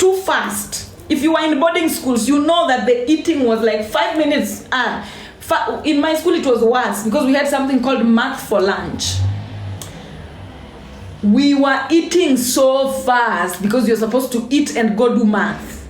too fast. If you were in boarding schools, you know that the eating was like 5 minutes. In my school, it was worse because we had something called math for lunch. We were eating so fast because you're supposed to eat and go do math.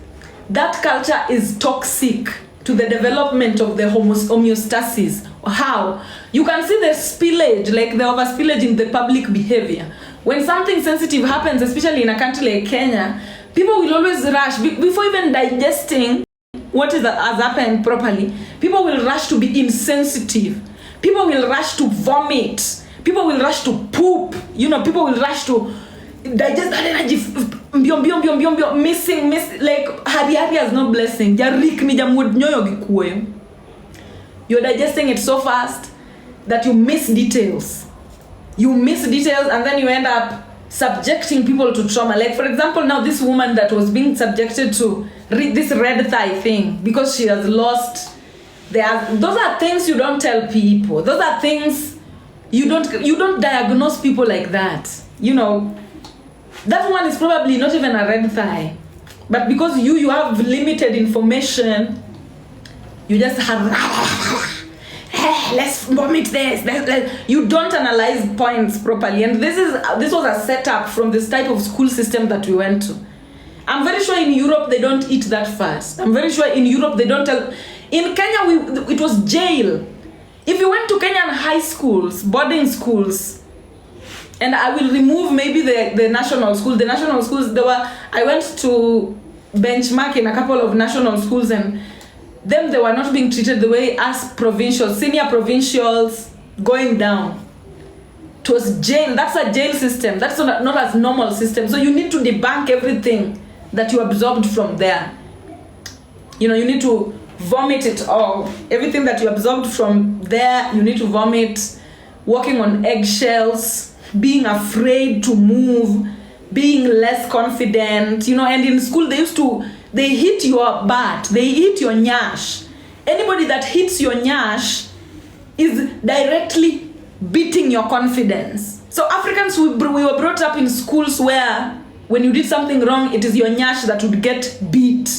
That culture is toxic to the development of the homeostasis. How? You can see the spillage, like the overspillage in the public behavior. When something sensitive happens, especially in a country like Kenya, people will always rush, before even digesting what has happened properly, people will rush to be insensitive. People will rush to vomit. People will rush to poop. People will rush to digest that energy. Missing, like, hari has no blessing. You're digesting it so fast that you miss details. And then you end up subjecting people to trauma. Like, for example, now this woman that was being subjected to this red thigh thing because she has lost. Those are things you don't tell people. Those are things you don't diagnose people like that. That one is probably not even a red thigh, but because you have limited information, you just have let's vomit this. You don't analyze points properly, and this was a setup from this type of school system that we went to. I'm very sure in Europe they don't eat that fast. I'm very sure in Europe they don't tell. In Kenya it was jail. If you went to Kenyan high schools, boarding schools, and I will remove maybe the national schools. The national schools, I went to benchmark in a couple of national schools, and them, they were not being treated the way as provincials, senior provincials going down. It was jail. That's a jail system. That's not as normal system. So you need to debunk everything that you absorbed from there. You need to vomit it all. Everything that you absorbed from there, you need to vomit. Walking on eggshells, being afraid to move, being less confident, and in school they hit your butt, they hit your nyash. Anybody that hits your nyash is directly beating your confidence. So Africans, we were brought up in schools where when you did something wrong, it is your nyash that would get beat.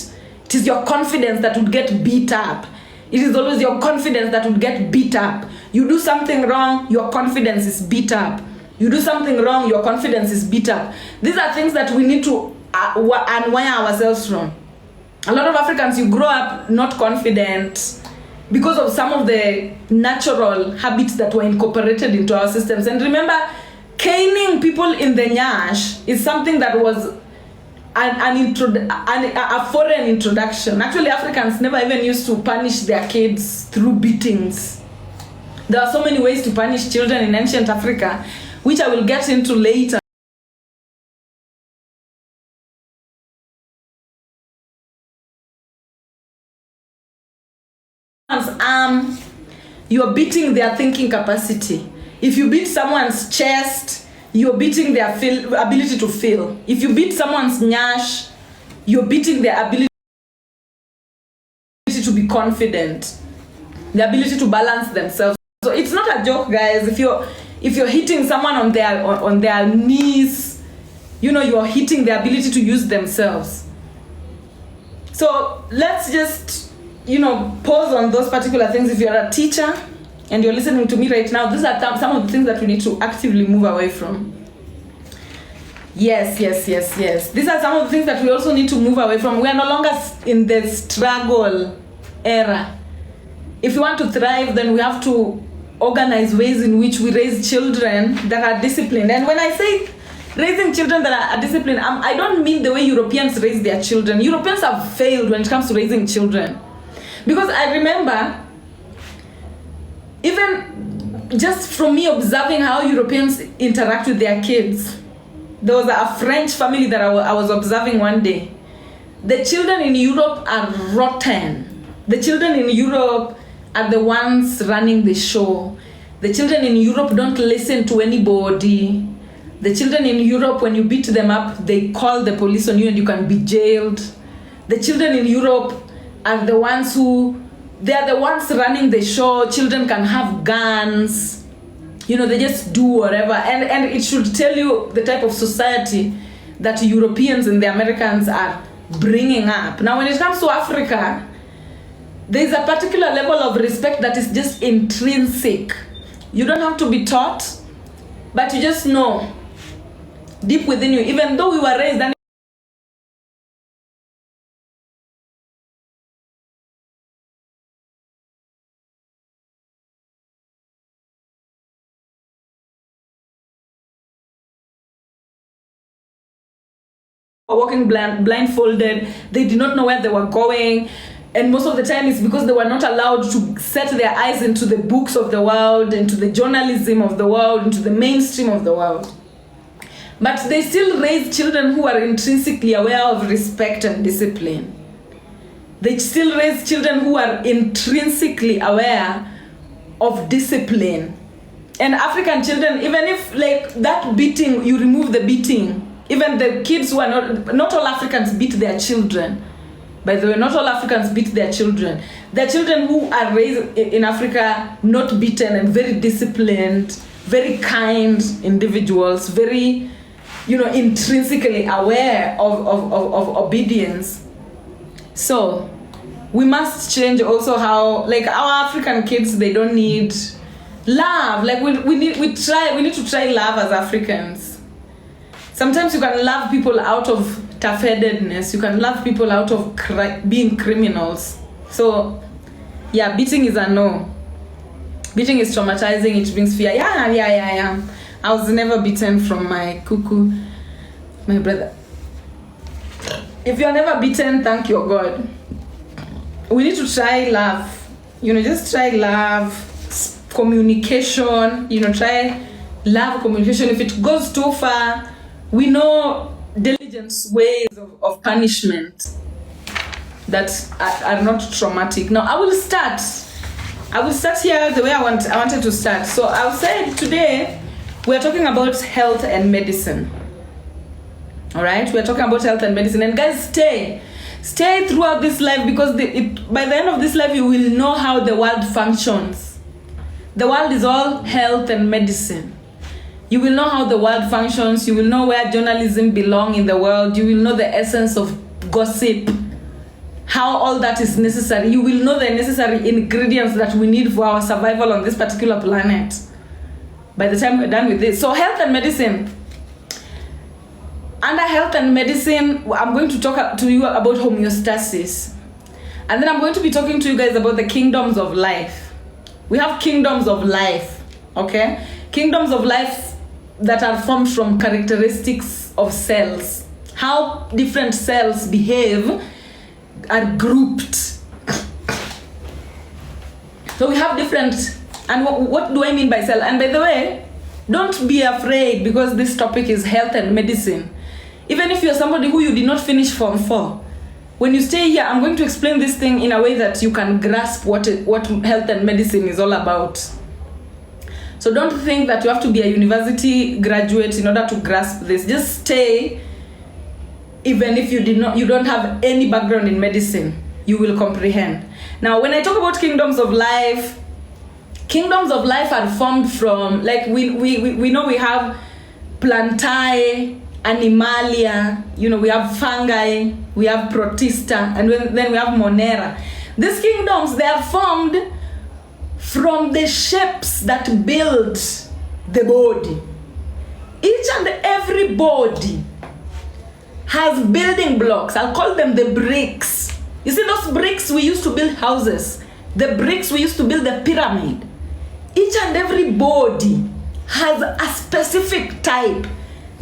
It is your confidence that would get beat up. It is always your confidence that would get beat up. You do something wrong, your confidence is beat up. You do something wrong, your confidence is beat up. These are things that we need to unwire ourselves from. A lot of Africans, you grow up not confident because of some of the natural habits that were incorporated into our systems. And remember, caning people in the nyash is something that was a foreign introduction. Actually, Africans never even used to punish their kids through beatings. There are so many ways to punish children in ancient Africa, which I will get into later. You're beating their thinking capacity. If you beat someone's chest, you're beating their ability to feel. If you beat someone's nyash, you're beating their ability to be confident, the ability to balance themselves. So it's not a joke, guys. If you're hitting someone on their knees, you're hitting the ability to use themselves. So let's just pause on those particular things. If you're a teacher and you're listening to me right now, these are some of the things that we need to actively move away from. Yes. These are some of the things that we also need to move away from. We are no longer in the struggle era. If we want to thrive, then we have to organize ways in which we raise children that are disciplined. And when I say raising children that are disciplined, I don't mean the way Europeans raise their children. Europeans have failed when it comes to raising children. Because I remember, even just from me observing how Europeans interact with their kids, there was a French family that I was observing one day. The children in Europe are rotten. The children in Europe are the ones running the show. The children in Europe don't listen to anybody. The children in Europe, when you beat them up, they call the police on you and you can be jailed. The children in Europe are the ones they're the ones running the show. Children can have guns. They just do whatever. And it should tell you the type of society that Europeans and the Americans are bringing up. Now, when it comes to Africa, there's a particular level of respect that is just intrinsic. You don't have to be taught, but you just know deep within you, even though we were raised and walking blindfolded, they did not know where they were going, and most of the time it's because they were not allowed to set their eyes into the books of the world, into the journalism of the world, into the mainstream of the world. But they still raise children who are intrinsically aware of respect and discipline. They still raise children who are intrinsically aware of discipline. And African children, even if like that beating, you remove the beating, even the kids who are not all Africans beat their children. By the way, not all Africans beat their children. There are children who are raised in Africa not beaten and very disciplined, very kind individuals, very, intrinsically aware of obedience. So we must change also how, like, our African kids, they don't need love. Like we need to try love as Africans. Sometimes you can love people out of tough-headedness. You can love people out of being criminals. So, yeah, beating is a no. Beating is traumatizing. It brings fear. Yeah. I was never beaten from my cuckoo, my brother. If you're never beaten, thank your God. We need to try love. Just try love, communication. Try love, communication. If it goes too far, we know diligent ways of punishment that are not traumatic. Now, I will start here the way I wanted to start. So I'll say today we're talking about health and medicine. All right, we're talking about health and medicine. And guys, stay throughout this life, because by the end of this life, you will know how the world functions. The world is all health and medicine. You will know how the world functions. You will know where journalism belongs in the world. You will know the essence of gossip, how all that is necessary. You will know the necessary ingredients that we need for our survival on this particular planet by the time we're done with this. So health and medicine. Under health and medicine, I'm going to talk to you about homeostasis. And then I'm going to be talking to you guys about the kingdoms of life. We have kingdoms of life, okay? Kingdoms of life that are formed from characteristics of cells. How different cells behave are grouped. So we have different, and what do I mean by cell? And by the way, don't be afraid, because this topic is health and medicine. Even if you're somebody who you did not finish Form 4, when you stay here, I'm going to explain this thing in a way that you can grasp what health and medicine is all about. So don't think that you have to be a university graduate in order to grasp this. Just stay. Even if you don't have any background in medicine, you will comprehend. Now, when I talk about kingdoms of life are formed from, like, we know we have plantae, animalia, we have fungi, we have protista, and then we have monera. These kingdoms, they are formed from the shapes that build the body. Each and every body has building blocks. I'll call them the bricks. You see those bricks we used to build houses, the bricks we used to build the pyramid. Each and every body has a specific type.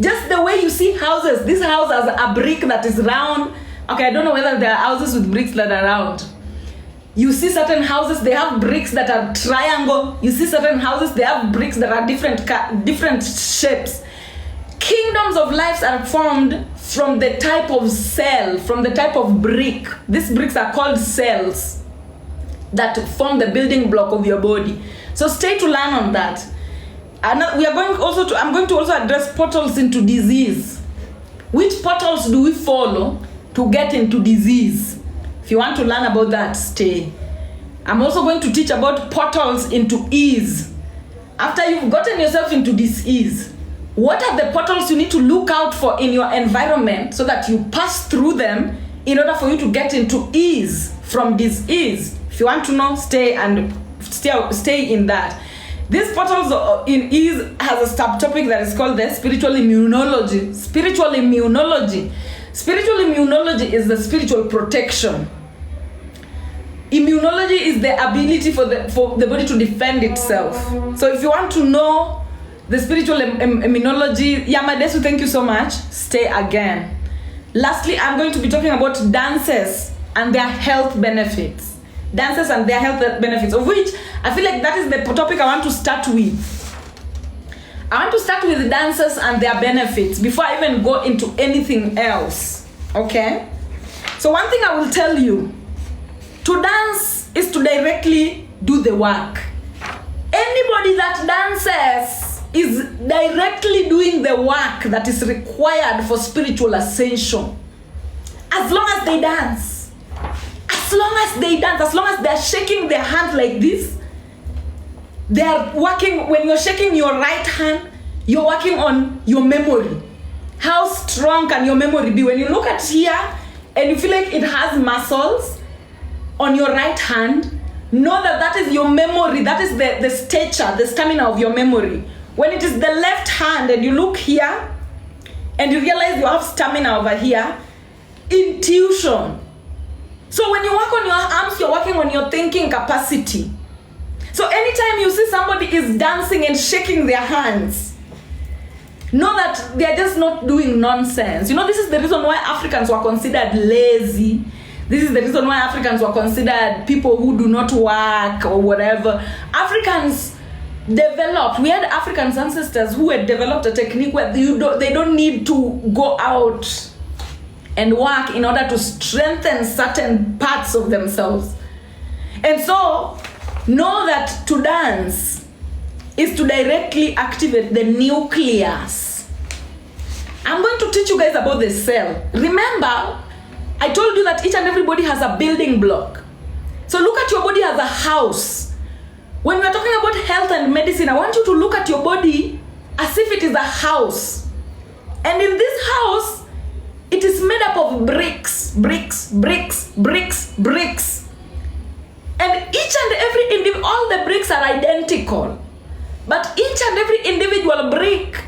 Just the way you see houses. This house has a brick that is round. Okay, I don't know whether there are houses with bricks that are round. You see certain houses, they have bricks that are triangle. You see certain houses, they have bricks that are different shapes. Kingdoms of life are formed from the type of cell, from the type of brick. These bricks are called cells that form the building block of your body. So stay to learn on that. And I'm going to also address portals into disease. Which portals do we follow to get into disease? If you want to learn about that, stay. I'm also going to teach about portals into ease. After you've gotten yourself into disease, what are the portals you need to look out for in your environment so that you pass through them in order for you to get into ease from dis-ease. If you want to know, stay in that. This portals in ease has a subtopic that is called the spiritual immunology. Spiritual immunology is the spiritual protection. Immunology is the ability for the body to defend itself. So if you want to know the spiritual immunology, Yamadesu, thank you so much. Stay again. Lastly, I'm going to be talking about dances and their health benefits. Dances and their health benefits, of which I feel like that is the topic I want to start with. I want to start with dances and their benefits before I even go into anything else. Okay? So one thing I will tell you, to dance is to directly do the work. Anybody that dances is directly doing the work that is required for spiritual ascension. As long as they dance. As long as they're shaking their hand like this, they are working. When you're shaking your right hand, you're working on your memory. How strong can your memory be? When you look at here and you feel like it has muscles on your right hand, know that is your memory. That is the stature, the stamina of your memory. When it is the left hand and you look here and you realize you have stamina over here, intuition. So when you work on your arms, you're working on your thinking capacity. So anytime you see somebody is dancing and shaking their hands, know that they're just not doing nonsense. You know, this is the reason why Africans were considered lazy. This is the reason why Africans were considered people who do not work or whatever. Africans developed, we had African ancestors who had developed a technique where they don't need to go out and work in order to strengthen certain parts of themselves. And so, know that to dance is to directly activate the nucleus. I'm going to teach you guys about the cell. Remember, I told you that each and everybody has a building block. So look at your body as a house. When we're talking about health and medicine, I want you to look at your body as if it is a house. And in this house, it is made up of bricks. And each and every individual, all the bricks are identical. But each and every individual brick,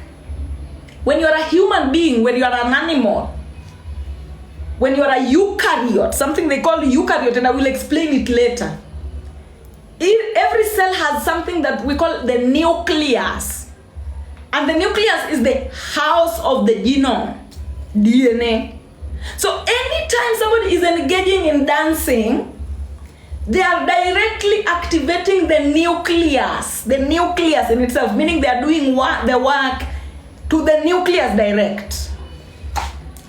when you are a human being, when you are an animal, when you are a eukaryote, something they call eukaryote, and I will explain it later. Every cell has something that we call the nucleus. And the nucleus is the house of the genome, DNA. So anytime somebody is engaging in dancing, they are directly activating the nucleus in itself, meaning they are doing the work to the nucleus direct.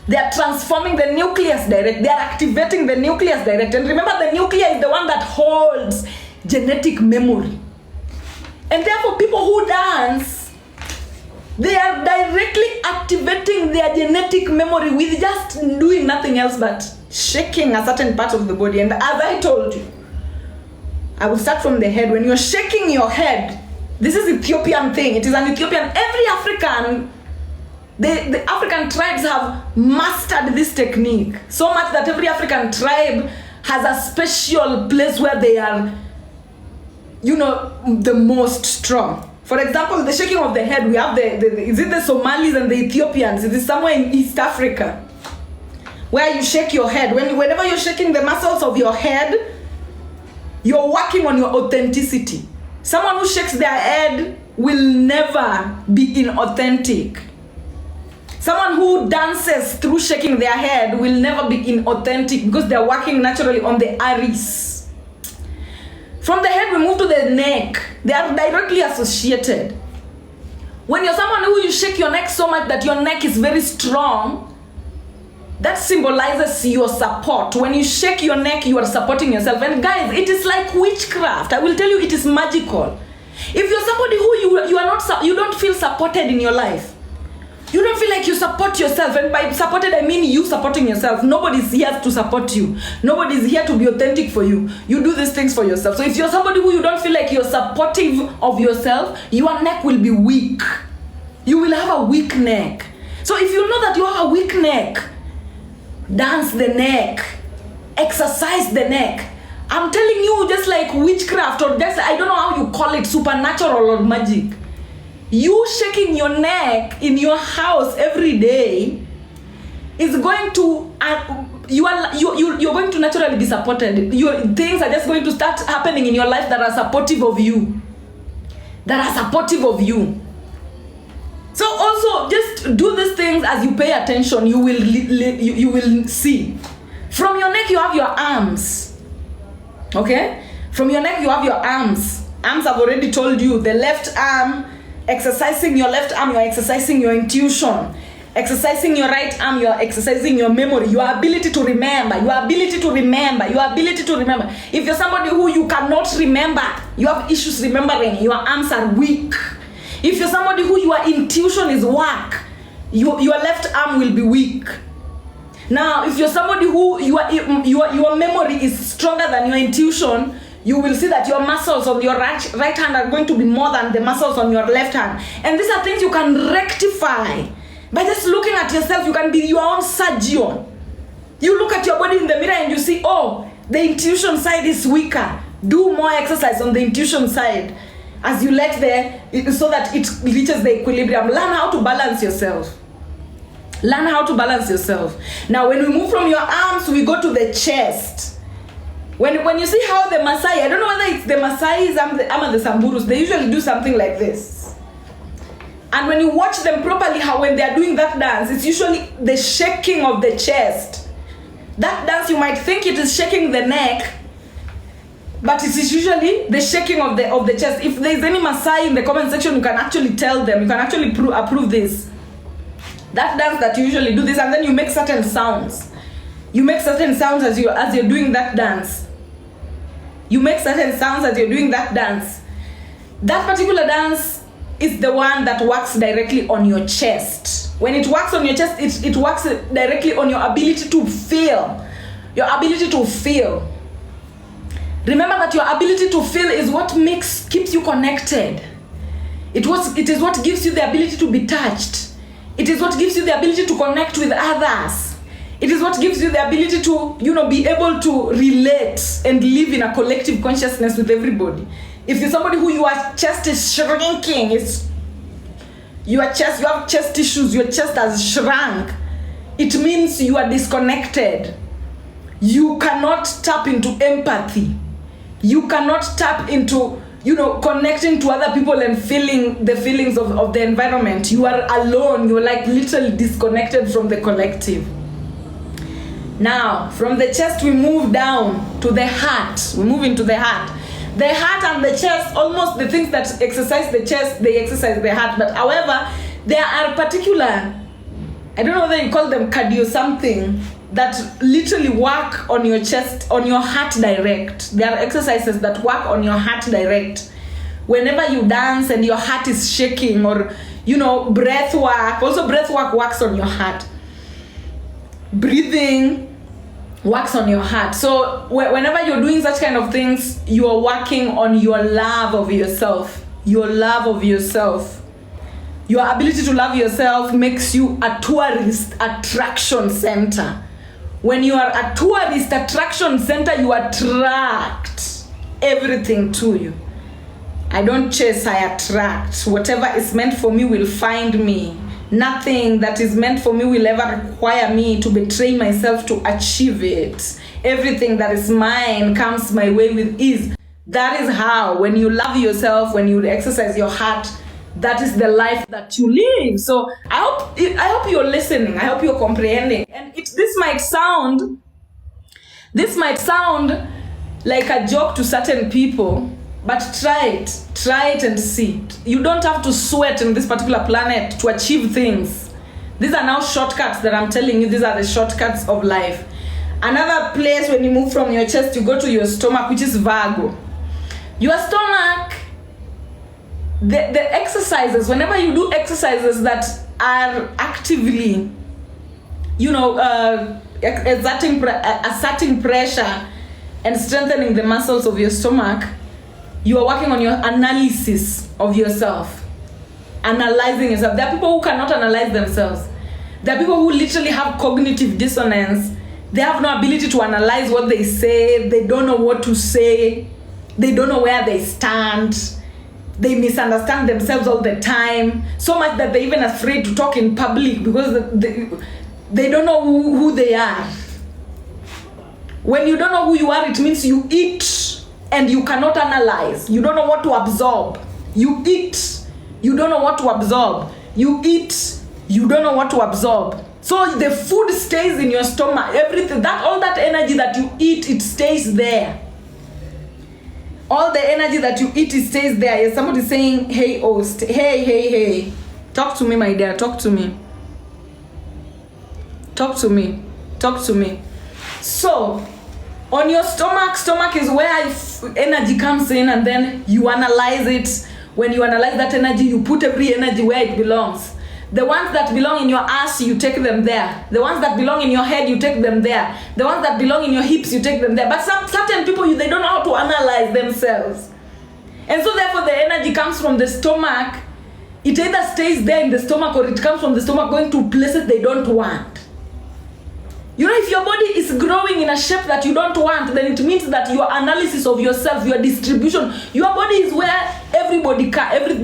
They are transforming the nucleus direct. They are activating the nucleus direct. And remember, the nucleus is the one that holds genetic memory. And therefore, people who dance, they are directly activating their genetic memory with just doing nothing else but shaking a certain part of the body. And as I told you, I will start from the head. When you're shaking your head, this is Ethiopian thing. It is an Ethiopian. Every African, the African tribes have mastered this technique so much that every African tribe has a special place where they are, the most strong. For example, the shaking of the head, we have is it the Somalis and the Ethiopians? It is somewhere in East Africa where you shake your head. Whenever you're shaking the muscles of your head, you're working on your authenticity. Someone who shakes their head will never be inauthentic. Someone who dances through shaking their head will never be inauthentic because they're working naturally on the iris. From the head, we move to the neck. They are directly associated. When you're someone who you shake your neck so much that your neck is very strong, that symbolizes your support. When you shake your neck, you are supporting yourself. And guys, it is like witchcraft. I will tell you, it is magical. If you're somebody who you don't feel supported in your life, you don't feel like you support yourself, and by supported I mean you supporting yourself. Nobody's here to support you. Nobody's here to be authentic for you. You do these things for yourself. So if you're somebody who you don't feel like you're supportive of yourself, your neck will be weak. You will have a weak neck. So if you know that you have a weak neck, dance the neck, exercise the neck. I'm telling you, just like witchcraft, or just, I don't know how you call it, supernatural or magic. You shaking your neck in your house every day is going to, you're going to naturally be supported. Things are just going to start happening in your life that are supportive of you. So also, just do these things as you pay attention. You will see. From your neck, you have your arms. Okay? From your neck, you have your arms. Arms, I've already told you. The left arm, exercising your left arm, you're exercising your intuition. Exercising your right arm, you're exercising your memory, your ability to remember. If you're somebody who you cannot remember, you have issues remembering, your arms are weak. If you're somebody who your intuition is weak, your left arm will be weak. Now, if you're somebody who your memory is stronger than your intuition, you will see that your muscles on your right hand are going to be more than the muscles on your left hand. And these are things you can rectify. By just looking at yourself, you can be your own surgeon. You look at your body in the mirror and you see, oh, the intuition side is weaker. Do more exercise on the intuition side as you let so that it reaches the equilibrium. Learn how to balance yourself. Now, when we move from your arms, we go to the chest. When you see how the Maasai, I don't know whether it's the Maasais or the Samburus, they usually do something like this. And when you watch them properly, how when they are doing that dance, it's usually the shaking of the chest. That dance, you might think it is shaking the neck, but it is usually the shaking of the chest. If there is any Maasai in the comment section, you can actually tell them. You can actually approve this. That dance that you usually do this, and then you make certain sounds. You make certain sounds as you're doing that dance. That particular dance is the one that works directly on your chest. When it works on your chest, it works directly on your ability to feel. Remember that your ability to feel is what keeps you connected. It is what gives you the ability to be touched. It is what gives you the ability to connect with others. It is what gives you the ability to, be able to relate and live in a collective consciousness with everybody. If you're somebody who your chest is shrinking, you have chest issues, your chest has shrunk, it means you are disconnected. You cannot tap into empathy. You cannot tap into, connecting to other people and feeling the feelings of the environment. You are alone. You're like literally disconnected from the collective. Now, from the chest, we move down to the heart. We move into the heart. The heart and the chest, almost the things that exercise the chest, they exercise the heart. But however, there are particular, I don't know whether you call them cardio something, that literally work on your chest, on your heart direct. There are exercises that work on your heart direct. Whenever you dance and your heart is shaking, or, breath work. Also, breath work works on your heart. Breathing works on your heart. So whenever you're doing such kind of things, you are working on your love of yourself. Your ability to love yourself makes you a tourist attraction center. When you are a tourist attraction center, you attract everything to you. I don't chase, I attract. Whatever is meant for me will find me. Nothing that is meant for me will ever require me to betray myself to achieve it. Everything that is mine comes my way with ease. That is how, when you love yourself, when you exercise your heart, that is the life that you live. So I hope you're listening. I hope you're comprehending. And this might sound like a joke to certain people, but try it and see. You don't have to sweat in this particular planet to achieve things. These are now shortcuts that I'm telling you. These are the shortcuts of life. Another place, when you move from your chest, you go to your stomach, which is Virgo. Your stomach, the exercises, whenever you do exercises that are actively, exerting pressure and strengthening the muscles of your stomach, you are working on your analysis of yourself. Analyzing yourself. There are people who cannot analyze themselves. There are people who literally have cognitive dissonance They have no ability to analyze what they say. They don't know what to say. They don't know where they stand. They misunderstand themselves all the time. So much that they're even afraid to talk in public because they don't know who they are. When you don't know who you are, it means you eat and you cannot analyze. You don't know what to absorb. You eat, you don't know what to absorb. You eat, you don't know what to absorb. So the food stays in your stomach. Everything, all that energy that you eat, it stays there. All the energy that you eat, it stays there. Yes, somebody saying, hey, host, hey. Talk to me, my dear, talk to me. Talk to me. So, on your stomach is where energy comes in, and then you analyze it. When you analyze that energy, you put every energy where it belongs. The ones that belong in your ass, you take them there. The ones that belong in your head, you take them there. The ones that belong in your hips, you take them there. But certain people, they don't know how to analyze themselves. And so therefore the energy comes from the stomach. It either stays there in the stomach or it comes from the stomach going to places they don't want. You know, if your body is growing in a shape that you don't want, then it means that your analysis of yourself, your distribution, your body is where every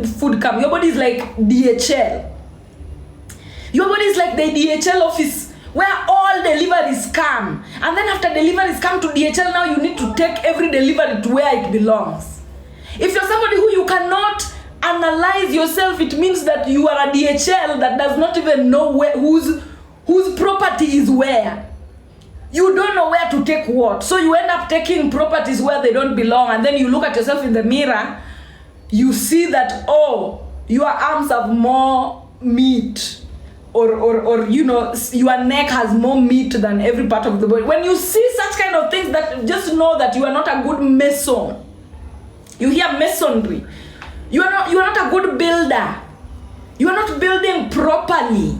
food comes. Your body is like DHL. Your body is like the DHL office where all deliveries come. And then after deliveries come to DHL, now you need to take every delivery to where it belongs. If you're somebody who you cannot analyze yourself, it means that you are a DHL that does not even know whose property is where. You don't know where to take what. So you end up taking properties where they don't belong. And then you look at yourself in the mirror, you see that, oh, your arms have more meat. Or you know, your neck has more meat than every part of the body. When you see such kind of things, that just know that you are not a good mason. You hear masonry. You are not a good builder. You are not building properly.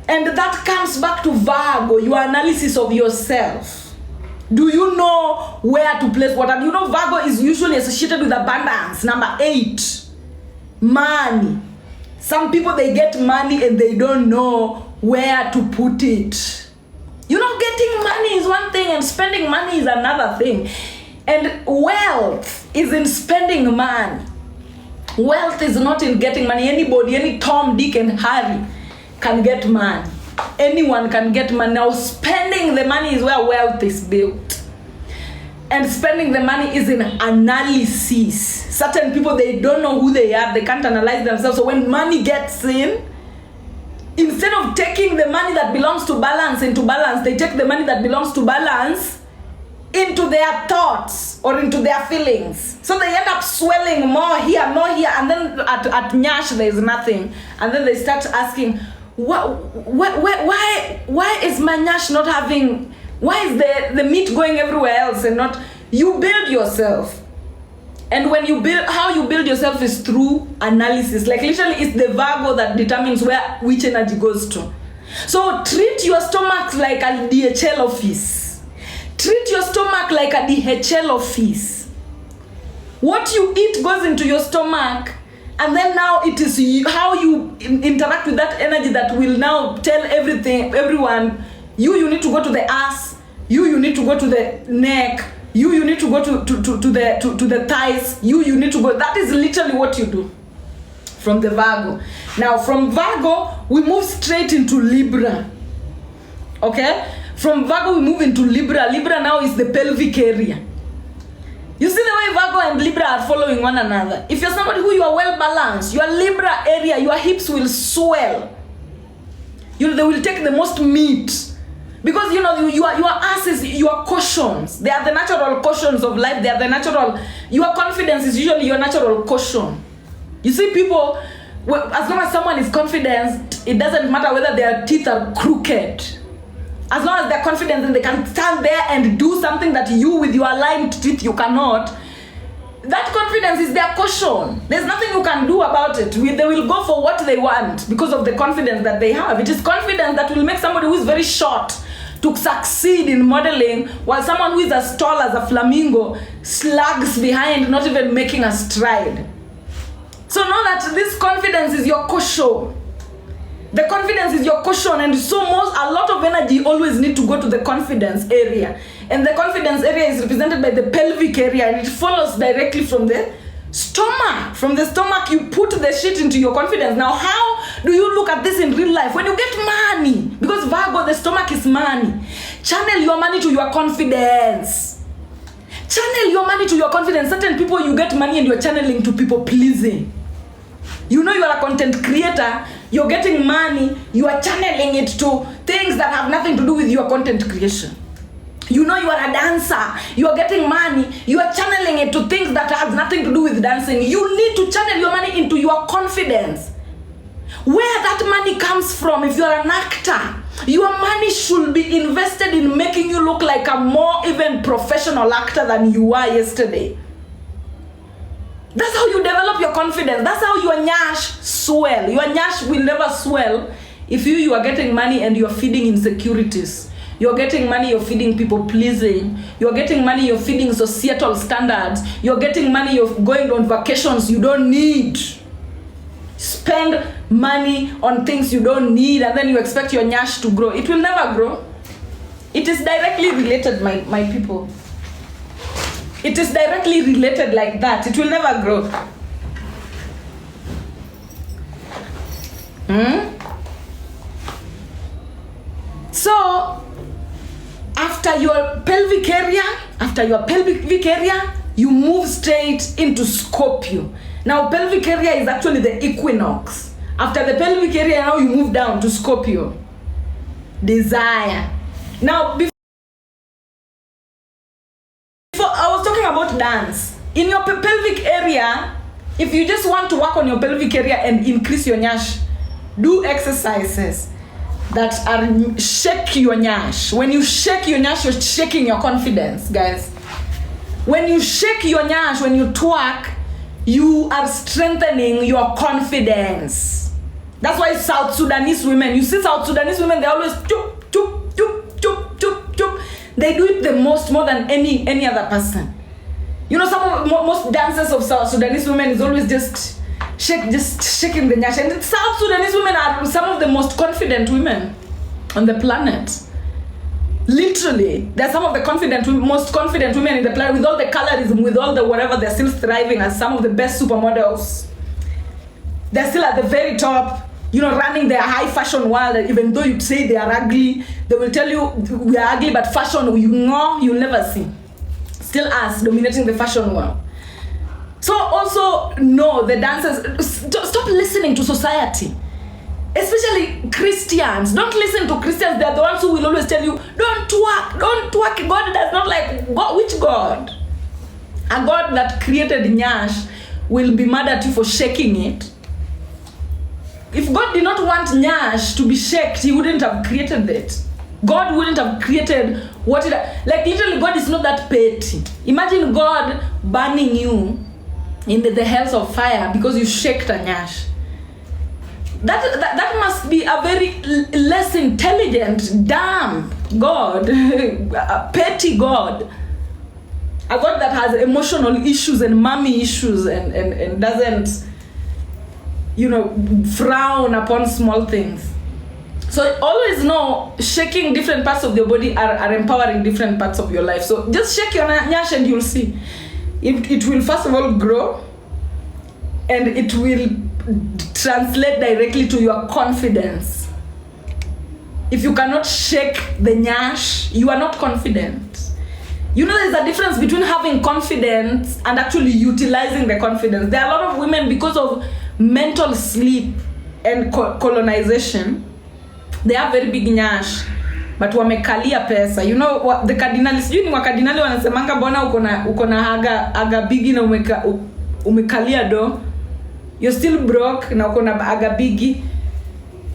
And that comes back to Virgo, your analysis of yourself. Do you know where to place what? And you know, Virgo is usually associated with abundance. Number 8, money. Some people, they get money and they don't know where to put it. You know, getting money is one thing and spending money is another thing. And wealth is in spending money. Wealth is not in getting money. Anybody, any Tom, Dick, and Harry can get money. Anyone can get money. Now, spending the money is where wealth is built. And spending the money is in analysis. Certain people, they don't know who they are. They can't analyze themselves. So when money gets in, instead of taking the money that belongs to balance into balance, they take the money that belongs to balance into their thoughts or into their feelings. So they end up swelling more here, and then at Nyash there's nothing. And then they start asking, why is my Nyash not having, why is the meat going everywhere else and not? You build yourself. And when you build, how you build yourself is through analysis. Like literally it's the Virgo that determines which energy goes to. So treat your stomach like a DHL office. Treat your stomach like a DHL office. What you eat goes into your stomach, and then now it is how you interact with that energy that will now tell everyone, you need to go to the ass, you need to go to the neck, you need to go to the thighs, you need to go. That is literally what you do from the Virgo. Now from Virgo, we move straight into Libra. Okay? From Virgo, we move into Libra. Libra now is the pelvic area. You see the way Virgo and Libra are following one another. If you're somebody who you are well balanced, your Libra area, your hips will swell. They will take the most meat. Because you know, your ass is your cushions. They are the natural cushions of life. They are the natural, your confidence is usually your natural cushion. You see people, as long as someone is confident, it doesn't matter whether their teeth are crooked. As long as they're confident and they can stand there and do something that you with your aligned teeth you cannot, that confidence is their caution. There's nothing you can do about it. They will go for what they want because of the confidence that they have. It is confidence that will make somebody who is very short to succeed in modeling, while someone who is as tall as a flamingo slugs behind, not even making a stride. So know that this confidence is your caution. The confidence is your cushion, and so a lot of energy always need to go to the confidence area. And the confidence area is represented by the pelvic area, and it follows directly from the stomach. From the stomach, you put the shit into your confidence. Now, how do you look at this in real life? When you get money, because Virgo, the stomach is money. Channel your money to your confidence. Channel your money to your confidence. Certain people, you get money and you're channeling to people pleasing. You know you are a content creator, you're getting money, you are channeling it to things that have nothing to do with your content creation. You know you are a dancer, you are getting money, you are channeling it to things that have nothing to do with dancing. You need to channel your money into your confidence. Where that money comes from, if you are an actor, your money should be invested in making you look like a more even professional actor than you were yesterday. That's how you develop your confidence. That's how your nyash swell. Your nyash will never swell if you are getting money and you're feeding insecurities. You're getting money, you're feeding people pleasing. You're getting money, you're feeding societal standards. You're getting money, you're going on vacations you don't need. Spend money on things you don't need, and then you expect your nyash to grow. It will never grow. It is directly related, my people. It is directly related like that. It will never grow. So, after your pelvic area, you move straight into Scorpio. Now, pelvic area is actually the equinox. After the pelvic area, now you move down to Scorpio. Desire. Now, before I was talking about dance. In your pelvic area, if you just want to work on your pelvic area and increase your nyash, do exercises that are shake your nyash. When you shake your nyash, you're shaking your confidence, guys. When you shake your nyash, when you twerk, you are strengthening your confidence. That's why South Sudanese women, you see South Sudanese women, they always chup, chup, chup, chup, chup, chup. They do it the most, more than any other person. You know, most dancers of South Sudanese women is always just shaking the nyash. And South Sudanese women are some of the most confident women on the planet. Literally, they're some of the most confident women in the planet, with all the colorism, with all the whatever. They're still thriving as some of the best supermodels. They're still at the very top, you know, running their high fashion world. And even though you say they are ugly, they will tell you we are ugly, but fashion, you'll never see. Still us dominating the fashion world. So also know the dancers, stop listening to society. Especially Christians. Don't listen to Christians. They're the ones who will always tell you, don't twerk. God does not like God. Which God? A God that created nyash will be mad at you for shaking it. If God did not want nyash to be shaked, he wouldn't have created it. God wouldn't have created what it... Like literally, God is not that petty. Imagine God burning you in the hells of fire because you shaked a nyash. That must be a very less intelligent, dumb God, a petty God. A God that has emotional issues and mommy issues and doesn't, you know, frown upon small things. So always know, shaking different parts of your body are empowering different parts of your life. So just shake your nyash and you'll see. It will first of all grow, and it will translate directly to your confidence. If you cannot shake the nyash, you are not confident. You know, there's a difference between having confidence and actually utilizing the confidence. There are a lot of women, because of mental sleep and colonization, they have very big nyash, but wamekalia pesa. You know what the cardinals, you know, cardinali wanasemanga bona uko na aga bigi na umekalia do. You're still broke, na uko na aga bigi.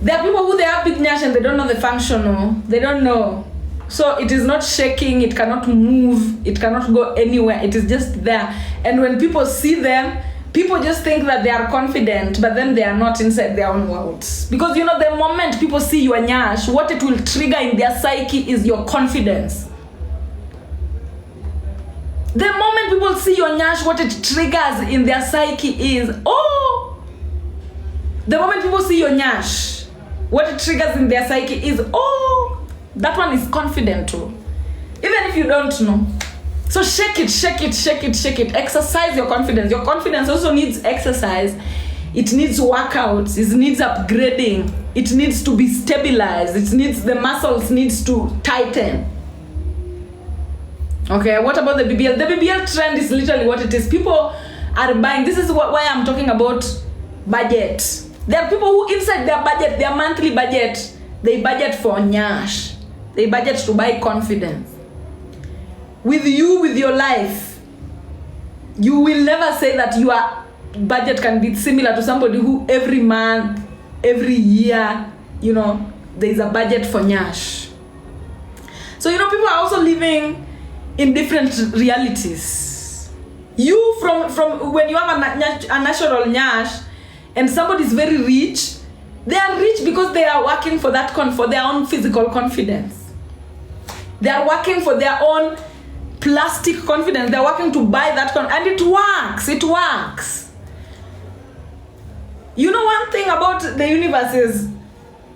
There are people who they have big nyash and they don't know the function, no? They don't know. So it is not shaking, it cannot move, it cannot go anywhere. It is just there. And when people see them, people just think that they are confident, but then they are not inside their own worlds. Because you know, the moment people see your nyash, what it will trigger in their psyche is your confidence. The moment people see your nyash, what it triggers in their psyche is, oh! The moment people see your nyash, what it triggers in their psyche is, oh, that one is confident too. Even if you don't know. So shake it. Exercise your confidence. Your confidence also needs exercise. It needs workouts. It needs upgrading. It needs to be stabilized. The muscles needs to tighten. Okay, what about the BBL? The BBL trend is literally what it is. People are buying. This is why I'm talking about budget. There are people who inside their budget, their monthly budget, they budget for nyash. They budget to buy confidence. With you, with your life, you will never say that your budget can be similar to somebody who every month, every year, there's a budget for nyash. So, people are also living in different realities. You, from when you have a natural nyash and somebody is very rich, they are rich because they are working for that for their own physical confidence. They are working for their own plastic confidence. They're working to buy that and it works. One thing about the universe is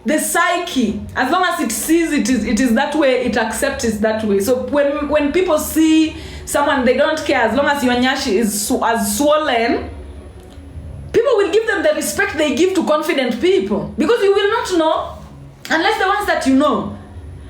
the psyche. As long as it sees it is that way, it accepts it that way. So when people see someone, they don't care. As long as your nyashi is as swollen, people will give them the respect they give to confident people, because you will not know unless the ones that you know.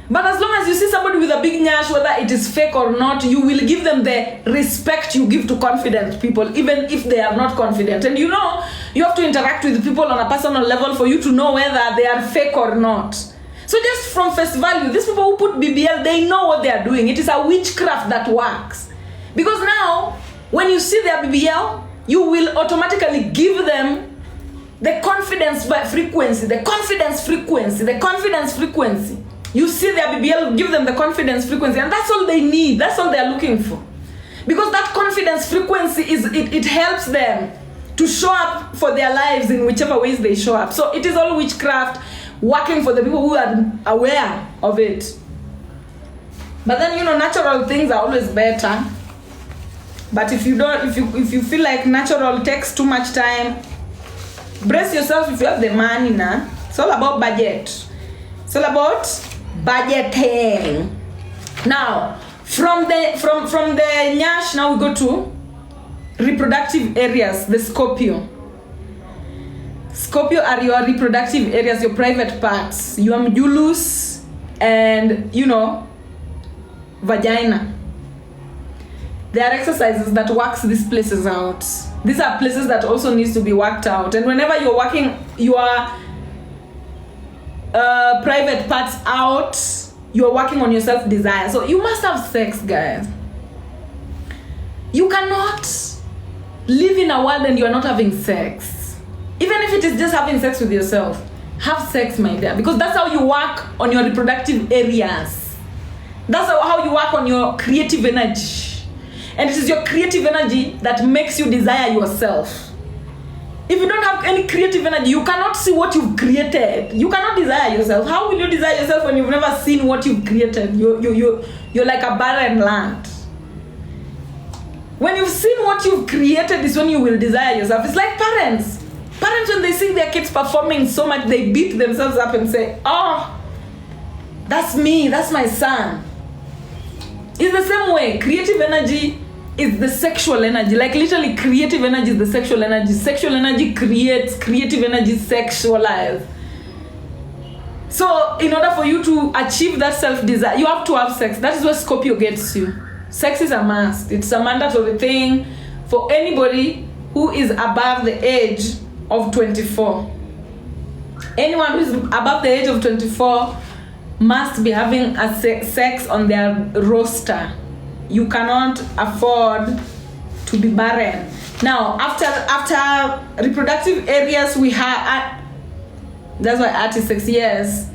But as long as you see somebody with a big nyash, whether it is fake or not, you will give them the respect you give to confident people, even if they are not confident. And you have to interact with people on a personal level for you to know whether they are fake or not. So just from face value, these people who put BBL, they know what they are doing. It is a witchcraft that works. Because now, when you see their BBL, you will automatically give them the confidence frequency, the confidence frequency. You see their BBL, give them the confidence frequency, and that's all they need. That's all they're looking for. Because that confidence frequency it helps them to show up for their lives in whichever ways they show up. So it is all witchcraft working for the people who are aware of it. But then natural things are always better. But if you feel like natural takes too much time, brace yourself if you have the money now. It's all about budget. It's all about budgeting. Now, from the nyash, now we go to reproductive areas, the Scorpio. Scorpio are your reproductive areas, your private parts, your medullus, and vagina. There are exercises that works these places out. These are places that also needs to be worked out. And whenever you're working your private parts out, you're working on your self-desire. So you must have sex, guys. You cannot live in a world and you're not having sex. Even if it is just having sex with yourself, have sex, my dear, because that's how you work on your reproductive areas. That's how you work on your creative energy. And it is your creative energy that makes you desire yourself. If you don't have any creative energy, you cannot see what you've created. You cannot desire yourself. How will you desire yourself when you've never seen what you've created? You're like a barren land. When you've seen what you've created is when you will desire yourself. It's like parents. Parents, when they see their kids performing so much, they beat themselves up and say, oh, that's me, that's my son. It's the same way. Creative energy is the sexual energy. Like literally, creative energy is the sexual energy. Sexual energy creates, creative energy sexualized. So in order for you to achieve that self-desire, you have to have sex. That is where Scorpio gets you. Sex is a must. It's a mandatory thing for anybody who is above the age of 24. Anyone who is above the age of 24 must be having a sex on their roster. You cannot afford to be barren. Now, after reproductive areas, we have that's why art is sex. Yes.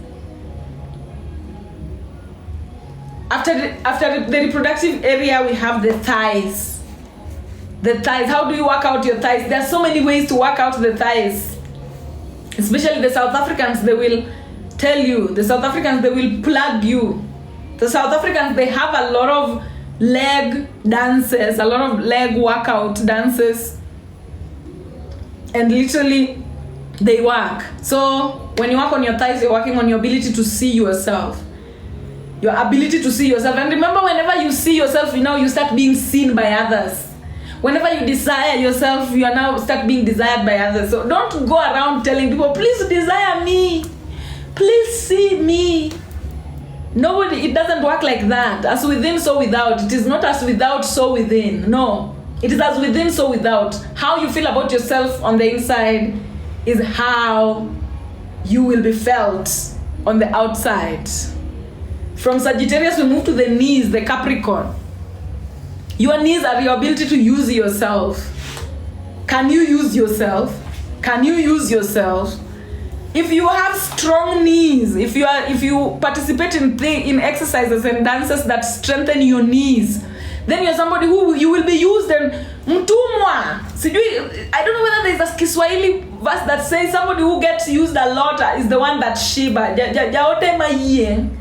After the reproductive area, we have the thighs. The thighs. How do you work out your thighs? There are so many ways to work out the thighs. Especially the South Africans, they will tell you. The South Africans, they will plug you. The South Africans, they have a lot of leg dances, a lot of leg workout dances. And literally, They work. So when you work on your thighs, you're working on your ability to see yourself. Your ability to see yourself. And remember, whenever you see yourself, you start being seen by others. Whenever you desire yourself, you are now start being desired by others. So don't go around telling people, please desire me. Please see me. Nobody, it doesn't work like that. As within, so without. It is not as without, so within. No. It is as within, so without. How you feel about yourself on the inside is how you will be felt on the outside. From Sagittarius, we move to the knees, the Capricorn. Your knees are your ability to use yourself. Can you use yourself? Can you use yourself? If you have strong knees, if you participate in exercises and dances that strengthen your knees, then you're somebody who you will be used and mtumwa. I don't know whether there's a Kiswahili verse that says somebody who gets used a lot is the one that shiba. Jaote mayeng.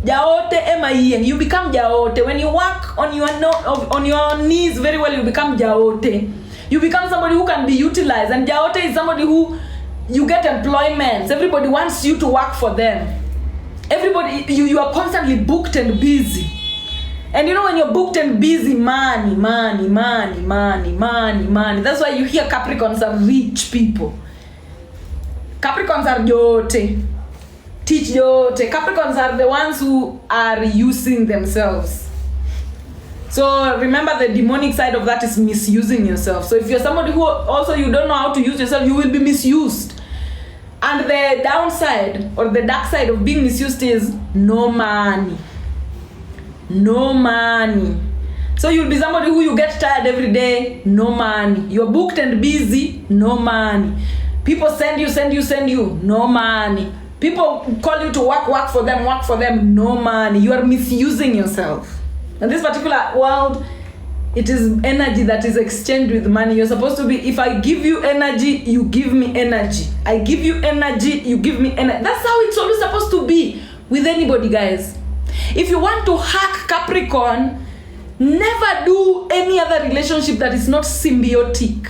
Jaote emayeng. You become jaote. When you work on your knees very well, you become jaote. You become somebody who can be utilized. And jaote is somebody who you get employment. Everybody wants you to work for them. Everybody, you are constantly booked and busy. And when you're booked and busy, money. That's why you hear Capricorns are rich people. Capricorns are jote. Teach jote. Capricorns are the ones who are using themselves. So remember, the demonic side of that is misusing yourself. So if you're somebody who also you don't know how to use yourself, you will be misused. And the downside or the dark side of being misused is no money. No money. So you'll be somebody who you get tired every day, no money. You're booked and busy, no money. People send you, no money. People call you to work for them, no money. You are misusing yourself. In this particular world, it is energy that is exchanged with money. You're supposed to be, if I give you energy, you give me energy. I give you energy, you give me energy. That's how it's always supposed to be with anybody, guys. If you want to hack Capricorn, never do any other relationship that is not symbiotic.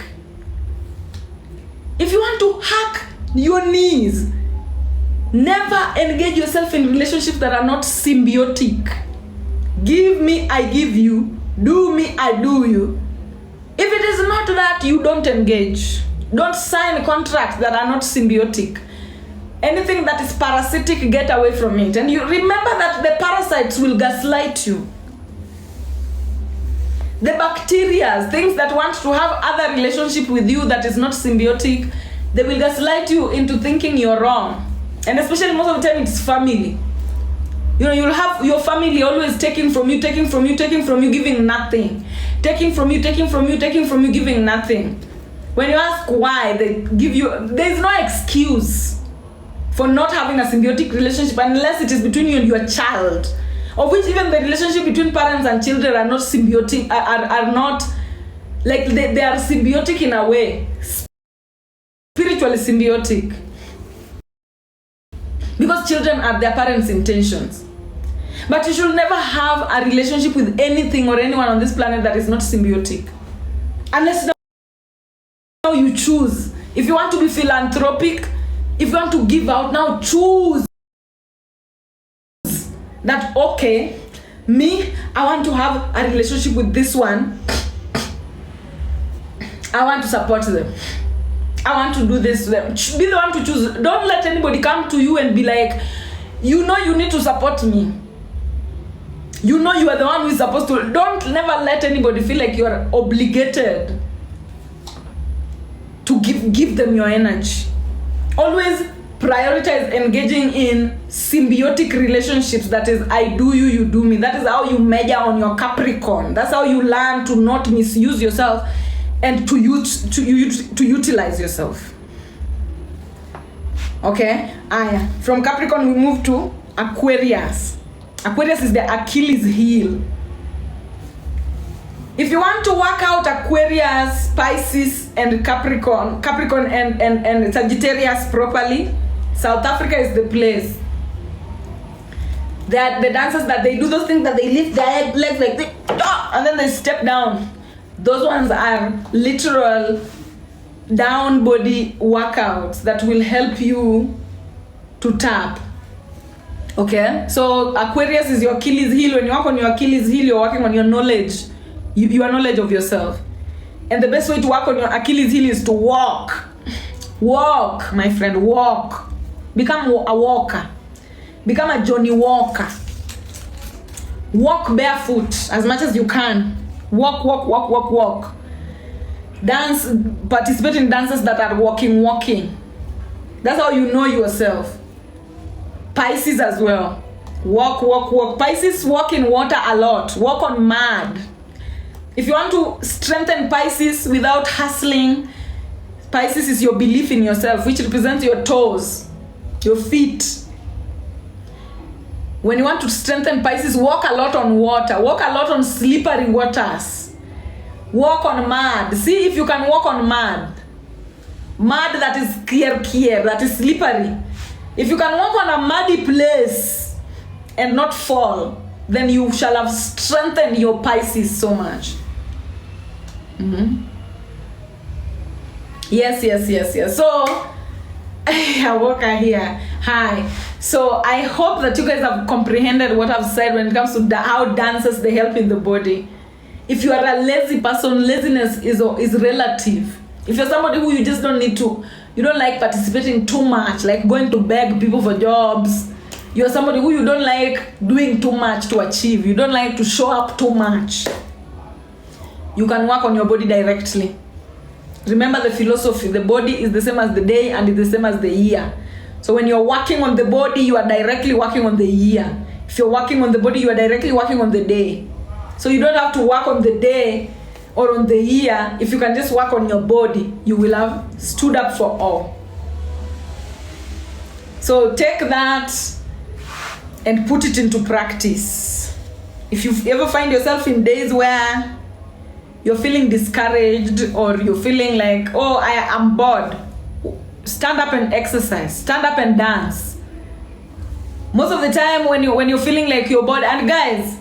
If you want to hack your knees, never engage yourself in relationships that are not symbiotic. Give me, I give you. Do me, I do you. If it is not that, you don't engage. Don't sign contracts that are not symbiotic. Anything that is parasitic, get away from it. And you remember that the parasites will gaslight you. The bacteria, things that want to have other relationship with you that is not symbiotic, they will gaslight you into thinking you're wrong. And especially most of the time, it's family. You'll have your family always taking from you, giving nothing. Taking from you, giving nothing. When you ask why, they give you, there's no excuse for not having a symbiotic relationship unless it is between you and your child. Of which even the relationship between parents and children are not symbiotic, are not, like they are symbiotic in a way. Spiritually symbiotic. Because children are their parents' intentions. But you should never have a relationship with anything or anyone on this planet that is not symbiotic. Unless now you choose. If you want to be philanthropic, if you want to give out, now choose that, okay, me, I want to have a relationship with this one. I want to support them. I want to do this to them. Be the one to choose. Don't let anybody come to you and be like, you need to support me. You are the one who is supposed to. Don't never let anybody feel like you are obligated to give them your energy. Always prioritize engaging in symbiotic relationships. That is, I do you, you do me. That is how you measure on your Capricorn. That's how you learn to not misuse yourself and to utilize yourself. Okay? From Capricorn, we move to Aquarius. Aquarius is the Achilles heel. If you want to work out Aquarius, Pisces, and Capricorn and Sagittarius properly, South Africa is the place. That the dancers that they do those things that they lift their legs like this, and then they step down. Those ones are literal down body workouts that will help you to tap. Okay, so Aquarius is your Achilles heel. When you work on your Achilles heel, you're working on your knowledge, your knowledge of yourself. And the best way to work on your Achilles heel is to walk. Walk, my friend, walk. Become a walker. Become a Johnny Walker. Walk barefoot as much as you can. Walk, walk, walk, walk, walk. Dance, participate in dances that are walking. That's how you know yourself. Pisces as well. Walk, walk, walk. Pisces walk in water a lot. Walk on mud. If you want to strengthen Pisces without hustling, Pisces is your belief in yourself, which represents your toes, your feet. When you want to strengthen Pisces, walk a lot on water. Walk a lot on slippery waters. Walk on mud. See if you can walk on mud. Mud that is clear, that is slippery. If you can walk on a muddy place and not fall, then you shall have strengthened your Pisces so much. Yes. So, a walker here. Hi. So, I hope that you guys have comprehended what I've said when it comes to how dances, they help in the body. If you are a lazy person, laziness is relative. If you're somebody who you just don't need to, you don't like participating too much, like going to beg people for jobs. You're somebody who you don't like doing too much to achieve. You don't like to show up too much. You can work on your body directly. Remember the philosophy, the body is the same as the day and it's the same as the year. So when you're working on the body, you are directly working on the year. If you're working on the body, you are directly working on the day. So you don't have to work on the day or on the year. If you can just work on your body, you will have stood up for all. So take that and put it into practice. If you ever find yourself in days where you're feeling discouraged or you're feeling like, oh, I am bored, stand up and exercise. Stand up and dance. Most of the time when you're feeling like you're bored, and guys,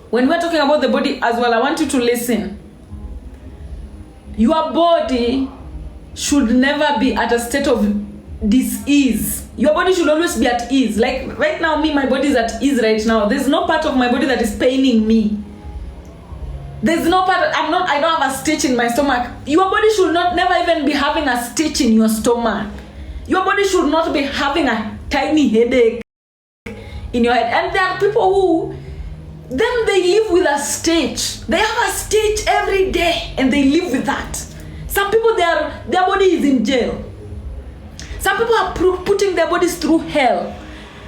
when we're talking about the body as well, I want you to listen. Your body should never be at a state of dis-ease. Your body should always be at ease. Like right now, my body is at ease right now. There's no part of my body that is paining me. There's no part, I don't have a stitch in my stomach. Your body should never even be having a stitch in your stomach. Your body should not be having a tiny headache in your head. And there are people who, then they live with a stitch. They have a stitch every day and they live with that. Some people, their body is in jail. Some people are putting their bodies through hell.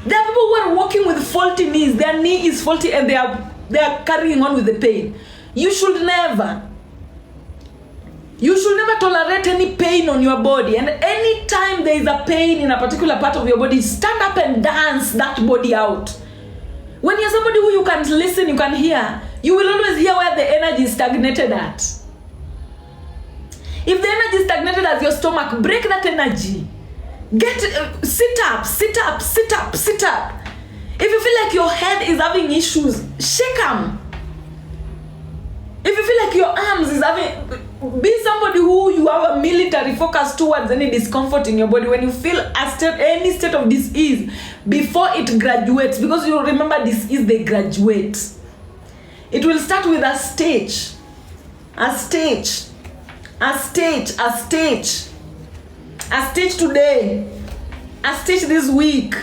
There are people who are walking with faulty knees. Their knee is faulty and they are carrying on with the pain. You should never tolerate any pain on your body. And any time there is a pain in a particular part of your body, stand up and dance that body out. When you're somebody who you can listen, you can hear, you will always hear where the energy is stagnated at. If the energy is stagnated at your stomach, break that energy. Sit up. If you feel like your head is having issues, shake them. If you feel like your arms is having, be somebody who you have a military focus towards any discomfort in your body. When you feel any state of dis-ease, before it graduates, because you remember dis-ease, they graduate. It will start with a stage today, a stage this week.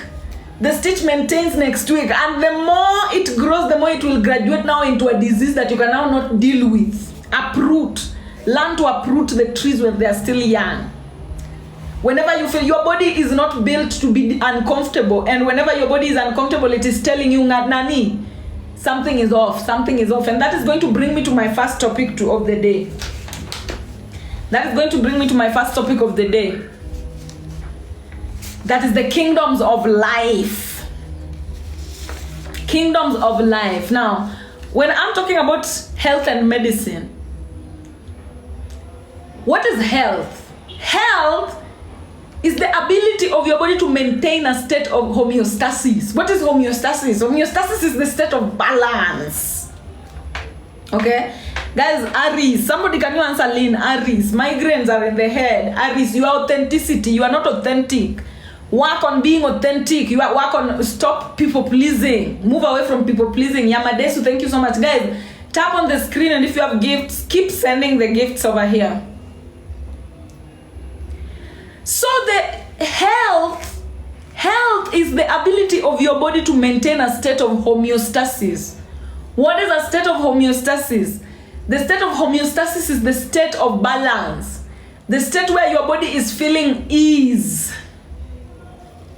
The stage maintains next week, and the more it grows, the more it will graduate now into a disease that you can now not deal with. Uproot. Learn to uproot the trees when they are still young. Whenever you feel your body is not built to be uncomfortable, and whenever your body is uncomfortable, it is telling you, Nani, something is off. And that is going to bring me to my first topic of the day. That is the kingdoms of life. Kingdoms of life. Now, when I'm talking about health and medicine, what is health? Health is the ability of your body to maintain a state of homeostasis. What is homeostasis? Homeostasis is the state of balance. Okay? Guys, Aries, somebody can you answer Lynn? Aries, migraines are in the head. Aries, your authenticity, you are not authentic. Work on being authentic. Work on stop people pleasing. Move away from people pleasing. Yamadesu, thank you so much. Guys, tap on the screen, and if you have gifts, keep sending the gifts over here. So the health is the ability of your body to maintain a state of homeostasis. What is a state of homeostasis? The state of homeostasis is the state of balance. The state where your body is feeling ease.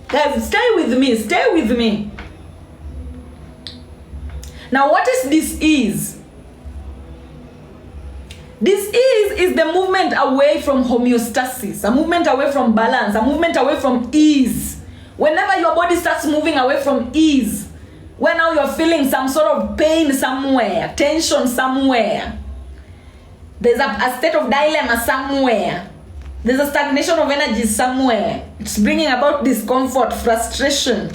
Guys, stay with me. Stay with me. Now, what is this ease? This is the movement away from homeostasis, a movement away from balance, a movement away from ease. Whenever your body starts moving away from ease, when now you're feeling some sort of pain somewhere, tension somewhere, there's a state of dilemma somewhere, there's a stagnation of energy somewhere, it's bringing about discomfort, frustration,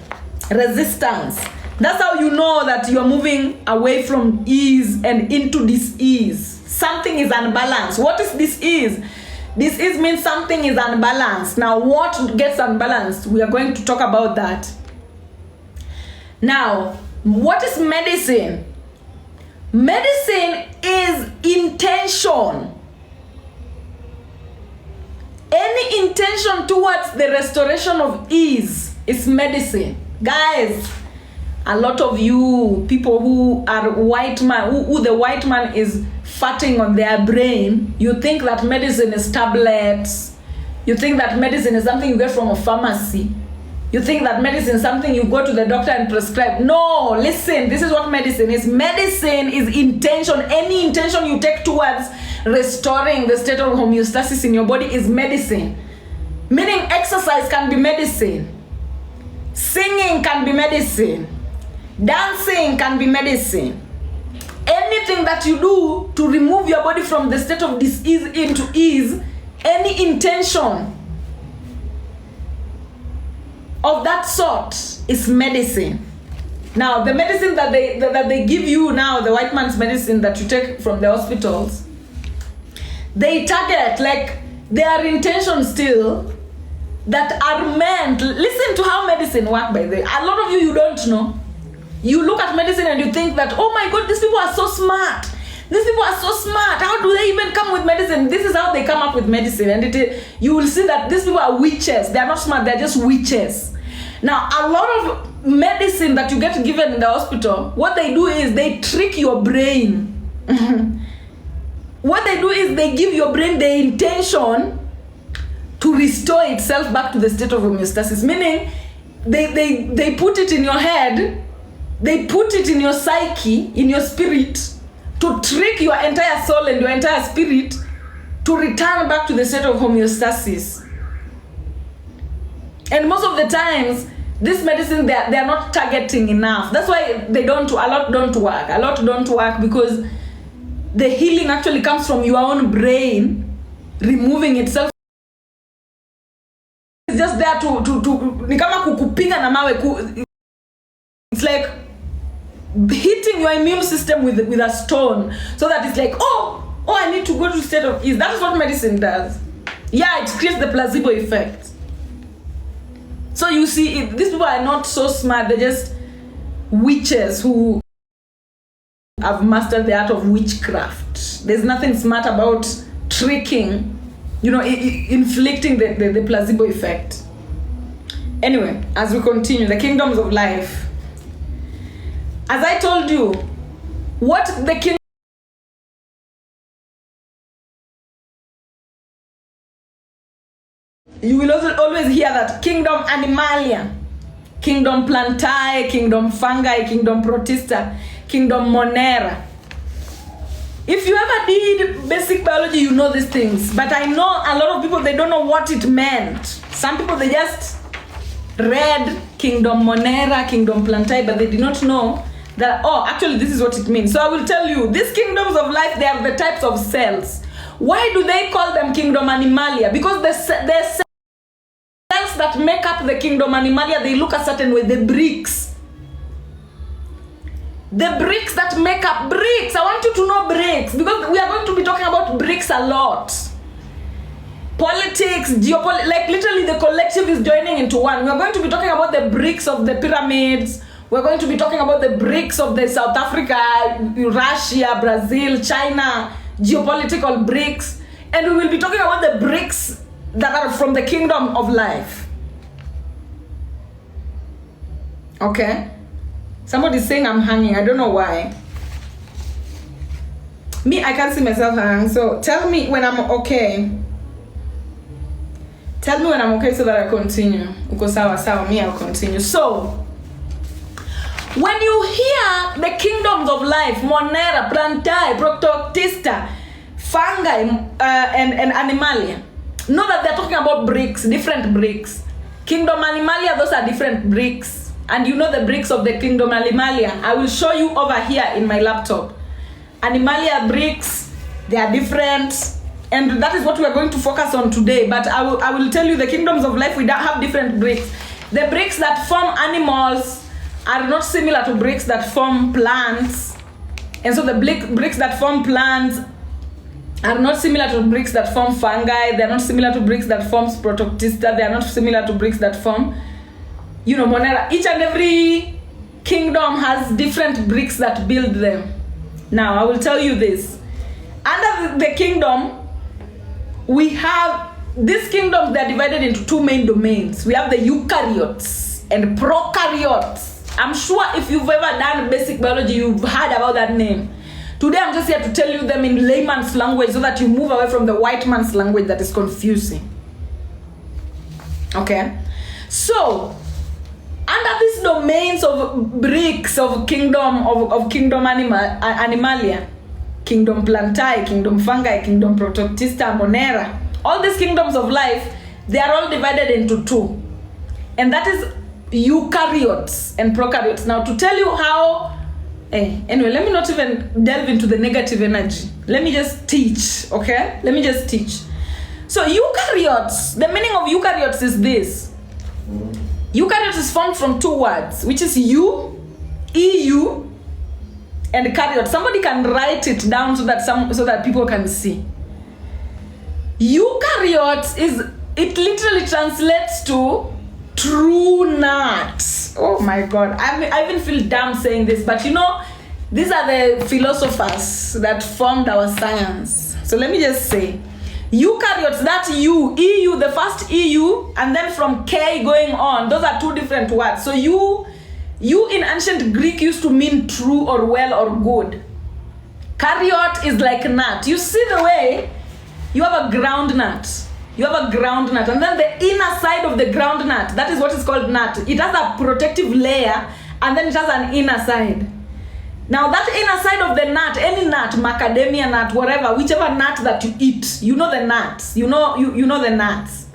resistance. That's how you know that you're moving away from ease and into dis-ease. Something is unbalanced. What is dis-ease? Dis-ease means something is unbalanced. Now, what gets unbalanced? We are going to talk about that. Now, what is medicine? Medicine is intention. Any intention towards the restoration of ease is medicine. Guys, a lot of you people who are white man, who the white man is farting on their brain, you think that medicine is tablets. You think that medicine is something you get from a pharmacy. You think that medicine is something you go to the doctor and prescribe. No, listen, this is what medicine is. Medicine is intention. Any intention you take towards restoring the state of homeostasis in your body is medicine. Meaning exercise can be medicine. Singing can be medicine. Dancing can be medicine. Anything that you do to remove your body from the state of dis-ease into ease, any intention of that sort is medicine. Now, the medicine that they give you now, the white man's medicine that you take from the hospitals, they target, like, their intentions still that are meant. Listen to how medicine works, by the way. A lot of you don't know. You look at medicine and you think that, oh my God, these people are so smart. These people are so smart. How do they even come with medicine? This is how they come up with medicine. And you will see that these people are witches. They are not smart. They're just witches. Now, a lot of medicine that you get given in the hospital, what they do is they trick your brain. What they do is they give your brain the intention to restore itself back to the state of homeostasis. Meaning, they put it in your head, they put it in your psyche, in your spirit, to trick your entire soul and your entire spirit to return back to the state of homeostasis. And most of the times, this medicine, they are not targeting enough. That's why a lot don't work. A lot don't work because the healing actually comes from your own brain removing itself. It's just there to ni kama kukupiga na mawe. It's like hitting your immune system with a stone, so that it's like, oh, I need to go to state of ease. That is what medicine does. Yeah, it creates the placebo effect. So you see, these people are not so smart. They're just witches who have mastered the art of witchcraft. There's nothing smart about tricking, inflicting the placebo effect. Anyway, as we continue, the kingdoms of life. As I told you, what the kingdom, you will also always hear that kingdom animalia, kingdom plantae, kingdom fungi, kingdom protista, kingdom monera. If you ever did basic biology, you know these things. But I know a lot of people, they don't know what it meant. Some people, they just read kingdom monera, kingdom plantae, but they did not know that, actually this is what it means. So I will tell you, these kingdoms of life, they are the types of cells. Why do they call them kingdom animalia? Because the cells that make up the kingdom animalia, they look a certain way, the bricks. The bricks that make up bricks. I want you to know bricks because we are going to be talking about bricks a lot. Politics, geopolitics, like literally the collective is joining into one. We are going to be talking about the bricks of the pyramids. We're going to be talking about the bricks of the South Africa, Russia, Brazil, China, geopolitical bricks. And we will be talking about the bricks that are from the kingdom of life. Okay? Somebody's saying I'm hanging. I don't know why. Me, I can't see myself hanging. So tell me when I'm okay. Tell me when I'm okay so that I continue. Uko sawa sawa, me, I'll continue. So, when you hear the kingdoms of life, Monera, Plantae, Proctoctista, Fungi, and Animalia, know that they're talking about bricks, different bricks. Kingdom Animalia, those are different bricks. And you know the bricks of the Kingdom Animalia. I will show you over here in my laptop. Animalia bricks, they are different. And that is what we are going to focus on today. But I will tell you the kingdoms of life, we don't have different bricks. The bricks that form animals are not similar to bricks that form plants. And so the bricks that form plants are not similar to bricks that form fungi. They are not similar to bricks that form Protoctista. They are not similar to bricks that form, Monera. Each and every kingdom has different bricks that build them. Now, I will tell you this. Under the kingdom, we have these kingdoms. They are divided into two main domains. We have the eukaryotes and prokaryotes. I'm sure if you've ever done basic biology, you've heard about that name. Today, I'm just here to tell you them in layman's language so that you move away from the white man's language that is confusing. Okay? So, under these domains of bricks of kingdom Animalia, Kingdom Plantae, Kingdom Fungi, Kingdom Protoctista, Monera, all these kingdoms of life, they are all divided into two. And that is eukaryotes and prokaryotes. Now, to tell you how, anyway, let me not even delve into the negative energy. Let me just teach, okay? Let me just teach. So, eukaryotes, the meaning of eukaryotes is this. Eukaryotes is formed from two words, which is EU, and karyote. Somebody can write it down so that people can see. Eukaryotes it literally translates to true nut. Oh my God, I even feel dumb saying this, but these are the philosophers that formed our science. So let me just say, eukaryotes, that EU, the first EU, and then from K going on, those are two different words. So you in ancient Greek used to mean true or well or good. Karyote is like nut. You see the way you have a ground nut. You have a ground nut, and then the inner side of the ground nut, that is what is called nut. It has a protective layer, and then it has an inner side. Now that inner side of the nut, any nut, macadamia nut, whatever, whichever nut that you eat, you know the nuts. You know the nuts.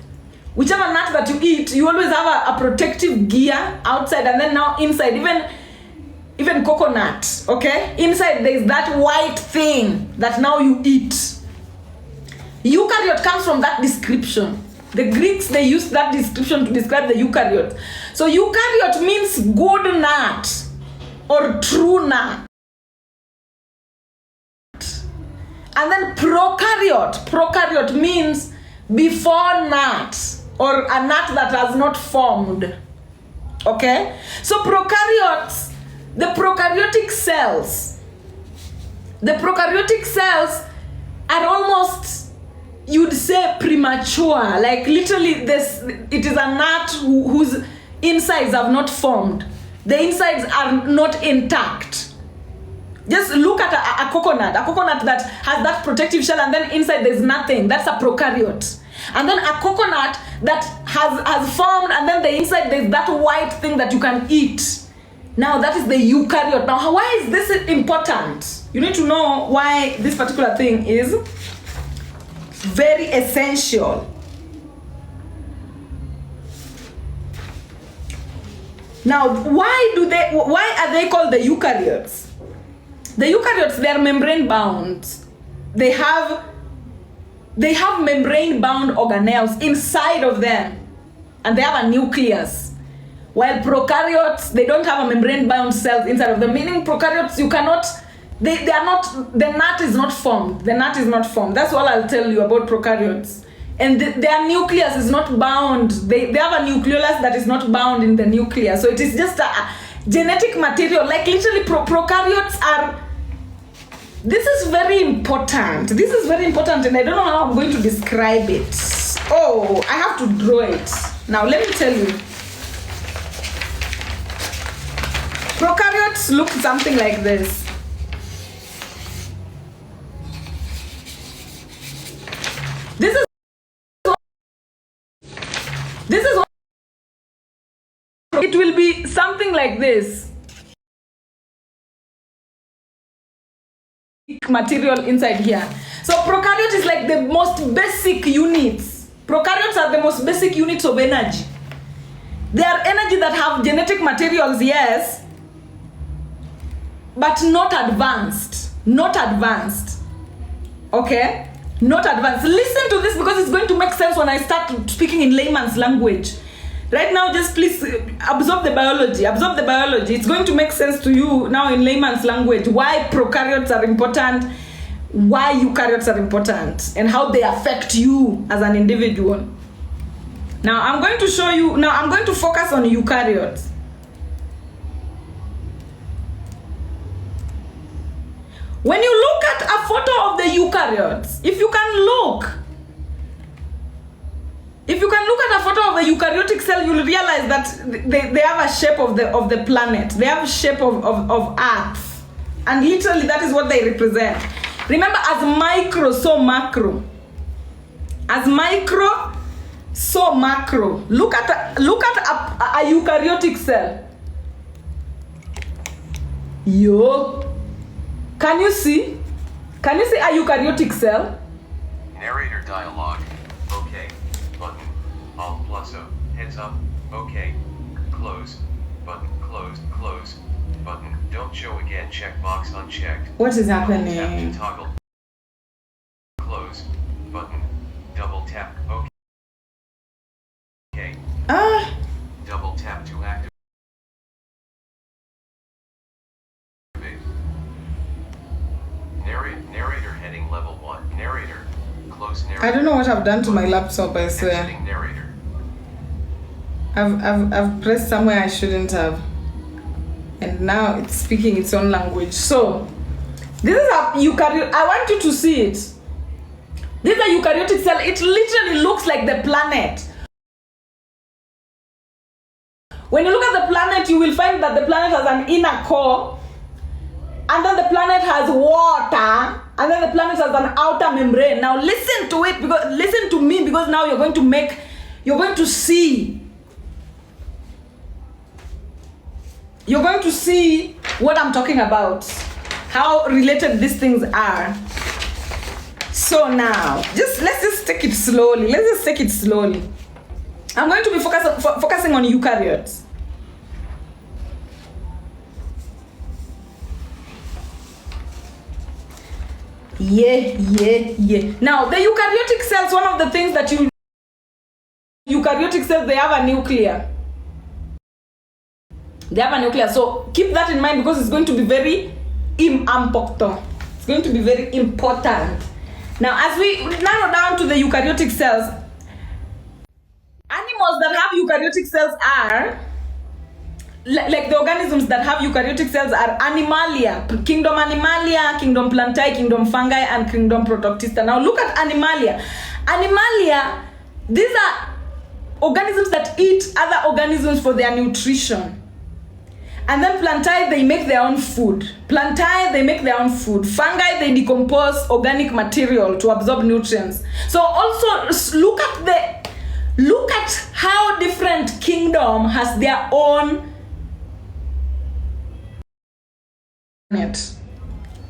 Whichever nut that you eat, you always have a protective gear outside, and then now inside, even coconut, okay? Inside there is that white thing that now you eat. Eukaryote comes from that description. The Greeks, they used that description to describe the eukaryote. So eukaryote means good nut or true nut. And then prokaryote means before nut or a nut that has not formed. Okay? So prokaryotes, the prokaryotic cells are almost, you'd say, premature. Like literally it is a nut whose insides have not formed. The insides are not intact. Just look at a coconut that has that protective shell, and then inside there's nothing. That's a prokaryote. And then a coconut that has formed, and then the inside there's that white thing that you can eat. Now that is the eukaryote. Now why is this important? You need to know why this particular thing is very essential. Now, why are they called the eukaryotes? The eukaryotes, they are membrane bound. They have membrane bound organelles inside of them, and they have a nucleus. while prokaryotes, they don't have a membrane-bound cells inside of them. Meaning prokaryotes, you cannot, they are not, the nut is not formed. The nut is not formed. That's all I'll tell you about prokaryotes. And their nucleus is not bound. They have a nucleolus that is not bound in the nucleus. So it is just a genetic material. Like literally prokaryotes are, this is very important. This is very important, and I don't know how I'm going to describe it. Oh, I have to draw it. Now let me tell you. Prokaryotes look something like this. This is what it will be, something like this. Material inside here. So prokaryote is like the most basic units. Prokaryotes are the most basic units of energy. They are energy that have genetic materials, yes, but not advanced. Not advanced. Okay? Not advanced. Listen to this because it's going to make sense when I start speaking in layman's language. Right now, just please absorb the biology. Absorb the biology. It's going to make sense to you now in layman's language. Why prokaryotes are important, why eukaryotes are important, and how they affect you as an individual. Now, I'm going to show you, now I'm going to focus on eukaryotes. When you look at a photo of the eukaryotes, if you can look at a photo of a eukaryotic cell, you'll realize that they have a shape of the planet. They have a shape of Earth. And literally that is what they represent. Remember, as micro, so macro. As micro, so macro. Look at a eukaryotic cell. Yo. Can you see? Can you see a eukaryotic cell? Narrator dialogue. Okay. Button. Alt plus O. Heads up. Okay. Close. Button. Close. Close. Button. Don't show again. Checkbox unchecked. What is Tap happening? to toggle. Close. Button. Double tap. Okay. Double tap to activate. Narrator heading level 1. Narrator. Close narrator. I don't know what I've done to my laptop, I swear. Exiting narrator. I've pressed somewhere I shouldn't have. And now it's speaking its own language. So, this is a eukaryote. I want you to see it. This is a eukaryotic cell. It literally looks like the planet. When you look at the planet, you will find that the planet has an inner core, and then the planet has water, and then the planet has an outer membrane. Now listen to it, because listen to me, because now you're going to see what I'm talking about, how related these things are. So now, let's just take it slowly. I'm going to be focusing on eukaryotes. Yeah. Now, the eukaryotic cells, one of the things that eukaryotic cells, they have a nucleus. So keep that in mind, because it's going to be very important. It's going to be very important. Now, as we narrow down to the eukaryotic cells, animals that have eukaryotic cells are, like the organisms that have eukaryotic cells are Animalia, kingdom Animalia, kingdom Plantae, kingdom Fungi, and kingdom Protoctista. Now look at Animalia. Animalia, these are organisms that eat other organisms for their nutrition. And then Plantae, they make their own food. Fungi, they decompose organic material to absorb nutrients. So also look at how different kingdom has their own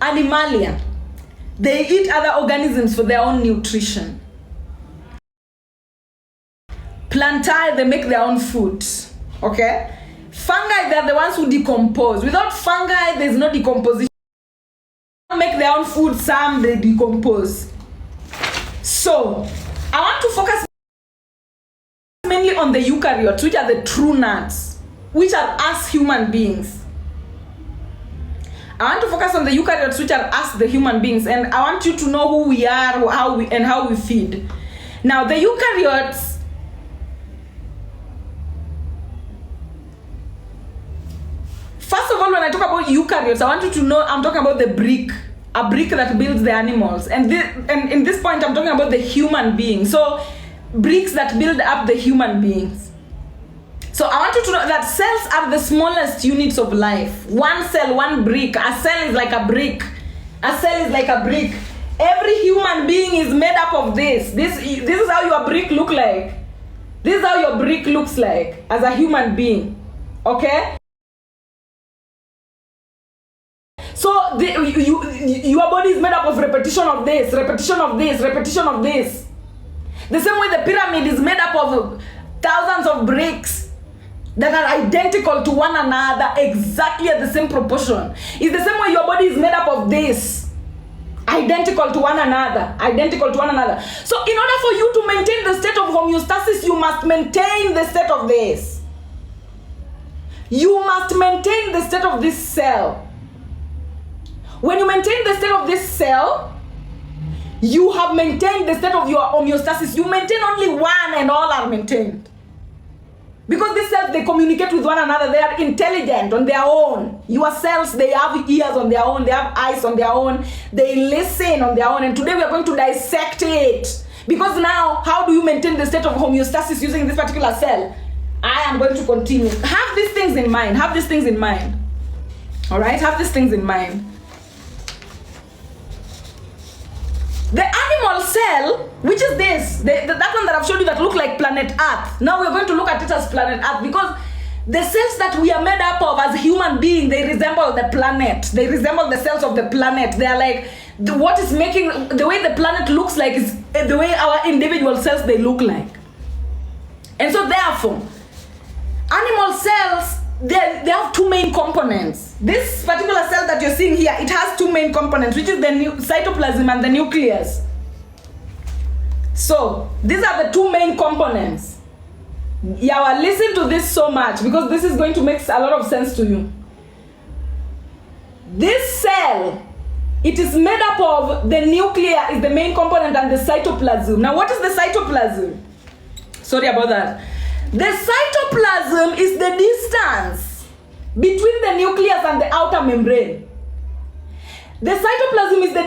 Animalia, they eat other organisms for their own nutrition. Plantae, they make their own food. Okay? Fungi, they're the ones who decompose. Without fungi, there's no decomposition. Some make their own food, some they decompose. So, I want to focus mainly on the eukaryotes, which are the true nuts. which are us human beings. I want to focus on the eukaryotes, which are us, the human beings, and I want you to know who we are, how we feed. Now, the eukaryotes, first of all, when I talk about eukaryotes, I want you to know I'm talking about a brick that builds the animals, and in this point, I'm talking about the human being. So, bricks that build up the human beings. So I want you to know that cells are the smallest units of life. One cell, one brick. A cell is like a brick. A cell is like a brick. Every human being is made up of this. This is how your brick look like. This is how your brick looks like as a human being. Okay? So your body is made up of repetition of this, repetition of this, repetition of this. The same way the pyramid is made up of thousands of bricks that are identical to one another, exactly at the same proportion. It's the same way your body is made up of this, identical to one another, identical to one another. So in order for you to maintain the state of homeostasis, you must maintain the state of this. You must maintain the state of this cell. When you maintain the state of this cell, you have maintained the state of your homeostasis. You maintain only one and all are maintained. Because these cells, they communicate with one another. They are intelligent on their own. Your cells, they have ears on their own. They have eyes on their own. They listen on their own. And today we are going to dissect it. Because now, how do you maintain the state of homeostasis using this particular cell? I am going to continue. Have these things in mind. Have these things in mind. All right? Have these things in mind. The animal cell, which is this, that one that I've showed you that look like planet Earth. Now we're going to look at it as planet Earth because the cells that we are made up of as human beings, they resemble the planet. They resemble the cells of the planet. They are like, what is making, the way the planet looks like is the way our individual cells, they look like. And so therefore, animal cells, they have two main components. This particular cell that you're seeing here, it has two main components, which is the cytoplasm and the nucleus. So these are the two main components. Yeah, listen to this so much because this is going to make a lot of sense to you. This cell, it is made up of the nucleus is the main component and the cytoplasm. Now what is the cytoplasm? Sorry about that. The cytoplasm is the distance between the nucleus and the outer membrane. The cytoplasm is the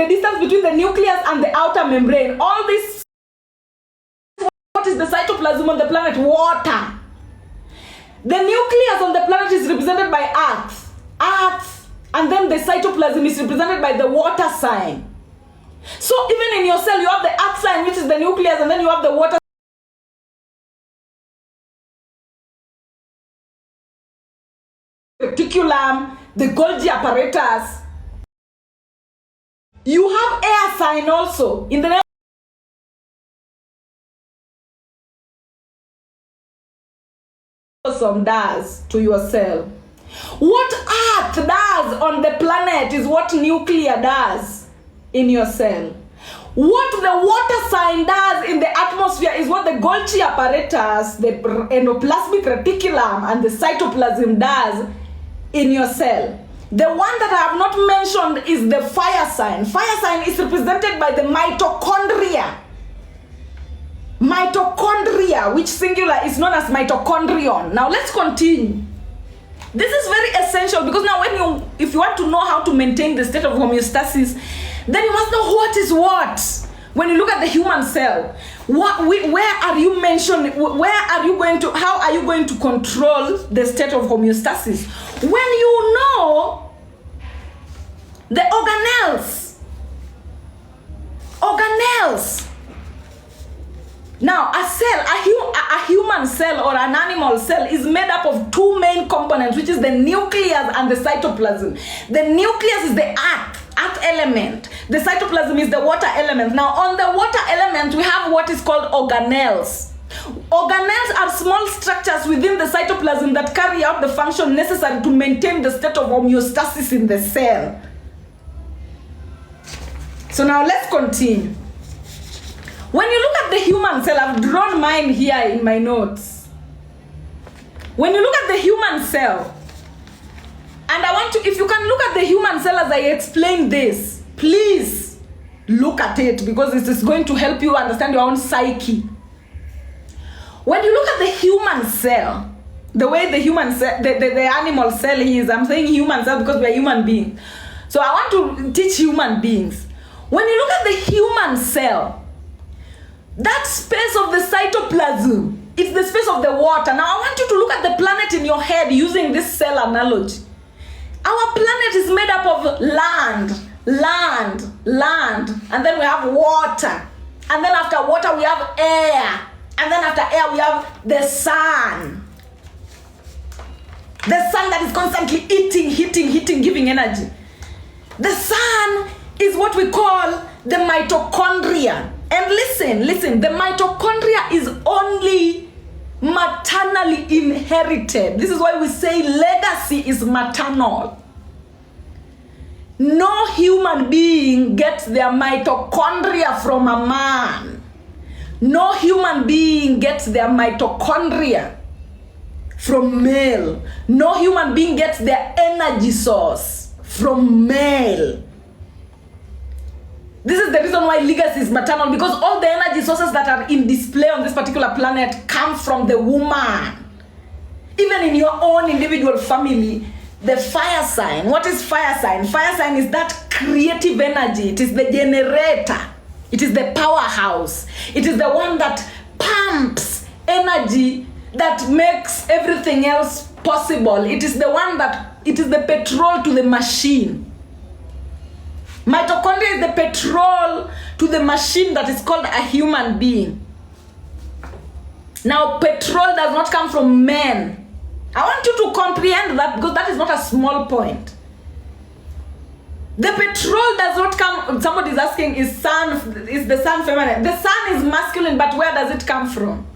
distance between the nucleus and the outer membrane. All this, what is the cytoplasm on the planet? Water. The nucleus on the planet is represented by Earth. Earth, and then the cytoplasm is represented by the water sign. So even in your cell, you have the Earth sign, which is the nucleus, and then you have the water reticulum, the Golgi apparatus. You have air sign also in the some does to your cell. What Earth does on the planet is what nuclear does in your cell. What the water sign does in the atmosphere is what the Golgi apparatus, the endoplasmic reticulum, and the cytoplasm does in your cell. The one that I have not mentioned is the fire sign. Fire sign is represented by the mitochondria. Mitochondria, which singular is known as mitochondrion. Now let's continue. This is very essential because now if you want to know how to maintain the state of homeostasis, then you must know what is what. When you look at the human cell, where are you mentioning, how are you going to control the state of homeostasis? When you know the organelles. Now, a cell, a human cell or an animal cell is made up of two main components, which is the nucleus and the cytoplasm. The nucleus is the earth element. The cytoplasm is the water element. Now, on the water element, we have what is called organelles. Organelles are small structures within the cytoplasm that carry out the function necessary to maintain the state of homeostasis in the cell. So now let's continue. When you look at the human cell, I've drawn mine here in my notes. When you look at the human cell, and I want to, if you can look at the human cell as I explain this, please look at it, because this is going to help you understand your own psyche. When you look at the human cell, the way the human cell, the animal cell is, I'm saying human cell because we are human beings. So I want to teach human beings. When you look at the human cell, that space of the cytoplasm, it's the space of the water. Now I want you to look at the planet in your head using this cell analogy. Our planet is made up of land, and then we have water. And then after water we have air. And then after air we have the sun. The sun that is constantly heating, giving energy. The sun is what we call the mitochondria. And listen, the mitochondria is only maternally inherited. This is why we say legacy is maternal. No human being gets their mitochondria from a man. No human being gets their mitochondria from male. No human being gets their energy source from male. This is the reason why legacy is maternal, because all the energy sources that are in display on this particular planet come from the woman. Even in your own individual family, the fire sign. What is fire sign? Fire sign is that creative energy. It is the generator. It is the powerhouse. It is the one that pumps energy that makes everything else possible. It is the one that, it is the petrol to the machine. Mitochondria is the petrol to the machine that is called a human being. Now, petrol does not come from men. I want you to comprehend that, because that is not a small point. The petrol does not come, somebody is asking, is the sun feminine? The sun is masculine, but where does it come from?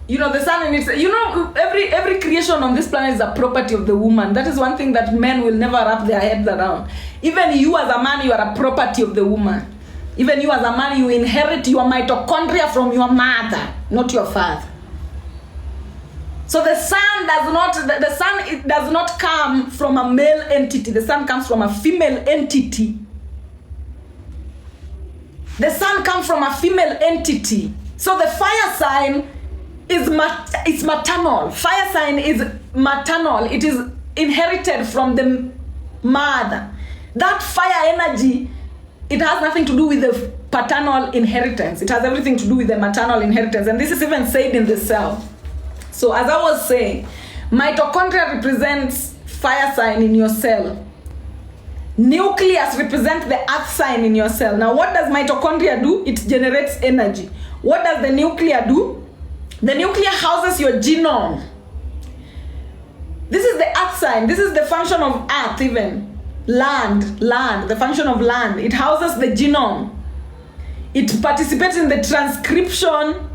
You know, the sun in its, you know, every creation on this planet is a property of the woman. That is one thing that men will never wrap their heads around. Even you as a man, you are a property of the woman. Even you as a man, you inherit your mitochondria from your mother, not your father. So the sun does not come from a male entity. The sun comes from a female entity. The sun comes from a female entity. So the fire sign is maternal. Fire sign is maternal. It is inherited from the mother. That fire energy, it has nothing to do with the paternal inheritance. It has everything to do with the maternal inheritance. And this is even said in the cell. So as I was saying, mitochondria represents fire sign in your cell. Nucleus represents the earth sign in your cell. Now what does mitochondria do? It generates energy. What does the nucleus do? The nucleus houses your genome. This is the earth sign. This is the function of earth even. Land, the function of land. It houses the genome. It participates in the transcription,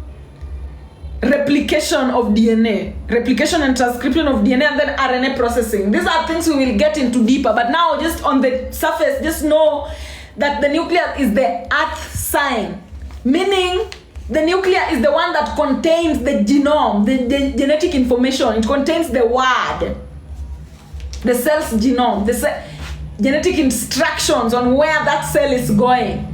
replication of DNA. Replication and transcription of DNA, and then RNA processing. These are things we will get into deeper. But now just on the surface, just know that the nucleus is the earth sign. Meaning the nucleus is the one that contains the genome, the genetic information. It contains the word, the cell's genome, the genetic instructions on where that cell is going.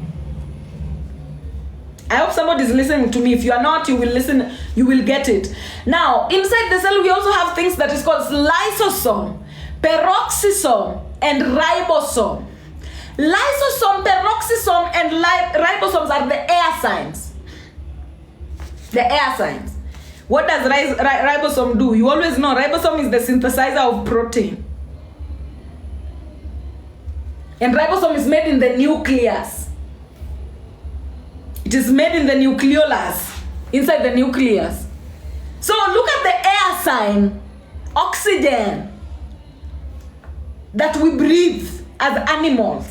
I hope somebody is listening to me. If you are not, you will listen, you will get it. Now, inside the cell, we also have things that is called lysosome, peroxisome, and ribosome. Lysosome, peroxisome, and ribosomes are the air signs. The air signs. What does ribosome do? You always know ribosome is the synthesizer of protein. And ribosome is made in the nucleus. It is made in the nucleolus, inside the nucleus. So look at the air sign, oxygen, that we breathe as animals.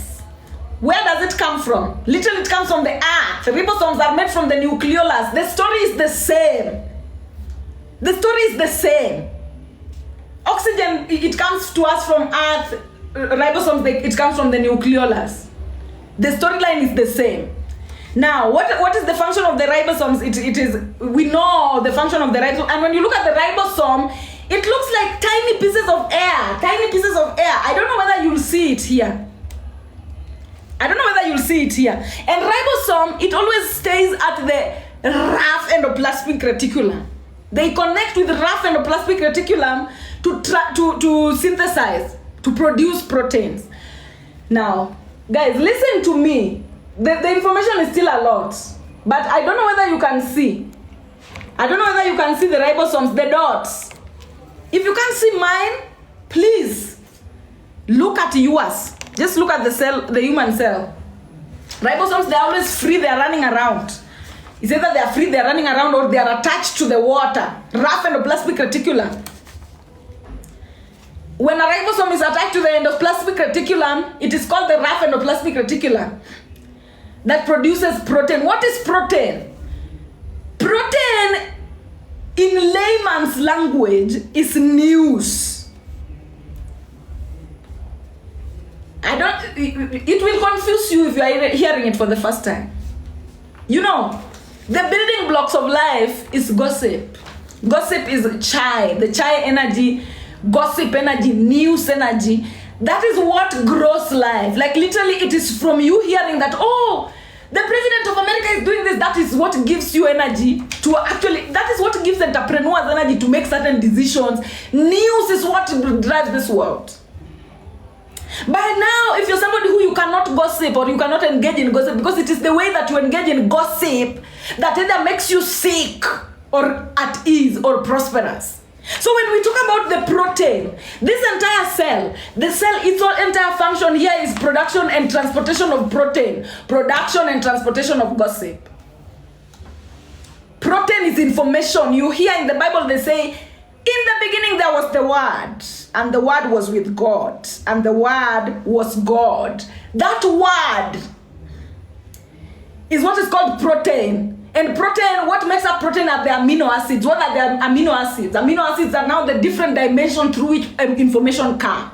Where does it come from? Literally it comes from the earth. Ribosomes are made from the nucleolus. The story is the same. The story is the same. Oxygen, it comes to us from earth. Ribosomes, it comes from the nucleolus. The storyline is the same. Now, what is the function of the ribosomes? It is, we know the function of the ribosome, and when you look at the ribosome, it looks like tiny pieces of air. Tiny pieces of air. I don't know whether you'll see it here. And ribosome, it always stays at the rough endoplasmic reticulum. They connect with the rough endoplasmic reticulum to synthesize, to produce proteins. Now, guys, listen to me. The information is still a lot, but I don't know whether you can see. I don't know whether you can see the ribosomes, the dots. If you can't see mine, please look at yours. Just look at the cell, the human cell. Ribosomes, they're always free, they're running around. It's either they're free, they're running around, or they are attached to the water, rough endoplasmic reticulum. When a ribosome is attached to the endoplasmic reticulum, it is called the rough endoplasmic reticulum that produces protein. What is protein? Protein, in layman's language, is news. It will confuse you if you are hearing it for the first time. You know, the building blocks of life is gossip. Gossip is chai, the chai energy, gossip energy, news energy. That is what grows life. Like literally, it is from you hearing that, oh, the president of America is doing this. That is what gives you energy to actually, that is what gives entrepreneurs energy to make certain decisions. News is what drives this world. By now, if you're somebody who you cannot gossip or you cannot engage in gossip, because it is the way that you engage in gossip that either makes you sick or at ease or prosperous. So when we talk about the protein, this entire cell, the cell, its entire function here is production and transportation of protein, production and transportation of gossip. Protein is information. You hear in the Bible they say, in the beginning there was the Word, and the Word was with God, and the Word was God. That Word is what is called protein. And protein, what makes up protein are the amino acids. What are the amino acids? Amino acids are now the different dimension through which information come.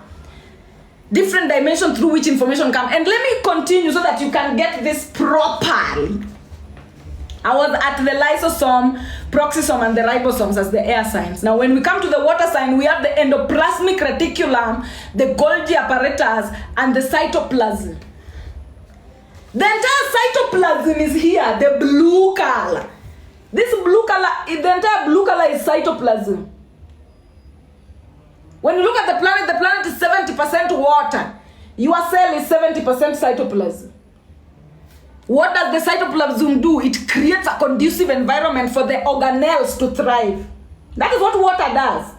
Different dimension through which information come. And let me continue so that you can get this properly. I was at the lysosome, peroxisome, and the ribosomes as the air signs. Now, when we come to the water sign, we have the endoplasmic reticulum, the Golgi apparatus, and the cytoplasm. The entire cytoplasm is here, the blue color. This blue color, the entire blue color is cytoplasm. When you look at the planet is 70% water. Your cell is 70% cytoplasm. What does the cytoplasm do? It creates a conducive environment for the organelles to thrive. That is what water does.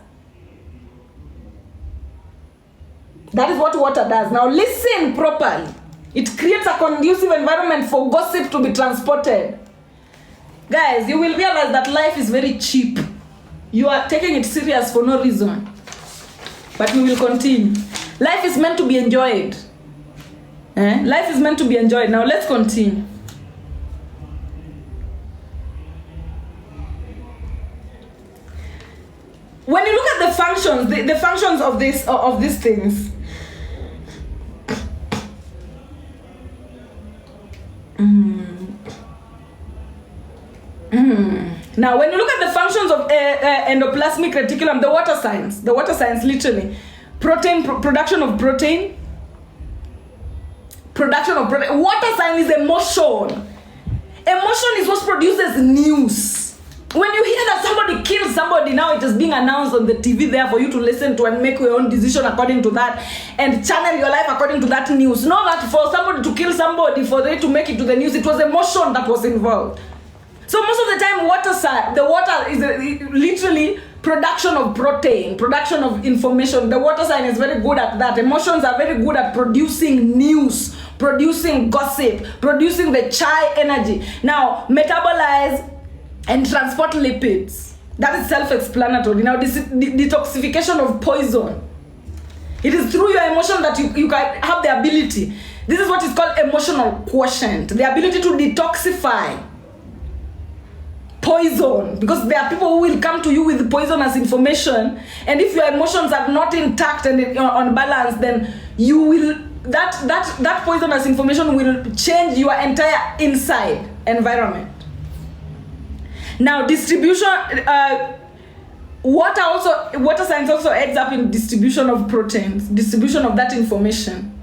That is what water does. Now listen properly. It creates a conducive environment for gossip to be transported. Guys, you will realize that life is very cheap. You are taking it serious for no reason. But we will continue. Life is meant to be enjoyed. Life is meant to be enjoyed. Now let's continue. When you look at the functions, the functions of these things. Now, when you look at the functions of endoplasmic reticulum, the water signs literally, protein, production of protein. Water sign is emotion. Emotion is what produces news. When you hear that somebody kills somebody, now it is being announced on the TV there for you to listen to and make your own decision according to that and channel your life according to that news. Not that for somebody to kill somebody, for them to make it to the news, it was emotion that was involved. So most of the time, the water is literally production of protein, production of information. The water sign is very good at that. Emotions are very good at producing news, producing gossip, producing the chai energy. Now, metabolize and transport lipids. That is self-explanatory. Now, this detoxification of poison. It is through your emotion that you can have the ability. This is what is called emotional quotient. The ability to detoxify poison, because there are people who will come to you with poisonous information, and if your emotions are not intact and on balance, then you will that poisonous information will change your entire inside. environment. Now, distribution, water science also adds up in distribution of proteins, distribution of that information.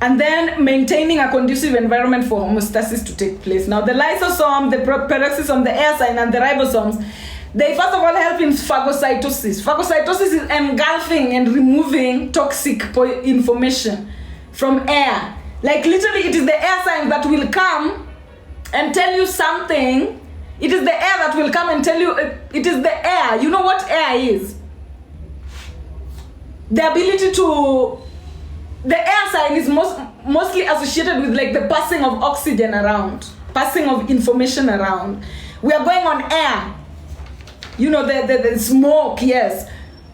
And then maintaining a conducive environment for homeostasis to take place. Now, the lysosome, the peroxisome, the air sign, and the ribosomes, they first of all help in phagocytosis. Phagocytosis is engulfing and removing toxic information from air. Like literally, it is the air sign that will come and tell you something. It is the air that will come and tell you, it is the air. You know what air is? The ability to, the air sign is mostly associated with like the passing of oxygen around, passing of information around. We are going on air. You know, the smoke, yes.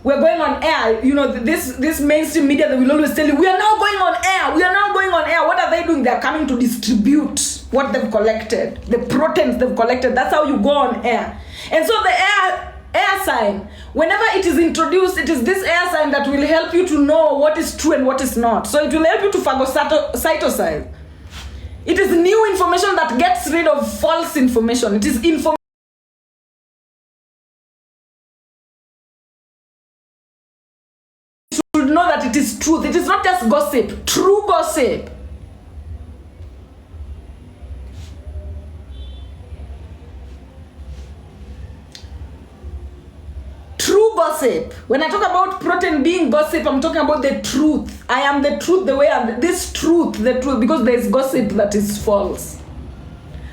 We're going on air. You know, this mainstream media that will always tell you, we are now going on air. We are now going on air. What are they doing? They're coming to distribute what they've collected, the proteins they've collected. That's how you go on air. And so the air sign, whenever it is introduced, it is this air sign that will help you to know what is true and what is not. So it will help you to phagocytosize. It is new information that gets rid of false information. It is information. Know that it is truth. It is not just gossip, true gossip. True gossip. When I talk about protein being gossip, I'm talking about the truth. I am the truth, the way I'm this truth, the truth, because there's gossip that is false.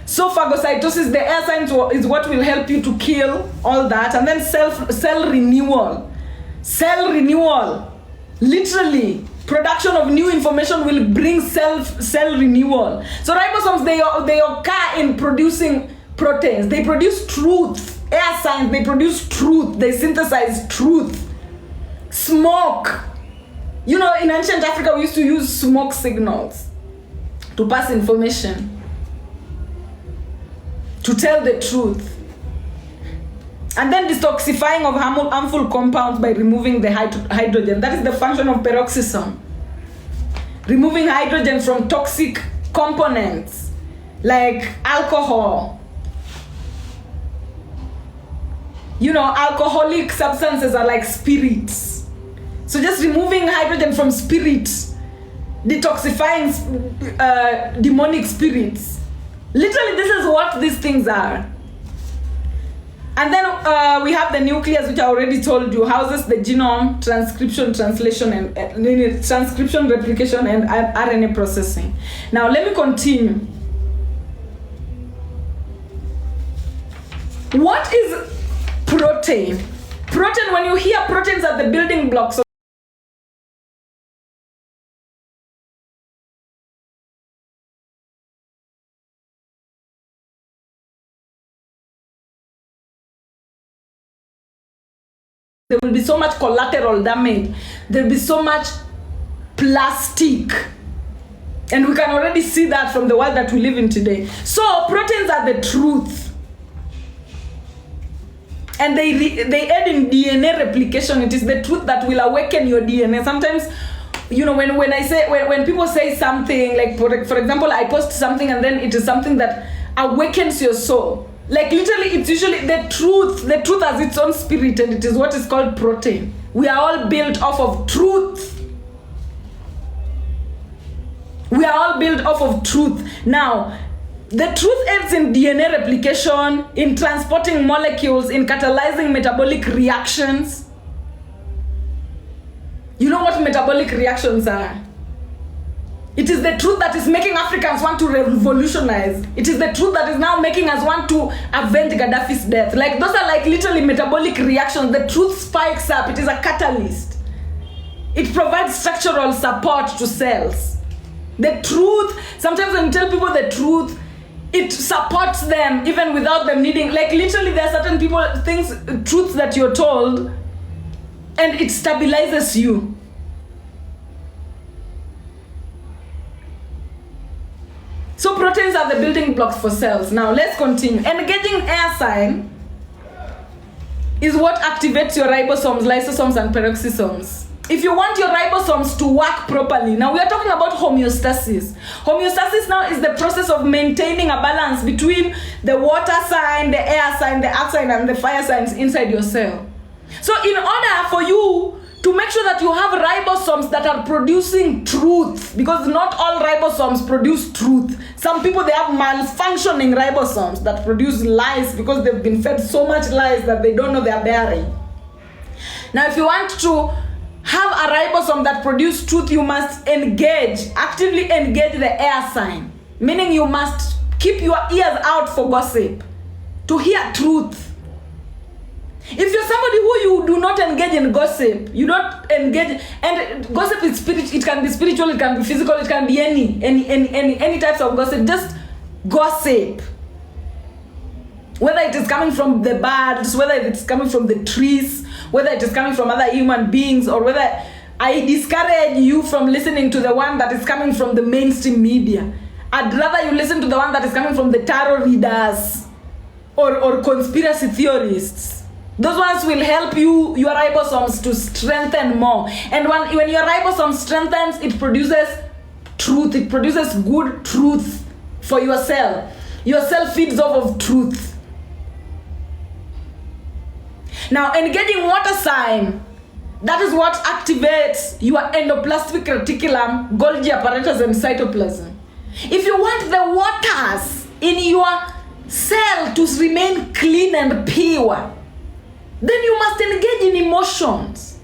So phagocytosis, the air signs is what will help you to kill all that. And then cell renewal. Cell renewal. Literally, production of new information will bring cell renewal. So ribosomes, they occur in producing proteins. They produce truth. Air signs, they produce truth. They synthesize truth. Smoke. You know, in ancient Africa, we used to use smoke signals to pass information, to tell the truth. And then detoxifying of harmful compounds by removing the hydrogen. That is the function of peroxisome. Removing hydrogen from toxic components like alcohol. You know, alcoholic substances are like spirits. So just removing hydrogen from spirits, detoxifying demonic spirits. Literally, this is what these things are. And then we have the nucleus, which I already told you, houses the genome, transcription, translation, and transcription, replication, and RNA processing. Now, let me continue. What is protein? Protein, when you hear proteins are the building blocks of there will be so much collateral damage. There will be so much plastic. And we can already see that from the world that we live in today. So proteins are the truth. And they aid in DNA replication. It is the truth that will awaken your DNA. Sometimes, you know, when people say something, like for example, I post something and then it is something that awakens your soul. Like literally, it's usually the truth has its own spirit, and it is what is called protein. We are all built off of truth. We are all built off of truth. Now, the truth aids in DNA replication, in transporting molecules, in catalyzing metabolic reactions. You know what metabolic reactions are? It is the truth that is making Africans want to revolutionize. It is the truth that is now making us want to avenge Gaddafi's death. Like, those are like literally metabolic reactions. The truth spikes up. It is a catalyst. It provides structural support to cells. The truth, sometimes when you tell people the truth, it supports them even without them needing, like literally there are certain people, things, truths that you're told, and it stabilizes you. So proteins are the building blocks for cells. Now let's continue. Engaging air sign is what activates your ribosomes, lysosomes, and peroxisomes. if you want your ribosomes to work properly, now we are talking about homeostasis. Homeostasis now is the process of maintaining a balance between the water sign, the air sign, the earth sign, and the fire signs inside your cell. So in order for you to make sure that you have ribosomes that are producing truth, because not all ribosomes produce truth. Some people, they have malfunctioning ribosomes that produce lies because they've been fed so much lies that they don't know they're bearing. Now, if you want to have a ribosome that produces truth, you must actively engage the air sign. Meaning you must keep your ears out for gossip, to hear truth. If you're somebody who you do not engage in gossip, you don't engage, and gossip is it can be spiritual, it can be physical, it can be any types of gossip, just gossip. Whether it is coming from the birds, whether it's coming from the trees, whether it is coming from other human beings, or whether I discourage you from listening to the one that is coming from the mainstream media. I'd rather you listen to the one that is coming from the tarot readers or conspiracy theorists. Those ones will help you, your ribosomes, to strengthen more. And when your ribosome strengthens, it produces truth. It produces good truth for your cell. Your cell feeds off of truth. Now, engaging water sign, that is what activates your endoplasmic reticulum, Golgi apparatus, and cytoplasm. If you want the waters in your cell to remain clean and pure, then you must engage in emotions.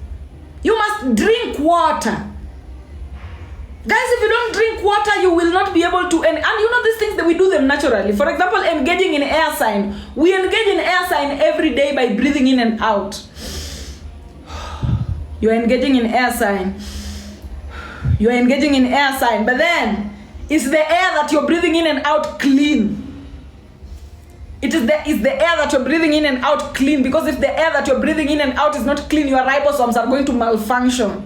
You must drink water. Guys, if you don't drink water, you will not be able to, and you know these things that we do them naturally. For example, engaging in air sign. We engage in air sign every day by breathing in and out. You are engaging in air sign. You are engaging in air sign. But then, is the air that you're breathing in and out clean? Is the air that you're breathing in and out clean? Because if the air that you're breathing in and out is not clean, your ribosomes are going to malfunction.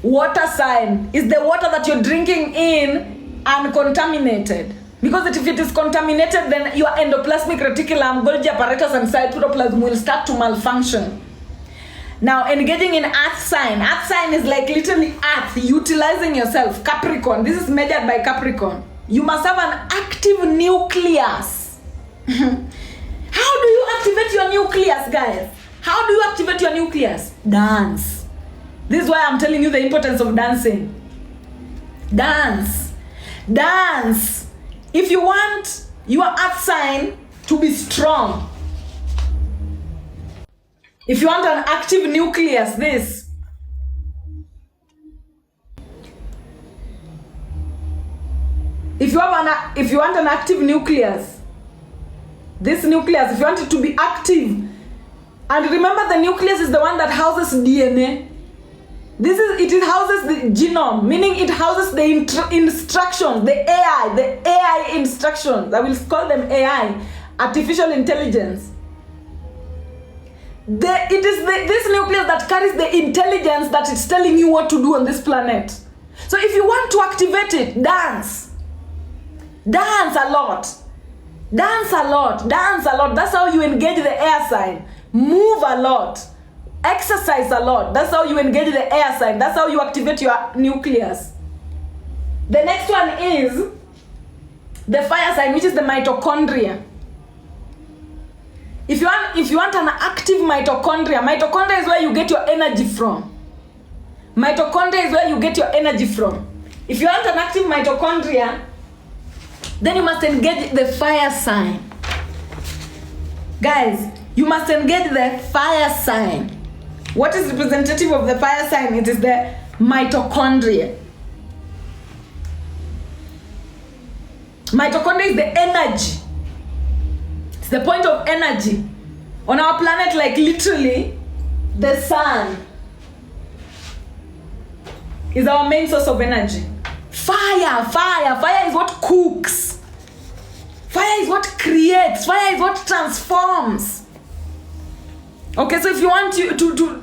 Water sign. Is the water that you're drinking in uncontaminated? Because if it is contaminated, then your endoplasmic reticulum, Golgi apparatus, and cytoplasm will start to malfunction. Now, engaging in earth sign. Earth sign is like literally earth, utilizing yourself. Capricorn. This is measured by Capricorn. You must have an active nucleus. How do you activate your nucleus, guys? How do you activate your nucleus? Dance. This is why I'm telling you the importance of dancing. Dance. Dance. If you want your earth sign to be strong, if you want an active nucleus, this. If you want an active nucleus, this nucleus, if you want it to be active, and remember the nucleus is the one that houses DNA. It houses the genome, meaning it houses the instructions, the AI instructions. I will call them AI, artificial intelligence. It is this nucleus that carries the intelligence that is telling you what to do on this planet. So if you want to activate it, dance. Dance a lot. Dance a lot. Dance a lot. That's how you engage the air sign. Move a lot. Exercise a lot. That's how you engage the air sign. That's how you activate your nucleus. The next one is the fire sign, which is the mitochondria. If you want an active mitochondria is where you get your energy from. Mitochondria is where you get your energy from. If you want an active mitochondria, then you must engage the fire sign. Guys, you must engage the fire sign. What is representative of the fire sign? It is the mitochondria. Mitochondria is the energy. It's the point of energy. On our planet, like literally, the sun is our main source of energy. Fire is what cooks. Fire is what creates. Fire is what transforms. Okay, so if you want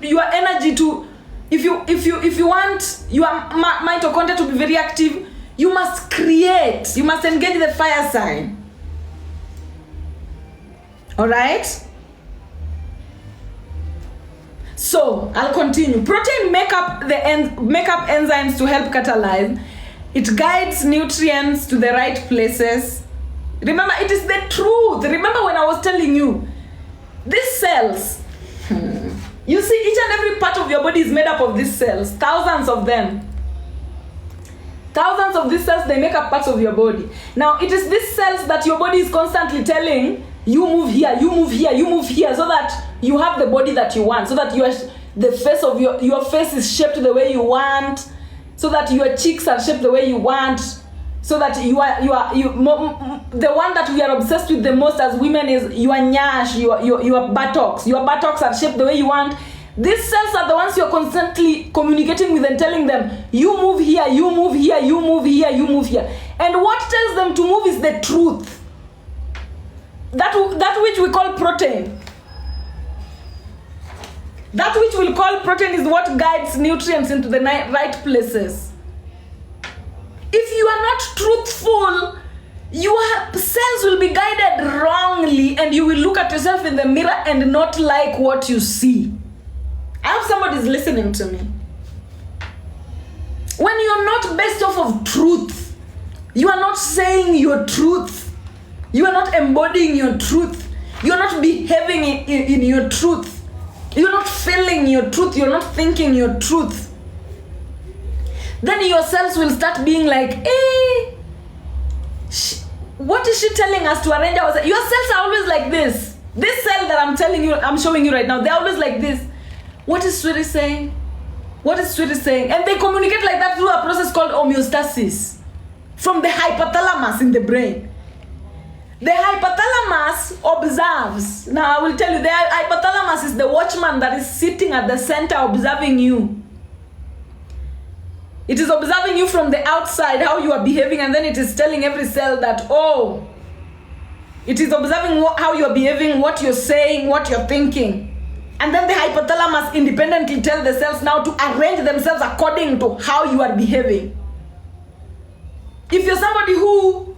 your energy to, if you want your mitochondria to be very active, you must create. You must engage the fire sign. All right. So I'll continue. Protein make up enzymes to help catalyze. It guides nutrients to the right places. Remember, it is the truth. Remember when I was telling you, these cells, you see, each and every part of your body is made up of these cells, thousands of them. Thousands of these cells, they make up parts of your body. Now, it is these cells that your body is constantly telling, you move here, you move here, you move here, so that you have the body that you want, so that the face of your face is shaped the way you want, so that your cheeks are shaped the way you want, so that the one that we are obsessed with the most as women is your nyash, your buttocks. Your buttocks are shaped the way you want. These cells are the ones you're constantly communicating with and telling them, you move here, you move here, you move here, you move here. And what tells them to move is the truth. That which we call protein. That which we'll call protein is what guides nutrients into the right places. If you are not truthful, your cells will be guided wrongly, and you will look at yourself in the mirror and not like what you see. I hope somebody's listening to me. When you're not based off of truth, you are not saying your truth, you are not embodying your truth, you're not behaving in your truth, you're not feeling your truth, you're not thinking your truth, then your cells will start being like, hey, what is she telling us to arrange ourselves? Your cells are always like this. This cell that I'm showing you right now, they're always like this. What is Swiri saying? What is Swiri saying? And they communicate like that through a process called homeostasis from the hypothalamus in the brain. The hypothalamus observes. Now I will tell you, the hypothalamus is the watchman that is sitting at the center observing you. It is observing you from the outside, how you are behaving, and then it is telling every cell that, oh, it is observing how you are behaving, what you're saying, what you're thinking. And then the hypothalamus independently tells the cells now to arrange themselves according to how you are behaving. If you're somebody who,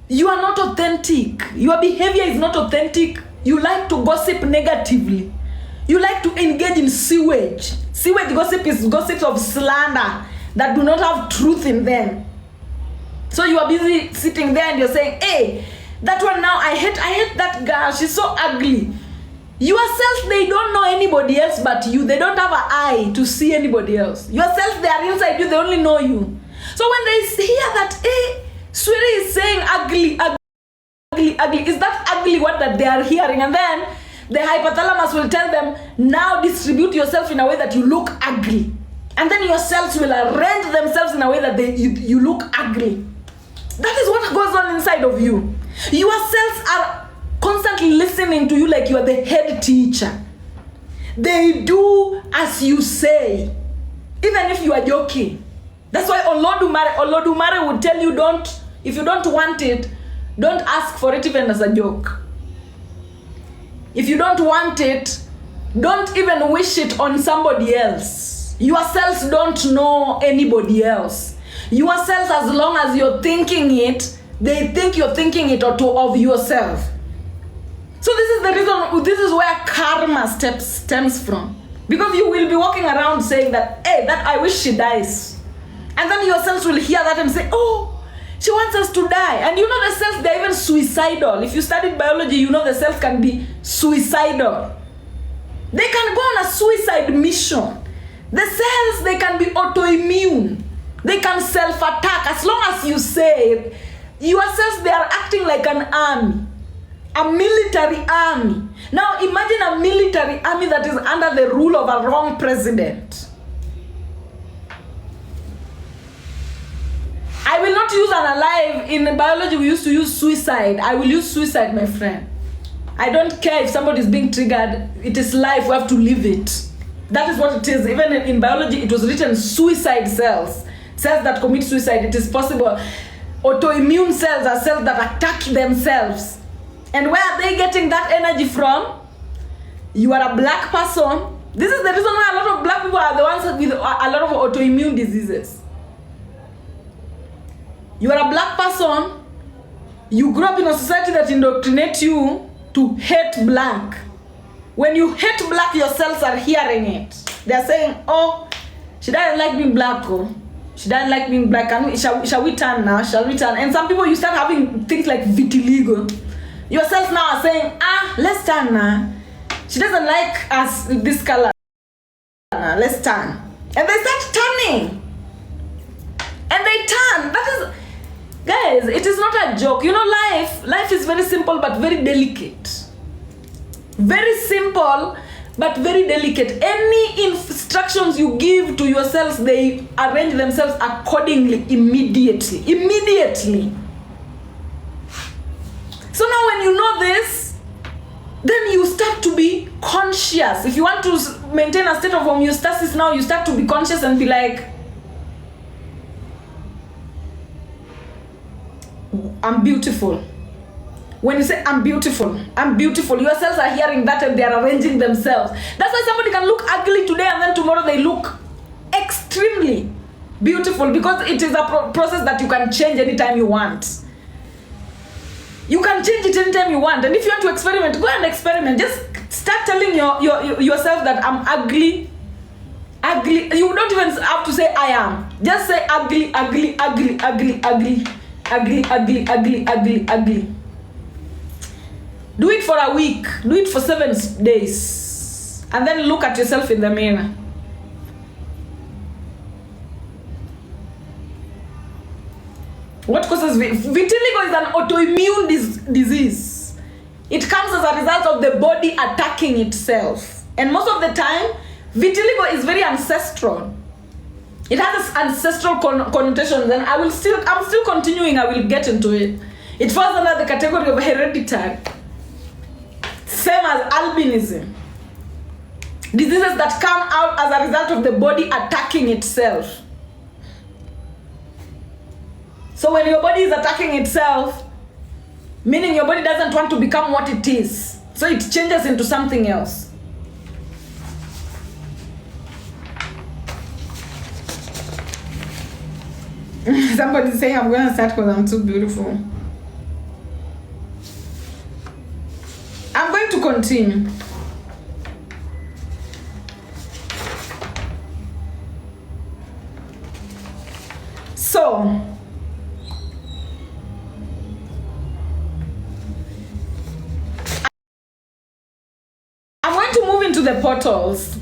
you are not authentic, your behavior is not authentic, you like to gossip negatively, you like to engage in sewage. Sewage gossip is gossip of slander that do not have truth in them. So you are busy sitting there and you're saying, hey, that one now, I hate that girl, she's so ugly. Yourself, they don't know anybody else but you. They don't have an eye to see anybody else. Yourself, they are inside you, they only know you. So when they hear that, hey, Swiri is saying ugly, ugly, ugly, is that ugly what that they are hearing? And then the hypothalamus will tell them, now distribute yourself in a way that you look ugly. And then your cells will arrange themselves in a way that you look ugly. That is what goes on inside of you. Your cells are constantly listening to you like you are the head teacher. They do as you say, even if you are joking. That's why Olodumare would tell you, if you don't want it, don't ask for it even as a joke. If you don't want it, don't even wish it on somebody else. Your cells don't know anybody else. Your cells, as long as you're thinking it, they think you're thinking it of yourself. So this is the reason, this is where karma stems from. Because you will be walking around saying that, hey, that I wish she dies. And then your cells will hear that and say, oh, she wants us to die. And you know the cells, they're even suicidal. If you studied biology, you know the cells can be suicidal. They can go on a suicide mission. The cells, they can be autoimmune. They can self-attack. As long as you say it, your cells, they are acting like an army. A military army. Now imagine a military army that is under the rule of a wrong president. I will not use unalive. In biology we used to use suicide. I will use suicide, my friend. I don't care if somebody is being triggered. It is life, we have to live it. That is what it is. Even in biology it was written suicide cells. Cells that commit suicide, it is possible. Autoimmune cells are cells that attack themselves. And where are they getting that energy from? You are a black person. This is the reason why a lot of black people are the ones with a lot of autoimmune diseases. You are a black person. You grew up in a society that indoctrinates you to hate black. When you hate black, your cells are hearing it. They're saying, oh, she doesn't like being black. Oh, she doesn't like being black. Shall we turn now? Shall we turn? And some people, you start having things like vitiligo. Your cells now are saying, let's turn now. She doesn't like us this color. Let's turn. And they start turning. And they turn. That is, guys, it is not a joke. You know, life is very simple but very delicate. Very simple but very delicate. Any instructions you give to yourselves, they arrange themselves accordingly immediately. So now when you know this, then you start to be conscious. If you want to maintain a state of homeostasis now, you start to be conscious and be like, I'm beautiful. When you say I'm beautiful, your cells are hearing that and they are arranging themselves. That's why somebody can look ugly today and then tomorrow they look extremely beautiful, because it is a process that you can change anytime you want. You can change it anytime you want. And if you want to experiment, go and experiment. Just start telling yourself that I'm ugly. You don't even have to say I am. Just say ugly. Do it for a week. Do it for 7 days. And then look at yourself in the mirror. What causes vitiligo? Is an autoimmune disease. It comes as a result of the body attacking itself. And most of the time, vitiligo is very ancestral. It has ancestral connotations, and I'm still continuing. I will get into it. It falls under the category of hereditary. Same as albinism. Diseases that come out as a result of the body attacking itself. So when your body is attacking itself, meaning your body doesn't want to become what it is, so it changes into something else. Somebody's saying I'm going to start because I'm too beautiful. I'm going to continue. So, I'm going to move into the portals.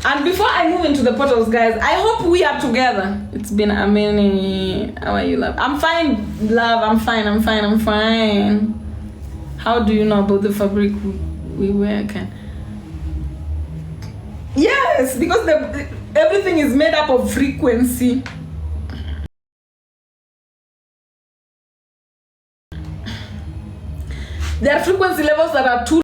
And before I move into the portals, guys, I hope we are together. It's been a minute. How are you, love? I'm fine, love. I'm fine. How do you know about the fabric we wear? Yes, because everything is made up of frequency. There are frequency levels that are too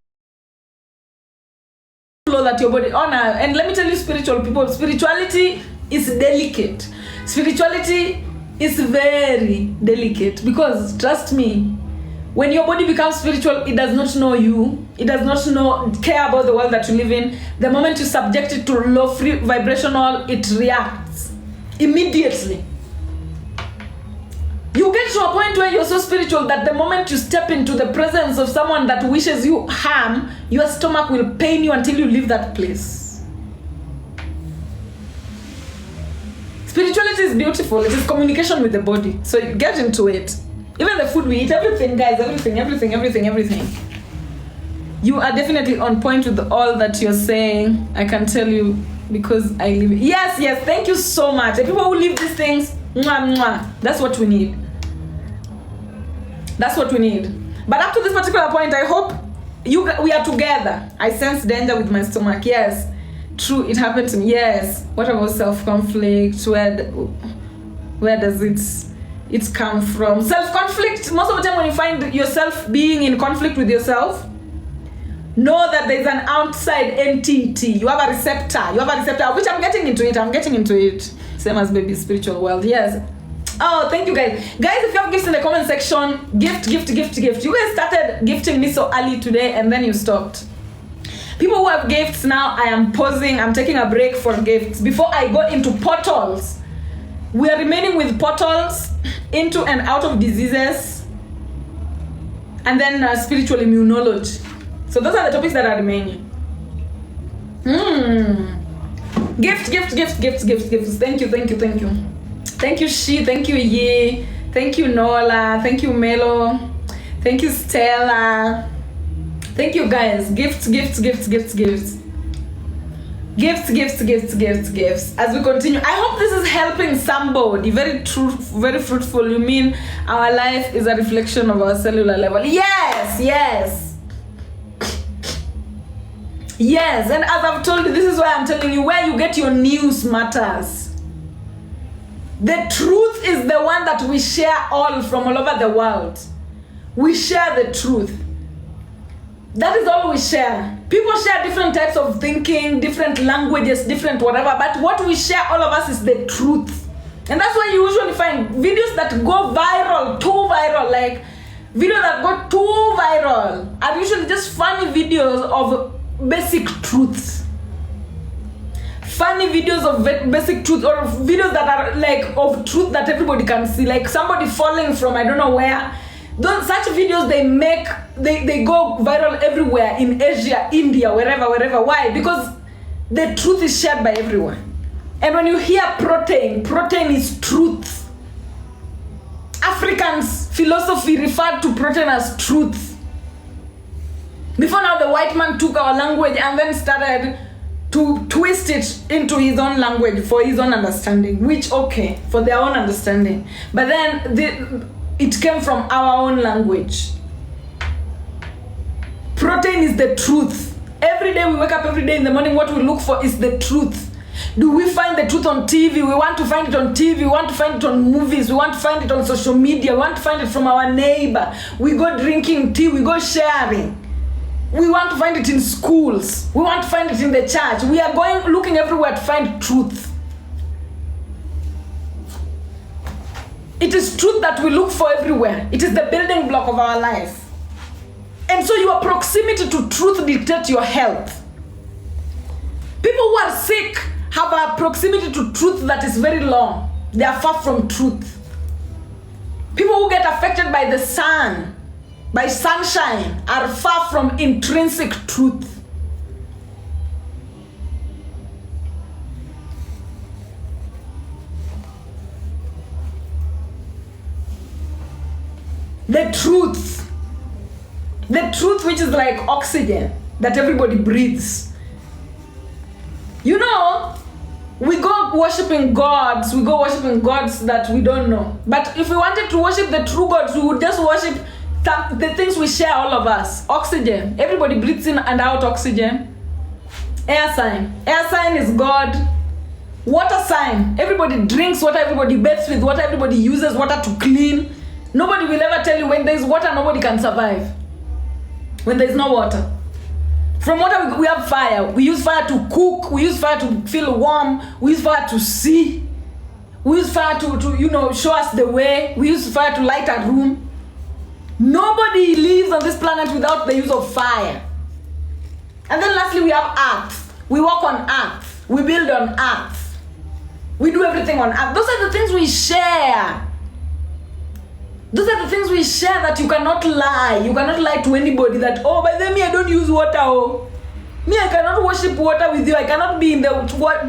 low that your body honor. And let me tell you, spiritual people, spirituality is delicate. Spirituality is very delicate, because trust me, when your body becomes spiritual, it does not know you. It does not care about the world that you live in. The moment you subject it to low vibrational, it reacts immediately. You get to a point where you're so spiritual that the moment you step into the presence of someone that wishes you harm, your stomach will pain you until you leave that place. Spirituality is beautiful. It is communication with the body. So you get into it. Even the food we eat, everything, guys, everything. You are definitely on point with all that you're saying. I can tell you, because I live it. Yes, thank you so much. The people who live these things, that's what we need. But up to this particular point, I hope we are together. I sense danger with my stomach. Yes, true, it happened to me. Yes. What about self-conflict? Where does it come from? Self-conflict, most of the time when you find yourself being in conflict with yourself, know that there's an outside entity. You have a receptor, which I'm getting into it. Same as baby spiritual world. Yes. Oh, thank you, guys. Guys, if you have gifts in the comment section, gift. You guys started gifting me so early today and then you stopped. People who have gifts now, I am pausing. I'm taking a break for gifts. Before I go into portals, we are remaining with portals into and out of diseases, and then spiritual immunology. So those are the topics that are remaining. Gifts. Thank you. Thank you, She. Thank you, Ye. Thank you, Nola. Thank you, Melo. Thank you, Stella. Thank you, guys. Gifts. As we continue, I hope this is helping somebody. Very true, very fruitful. You mean our life is a reflection of our cellular level? Yes. And as I've told you, this is why I'm telling you, where you get your news matters. The truth is the one that we share all from all over the world. We share the truth. That is all we share. People share different types of thinking, different languages, different whatever, but what we share, all of us, is the truth. And that's why you usually find videos that go viral, too viral, like videos that go too viral are usually just funny videos of basic truths. Funny videos of basic truth, or videos that are like of truth that everybody can see, like somebody falling from I don't know where. Such videos, they go viral everywhere in Asia, India, wherever. Why? Because the truth is shared by everyone. And when you hear protein is truth. Africans' philosophy referred to protein as truth. Before now, the white man took our language and then started to twist it into his own language for his own understanding, which, okay, for their own understanding. But then it came from our own language. Protein is the truth. Every day we wake up, every day in the morning, what we look for is the truth. Do we find the truth on TV? We want to find it on TV. We want to find it on movies. We want to find it on social media. We want to find it from our neighbor. We go drinking tea. We go sharing. We want to find it in schools. We want to find it in the church. We are looking everywhere to find truth. It is truth that we look for everywhere. It is the building block of our life. And so your proximity to truth dictates your health. People who are sick have a proximity to truth that is very long. They are far from truth. People who get affected by the sun, by sunshine, are far from intrinsic truth. The truth which is like oxygen that everybody breathes. You know, we go worshiping gods that we don't know. But if we wanted to worship the true gods, we would just worship the things we share, all of us. Oxygen. Everybody breathes in and out oxygen. Air sign is God. Water sign. Everybody drinks water, everybody bathes with water, everybody uses water to clean. Nobody will ever tell you when there is water, nobody can survive. When there is no water. From water, we have fire. We use fire to cook. We use fire to feel warm. We use fire to see. We use fire to show us the way. We use fire to light a room. Nobody lives on this planet without the use of fire. And then lastly, we have earth. We walk on earth. We build on earth. We do everything on earth. Those are the things we share. Those are the things we share that you cannot lie. You cannot lie to anybody that, oh, by the way, I don't use water. Oh. Me, I cannot worship water with you. I cannot be in the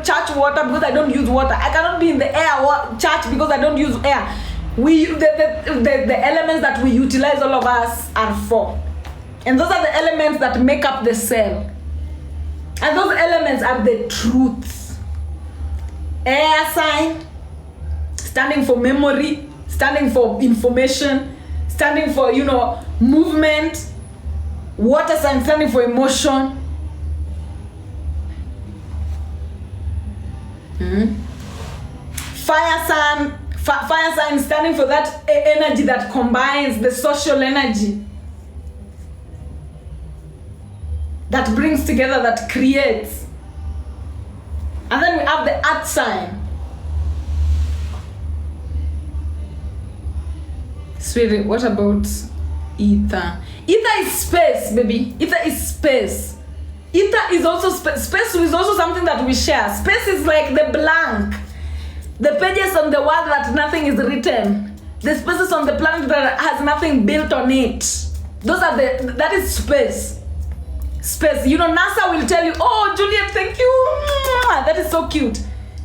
church water because I don't use water. I cannot be in the air church because I don't use air. The elements that we utilize, all of us, are four. And those are the elements that make up the cell. And those elements are the truths. Air sign, standing for memory, standing for information, standing for, movement. Water sign, standing for emotion. Fire sign, standing for that energy that combines the social energy, that brings together, that creates. And then we have the earth sign. Swiri, what about ether? Ether is space, baby. Ether is space. Ether is also space is also something that we share. Space is like the blank. The pages on the wall that nothing is written. The spaces on the planet that has nothing built on it. That is space. space. You know, NASA will tell you, oh, Juliet, thank you. That is so cute.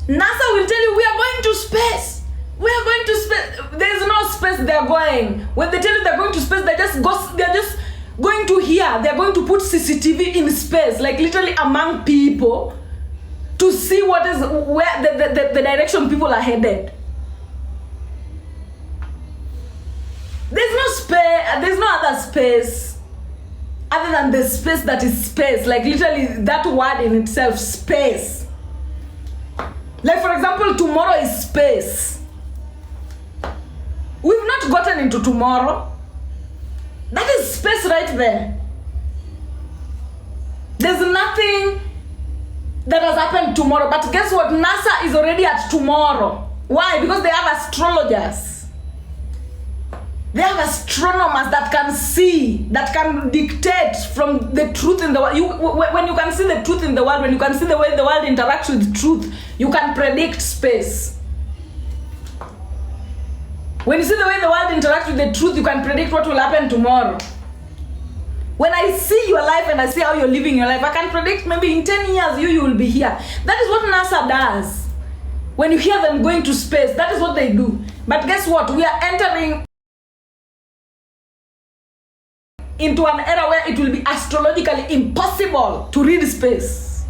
NASA will tell you, we are going to space. We are going to space. There is no space they're going. When they tell you they're going to space, they're just going to here. They're going to put CCTV in space, like literally among people, to see what is where the direction people are headed. There's no space. There's no other space other than the space that is space. Like literally that word in itself, space. Like for example, tomorrow is space. We've not gotten into tomorrow. That is space right there. There's nothing that has happened tomorrow. But guess what? NASA is already at tomorrow. Why? Because they have astrologers. They have astronomers that can see, that can dictate from the truth in the world. When you can see the truth in the world, when you can see the way the world interacts with truth, you can predict space. When you see the way the world interacts with the truth, you can predict what will happen tomorrow. When I see your life and I see how you're living your life, I can predict maybe in 10 years you will be here. That is what NASA does. When you hear them going to space, that is what they do. But guess what? We are entering into an era where it will be astrologically impossible to read space.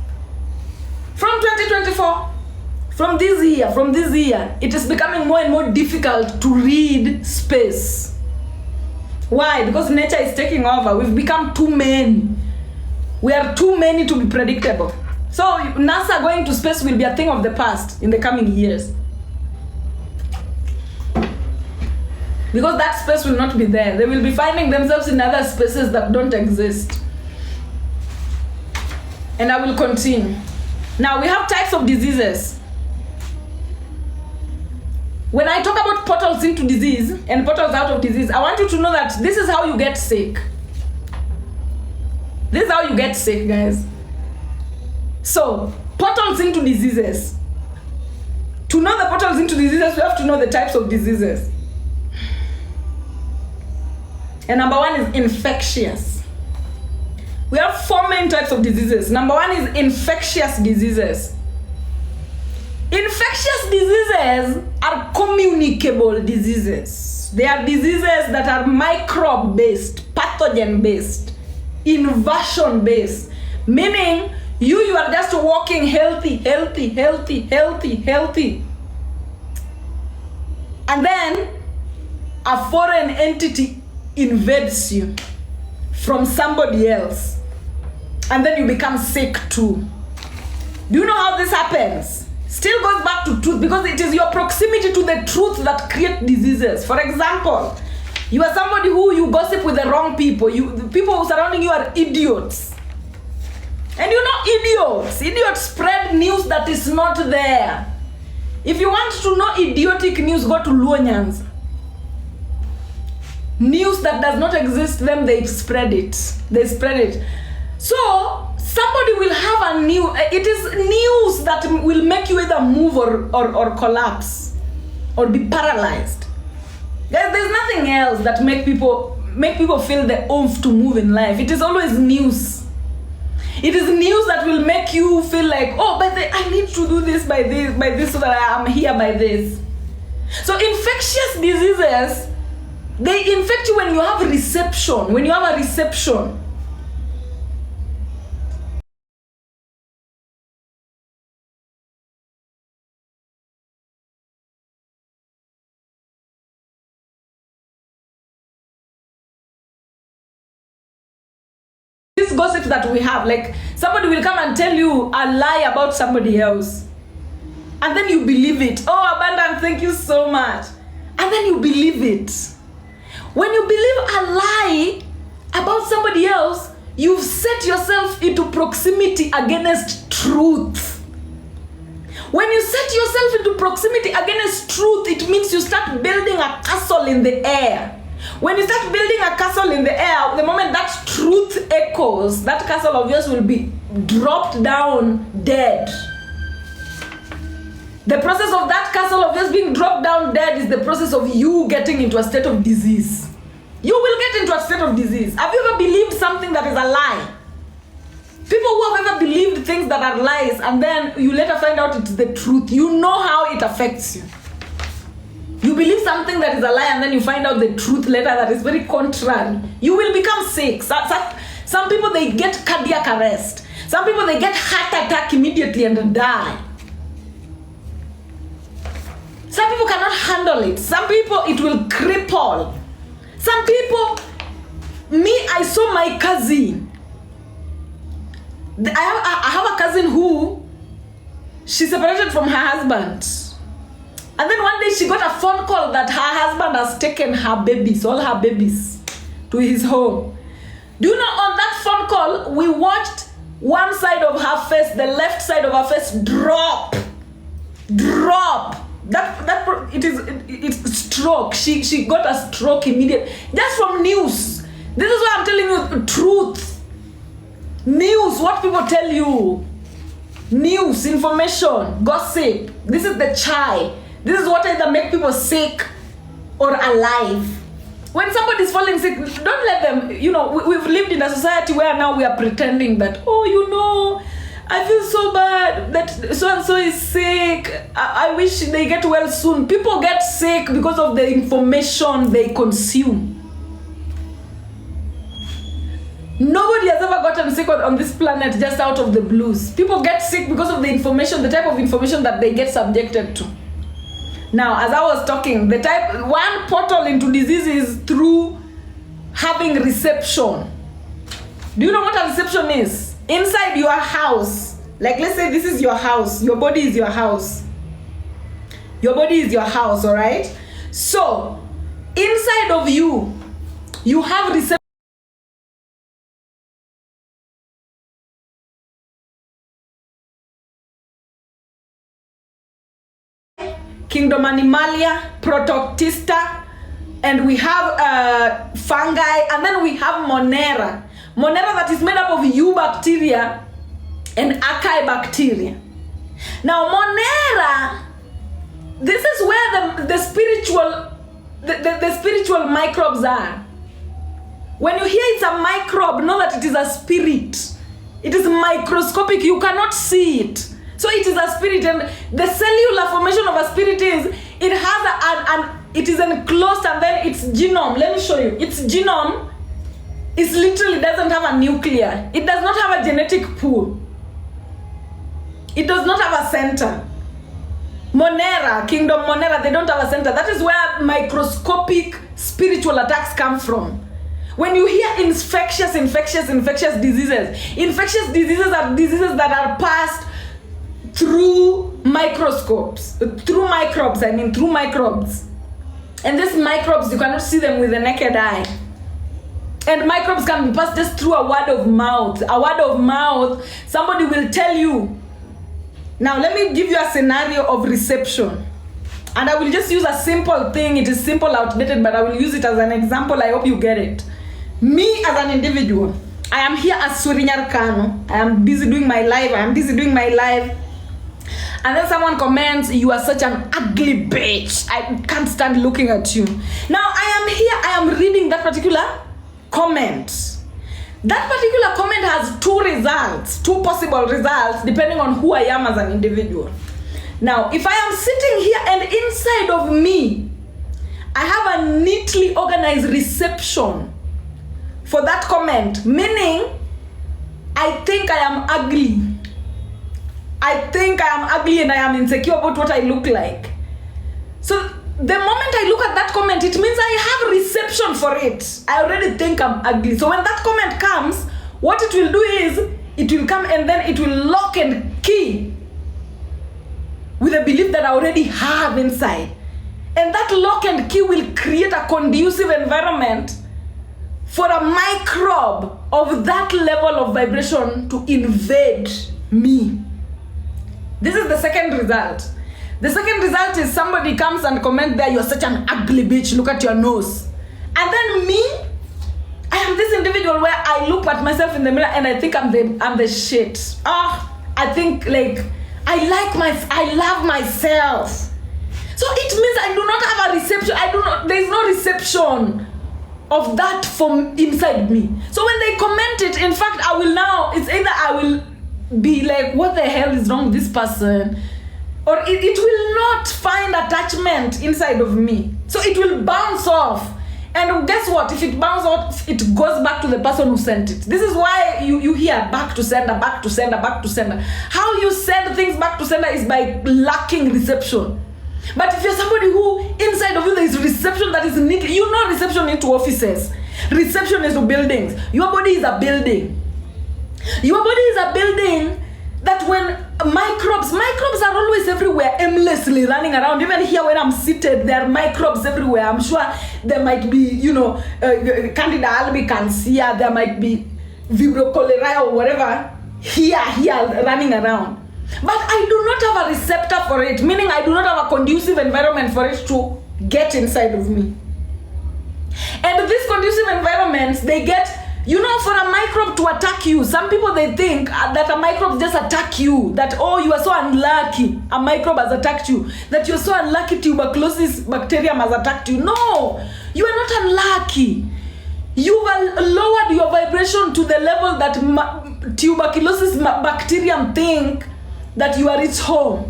From 2024, from this year, it is becoming more and more difficult to read space. Why? Because nature is taking over. We've become too many. We are too many to be predictable. So NASA going to space will be a thing of the past in the coming years. Because that space will not be there. They will be finding themselves in other spaces that don't exist. And I will continue. Now we have types of diseases. When I talk about portals into disease and portals out of disease, I want you to know that this is how you get sick. This is how you get sick, guys. So, portals into diseases. To know the portals into diseases, we have to know the types of diseases. And number one is infectious. We have 4 main types of diseases. Number one is infectious diseases. Infectious diseases are communicable diseases. They are diseases that are microbe-based, pathogen-based, inversion-based. Meaning, you are just walking healthy. And then, a foreign entity invades you from somebody else. And then you become sick too. Do you know how this happens? Still goes back to truth, because it is your proximity to the truth that create diseases. For example, you are somebody who you gossip with the wrong people. The people surrounding you are idiots. And you know idiots spread news that is not there. If you want to know idiotic news, go to Luonyans. News that does not exist, them they spread it. So somebody will have it is news that will make you either move or collapse or be paralyzed. There's nothing else that make people feel the oomph to move in life. It is always news. It is news that will make you feel like, oh, but I need to do this by this so that I am here by this. So infectious diseases, they infect you when you have a reception. When you have a reception. This gossip that we have, like somebody will come and tell you a lie about somebody else. And then you believe it. Oh, Abundant, thank you so much. And then you believe it. When you believe a lie about somebody else, you've set yourself into proximity against truth. When you set yourself into proximity against truth, it means you start building a castle in the air. When you start building a castle in the air, the moment that truth echoes, that castle of yours will be dropped down dead. The process of that castle of yours being dropped down dead is the process of you getting into a state of disease. You will get into a state of disease. Have you ever believed something that is a lie? People who have ever believed things that are lies and then you later find out it's the truth, you know how it affects you. You believe something that is a lie and then you find out the truth later that is very contrary. You will become sick. Some people, they get cardiac arrest. Some people, they get heart attack immediately and die. Some people cannot handle it. Some people, it will cripple. Some people, I saw my cousin. I have a cousin who, she separated from her husband. And then one day she got a phone call that her husband has taken her babies, all her babies, to his home. Do you know, on that phone call, we watched one side of her face, the left side of her face drop. It's stroke. She got a stroke immediately. Just from news. This is why I'm telling you truth. News, what people tell you. News, information, gossip. This is the chai. This is what either make people sick or alive. When somebody is falling sick, don't let them, we've lived in a society where now we are pretending that, I feel so bad that so-and-so is sick. I wish they get well soon. People get sick because of the information they consume. Nobody has ever gotten sick on this planet just out of the blues. People get sick because of the information, the type of information that they get subjected to. Now, as I was talking, one portal into disease is through having reception. Do you know what a reception is? Inside your house, like let's say this is your house, your body is your house. Your body is your house, all right? So, inside of you, you have reception. Kingdom Animalia, Protoctista, and we have fungi, and then we have Monera. Monera that is made up of eubacteria and acai bacteria. Now Monera, this is where the spiritual microbes are. When you hear it's a microbe, know that it is a spirit. It is microscopic, you cannot see it. So it is a spirit, and the cellular formation of a spirit is, it has it is enclosed, and then its genome, let me show you. Its genome is literally doesn't have a nucleus. It does not have a genetic pool. It does not have a center. Monera, Kingdom Monera, they don't have a center. That is where microscopic spiritual attacks come from. When you hear infectious diseases are diseases that are passed through microbes. And these microbes, you cannot see them with the naked eye. And microbes can be passed just through a word of mouth. A word of mouth, somebody will tell you. Now, let me give you a scenario of reception. And I will just use a simple thing. It is simple, outdated, but I will use it as an example. I hope you get it. Me as an individual, I am here as Swiri Kano. I am busy doing my life. And then someone comments, "You are such an ugly bitch. I can't stand looking at you." Now I am here, I am reading that particular comment. That particular comment has two possible results, depending on who I am as an individual. Now, if I am sitting here and inside of me, I have a neatly organized reception for that comment, meaning I think I am ugly. And I am insecure about what I look like. So the moment I look at that comment, it means I have reception for it. I already think I'm ugly. So when that comment comes, what it will do is, it will come and then it will lock and key with a belief that I already have inside. And that lock and key will create a conducive environment for a microbe of that level of vibration to invade me. This is the second result. The second result is somebody comes and comments there, "You're such an ugly bitch, look at your nose." And then me, I am this individual where I look at myself in the mirror and I think I'm the shit. I think like, I love myself. So it means I do not have a reception. There is no reception of that from inside me. So when they comment it, in fact, it's either I will be like, what the hell is wrong with this person? Or it will not find attachment inside of me. So it will bounce off. And guess what? If it bounces off, it goes back to the person who sent it. This is why you hear back to sender, back to sender, back to sender. How you send things back to sender is by lacking reception. But if you're somebody who, inside of you, there is reception that is neat. You know reception into offices. Reception into buildings. Your body is a building. Your body is a building that when microbes are always everywhere, aimlessly running around. Even here when I'm seated, there are microbes everywhere. I'm sure there might be, Candida albicans here. There might be Vibrio cholerae or whatever here running around. But I do not have a receptor for it, meaning I do not have a conducive environment for it to get inside of me. And these conducive environments, they get, for a microbe to attack you, some people, they think that a microbe just attack you, that, oh, you are so unlucky, a microbe has attacked you, that you're so unlucky, tuberculosis bacterium has attacked you. No, you are not unlucky. You have lowered your vibration to the level that tuberculosis bacterium think that you are its home.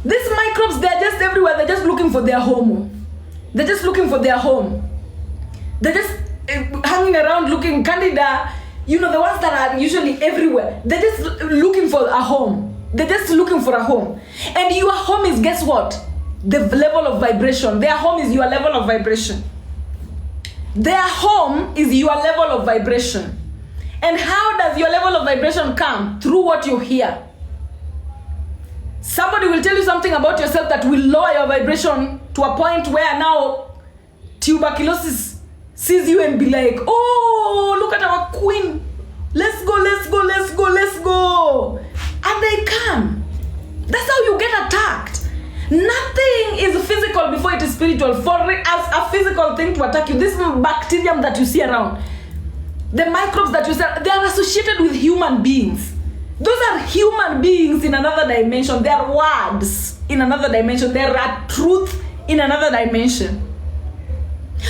These microbes, they're just everywhere. They're just looking for their home. They're just looking for their home. They're just hanging around looking. Candida, the ones that are usually everywhere. They're just looking for a home. They're just looking for a home. And your home is, guess what? The level of vibration. Their home is your level of vibration. Their home is your level of vibration. And how does your level of vibration come? Through what you hear. Somebody will tell you something about yourself that will lower your vibration to a point where now tuberculosis sees you and be like, oh, look at our queen. Let's go, let's go, let's go, let's go. And they come. That's how you get attacked. Nothing is physical before it is spiritual. For a physical thing to attack you, this bacterium that you see around, the microbes that you see, they are associated with human beings. Those are human beings in another dimension. They are words in another dimension. They are truth in another dimension.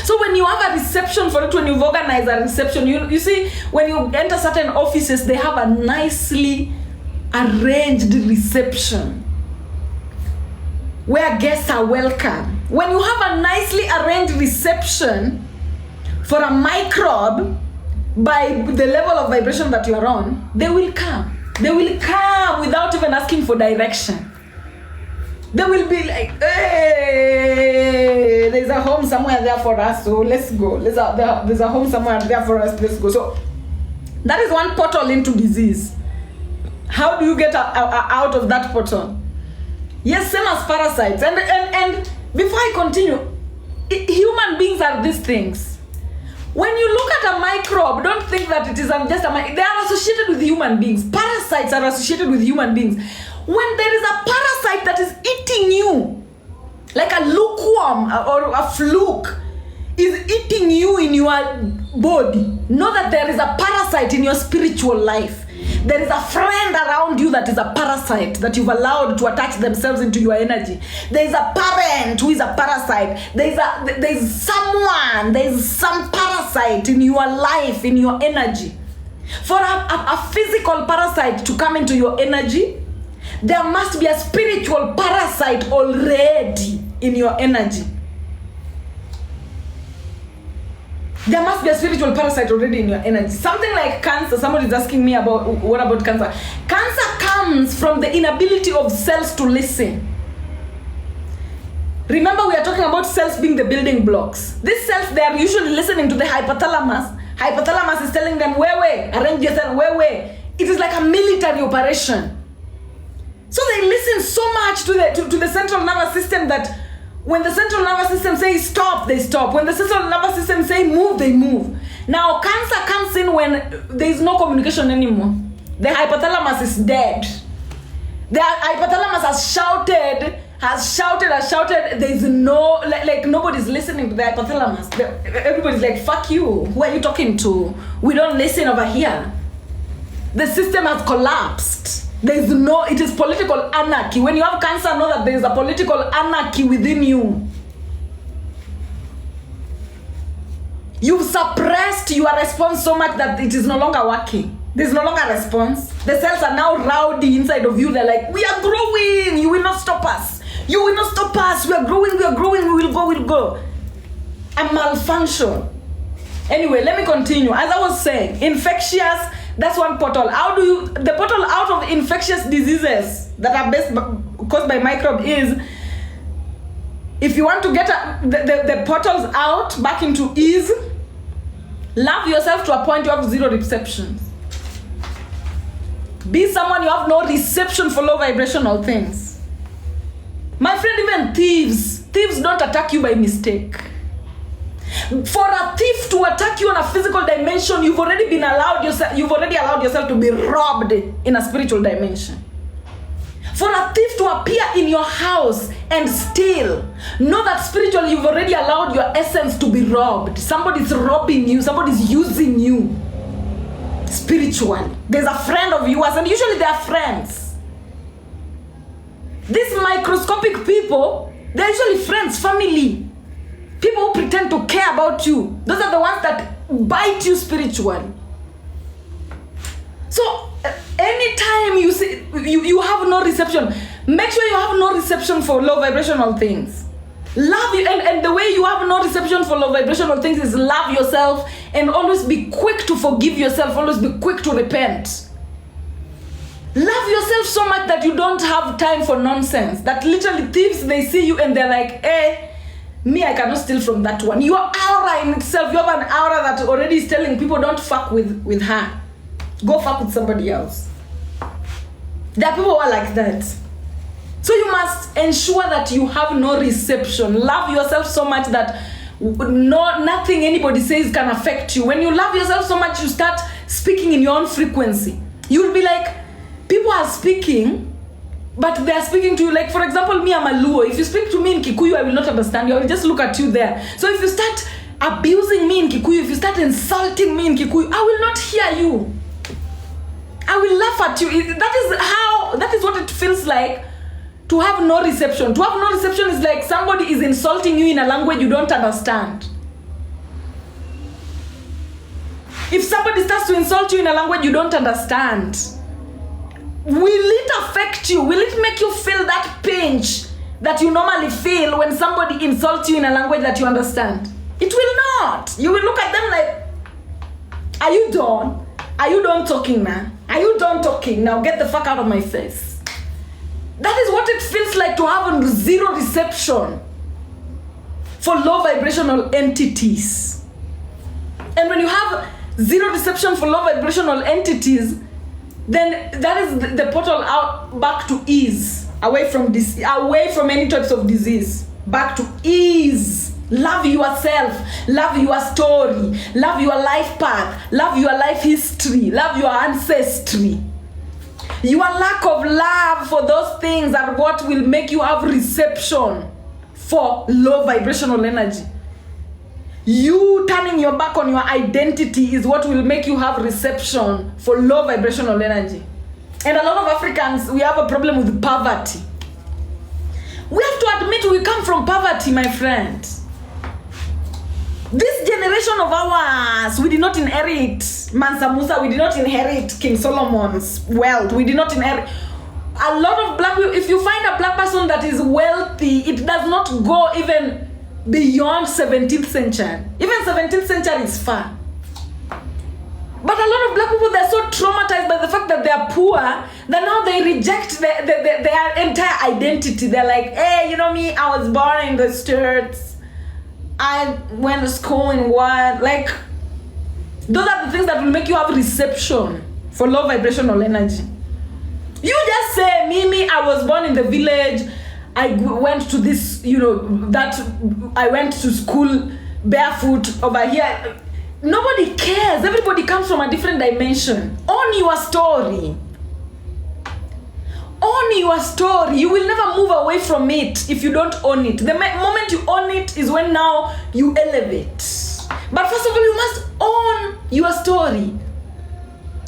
So when you have a reception for it, when you've organized a reception, you see, when you enter certain offices, they have a nicely arranged reception where guests are welcome. When you have a nicely arranged reception for a microbe, by the level of vibration that you are on, they will come. They will come without even asking for direction. They will be like, hey, there's a home somewhere there for us, so let's go. There's a home somewhere there for us, let's go. So that is one portal into disease. How do you get out of that portal? Yes, same as parasites. And before I continue, human beings are these things. When you look at a microbe, don't think that it is just a microbe. They are associated with human beings. Parasites are associated with human beings. When there is a parasite that is eating you, like a lukewarm or a fluke is eating you in your body, know that there is a parasite in your spiritual life. There is a friend around you that is a parasite that you've allowed to attach themselves into your energy. There is a parent who is a parasite. There is some parasite in your life, in your energy. For a physical parasite to come into your energy, there must be a spiritual parasite already in your energy. There must be a spiritual parasite already in your energy. Something like cancer. Somebody is asking me what about cancer? Cancer comes from the inability of cells to listen. Remember, we are talking about cells being the building blocks. These cells, they are usually listening to the hypothalamus. Hypothalamus is telling them, where, arrange yourself, where. It is like a military operation. So they listen so much to the central nervous system that when the central nervous system says stop, they stop. When the central nervous system says move, they move. Now, cancer comes in when there is no communication anymore. The hypothalamus is dead. The hypothalamus has shouted. There is no, like nobody's listening to the hypothalamus. Everybody's like, fuck you. Who are you talking to? We don't listen over here. The system has collapsed. It is political anarchy. When you have cancer, know that there is a political anarchy within you. You've suppressed your response so much that it is no longer working. There's no longer a response. The cells are now rowdy inside of you. They're like, we are growing. You will not stop us. You will not stop us. We are growing. We are growing. We will go. We'll go. A malfunction. Anyway, let me continue. As I was saying, infectious, that's one portal. The portal out of infectious diseases that are best caused by microbe is, if you want to get the portals out back into ease, love yourself to a point you have zero reception. Be someone you have no reception for low vibrational things. My friend, even thieves don't attack you by mistake. For a thief to attack you on a physical dimension, you've already allowed yourself to be robbed in a spiritual dimension. For a thief to appear in your house and steal, know that spiritually you've already allowed your essence to be robbed. Somebody's robbing you, somebody's using you spiritually. There's a friend of yours, and usually they are friends. These microscopic people, they're usually friends, family. People who pretend to care about you. Those are the ones that bite you spiritually. So anytime you see you have no reception, make sure you have no reception for low vibrational things. Love you, and the way you have no reception for low vibrational things is love yourself and always be quick to forgive yourself, always be quick to repent. Love yourself so much that you don't have time for nonsense. That literally thieves, they see you and they're like, hey, me, I cannot steal from that one. Your aura in itself, you have an aura that already is telling people don't fuck with her. Go fuck with somebody else. There are people who are like that. So you must ensure that you have no reception. Love yourself so much that nothing anybody says can affect you. When you love yourself so much, you start speaking in your own frequency. You'll be like, people are speaking, but they're speaking to you. Like, for example, me, I'm a Luo. If you speak to me in Kikuyu, I will not understand you. I will just look at you there. So if you start abusing me in Kikuyu, if you start insulting me in Kikuyu, I will not hear you. I will laugh at you. That is what it feels like to have no reception. To have no reception is like somebody is insulting you in a language you don't understand. If somebody starts to insult you in a language you don't understand, will it affect you? Will it make you feel that pinch that you normally feel when somebody insults you in a language that you understand? It will not. You will look at them like, are you done? Are you done talking now? Are you done talking? Now get the fuck out of my face. That is what it feels like to have zero reception for low vibrational entities. And when you have zero reception for low vibrational entities, then that is the portal out back to ease, away from any types of disease, back to ease. Love yourself, love your story, love your life path, love your life history, love your ancestry. Your lack of love for those things are what will make you have reception for low vibrational energy. You turning your back on your identity is what will make you have reception for low vibrational energy. And a lot of Africans, we have a problem with poverty. We have to admit we come from poverty, my friend. This generation of ours, we did not inherit Mansa Musa, we did not inherit King Solomon's wealth, we did not inherit. A lot of black people, if you find a black person that is wealthy, it does not go even beyond 17th century. Even 17th century is far. But a lot of black people, they're so traumatized by the fact that they are poor that now they reject their entire identity. They're like, hey, you know me, I was born in the streets. I went to school in what? Like, those are the things that will make you have reception for low vibrational energy. You just say, Mimi, I was born in the village. I went to this, I went to school barefoot over here. Nobody cares. Everybody comes from a different dimension. Own your story. Own your story. You will never move away from it if you don't own it. The moment you own it is when now you elevate. But first of all, you must own your story.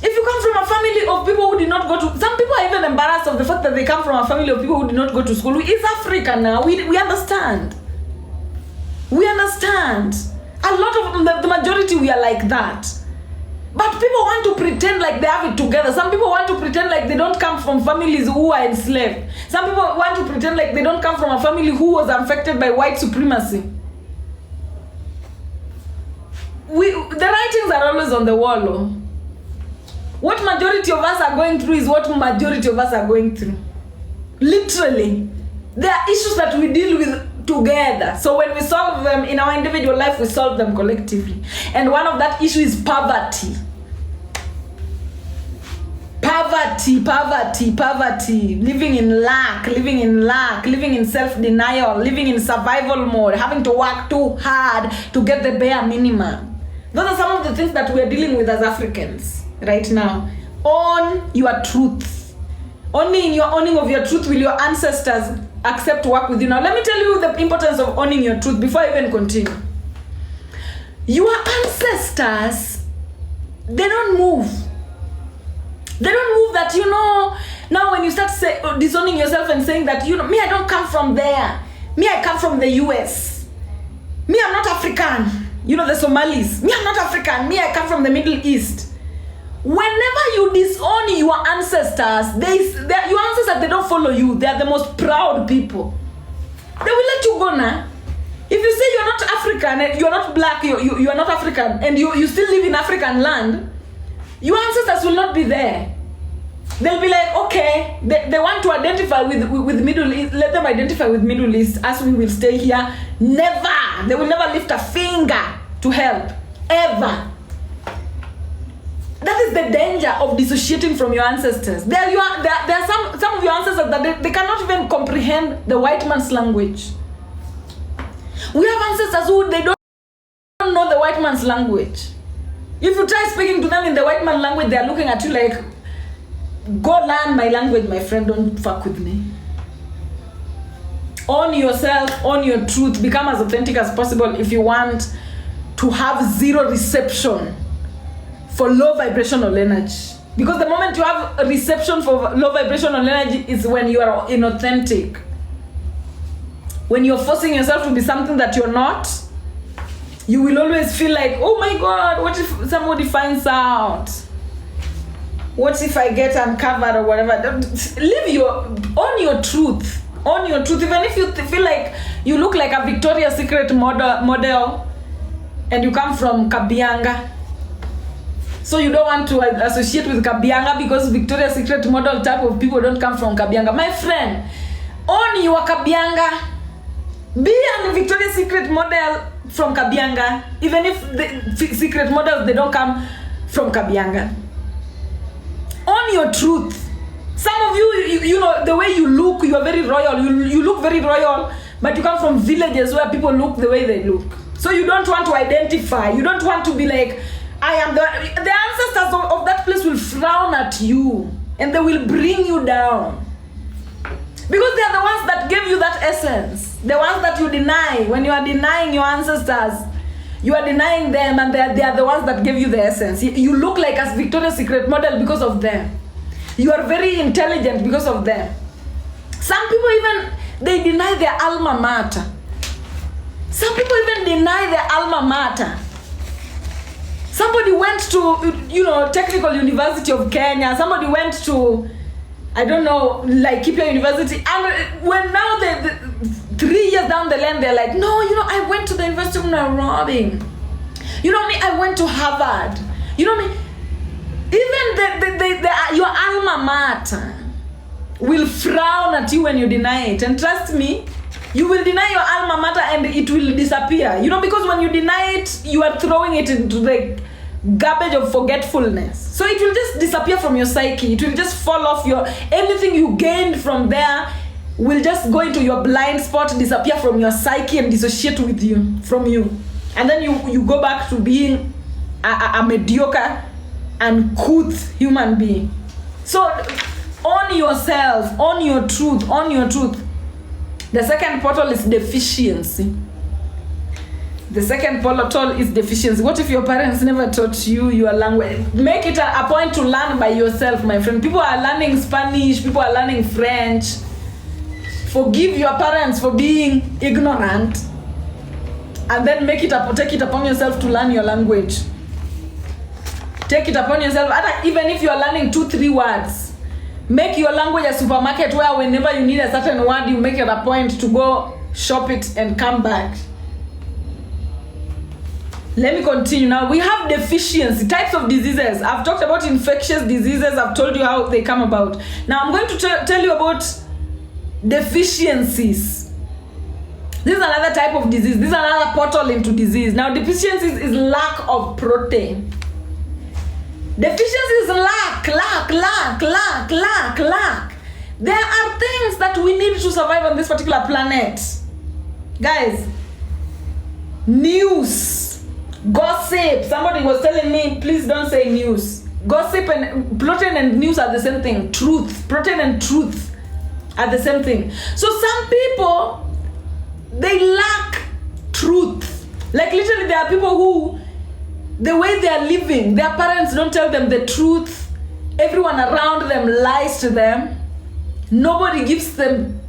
If you come from a family of people who did not go to... Some people are even embarrassed of the fact that they come from a family of people who did not go to school. It's Africa now. We understand. We understand. A lot of the majority, we are like that. But people want to pretend like they have it together. Some people want to pretend like they don't come from families who are enslaved. Some people want to pretend like they don't come from a family who was affected by white supremacy. The writings are always on the wall. Oh. What majority of us are going through is what majority of us are going through. Literally. There are issues that we deal with together. So when we solve them in our individual life, we solve them collectively. And one of that issue is poverty. Poverty. Living in lack, living in self-denial, living in survival mode, having to work too hard to get the bare minimum. Those are some of the things that we are dealing with as Africans right now. Own your truth. Only in your owning of your truth will your ancestors accept to work with you. Now, let me tell you the importance of owning your truth before I even continue. Your ancestors, they don't move. They don't move that, now when you start disowning yourself and saying that, me, I don't come from there. Me, I come from the US. Me, I'm not African. The Somalis. Me, I'm not African. Me, I come from the Middle East. Whenever you disown your ancestors, your ancestors, they don't follow you. They are the most proud people. They will let you go now. If you say you're not African, you're not black, you are not African, and you still live in African land, your ancestors will not be there. They'll be like, okay, they want to identify with Middle East, let them identify with Middle East, as we will stay here. Never. They will never lift a finger to help. Ever. That is the danger of dissociating from your ancestors. There are some of your ancestors that they cannot even comprehend the white man's language. We have ancestors who they don't know the white man's language. If you try speaking to them in the white man's language, they are looking at you like, go learn my language, my friend, don't fuck with me. Own yourself, own your truth, become as authentic as possible if you want to have zero reception for low vibrational energy. Because the moment you have a reception for low vibrational energy is when you are inauthentic. When you're forcing yourself to be something that you're not, you will always feel like, oh my God, what if somebody finds out? What if I get uncovered or whatever? Own your truth. Own your truth. Even if you feel like you look like a Victoria's Secret model and you come from Kabianga, so you don't want to associate with Kabianga because Victoria's Secret model type of people don't come from Kabianga. My friend, own your Kabianga. Be a Victoria's Secret model from Kabianga, even if the secret models, they don't come from Kabianga. Own your truth. Some of you, the way you look, you are very royal. You look very royal, but you come from villages where people look the way they look. So you don't want to identify. You don't want to be like, I am the ancestors of that place will frown at you and they will bring you down. Because they are the ones that gave you that essence. The ones that you deny. When you are denying your ancestors, you are denying them, and they are the ones that gave you the essence. You look like a Victoria's Secret model because of them. You are very intelligent because of them. Some people even, they deny their alma mater. Some people even deny their alma mater. Somebody went to, Technical University of Kenya. Somebody went to, I don't know, like Kipia University. And when now the 3 years down the line, they're like, no, I went to the University of Nairobi. I went to Harvard. Even your alma mater will frown at you when you deny it. And trust me, you will deny your alma mater and it will disappear. Because when you deny it, you are throwing it into the garbage of forgetfulness. So it will just disappear from your psyche. It will just fall off anything you gained from there will just go into your blind spot, disappear from your psyche and dissociate from you. And then you go back to being a mediocre and couth human being. So own yourself, own your truth, own your truth. The second portal is deficiency. The second portal is deficiency. What if your parents never taught you your language? Make it a point to learn by yourself, my friend. People are learning Spanish, people are learning French. Forgive your parents for being ignorant. and then take it upon yourself to learn your language. Take it upon yourself, even if you are learning 2-3 words. Make your language a supermarket where whenever you need a certain word, you make it a point to go shop it and come back. Let me continue now. We have deficiency, types of diseases. I've talked about infectious diseases. I've told you how they come about. Now I'm going to tell you about deficiencies. This is another type of disease. This is another portal into disease. Now deficiencies is lack of protein. Deficiency is lack. There are things that we need to survive on this particular planet. Guys, news, gossip. Somebody was telling me, please don't say news. Gossip and protein and news are the same thing. Truth, protein and truth are the same thing. So some people, they lack truth. Like literally there are people who, the way they are living, their parents don't tell them the truth. Everyone around them lies to them. Nobody gives them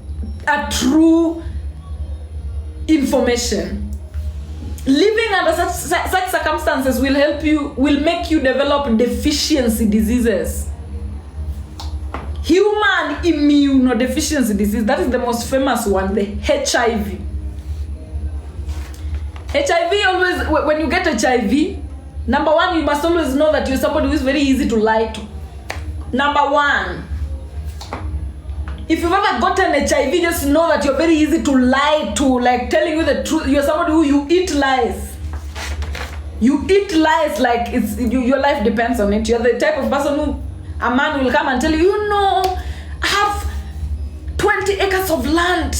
a true information. Living under such circumstances will make you develop deficiency diseases. Human immunodeficiency disease, that is the most famous one, the HIV. HIV, always, when you get HIV, number one, you must always know that you're somebody who is very easy to lie to. Number one, if you've ever gotten HIV, just know that you're very easy to lie to, like telling you the truth. You're somebody who you eat lies. You eat lies like your life depends on it. You're the type of person who a man will come and tell you, you know, I have 20 acres of land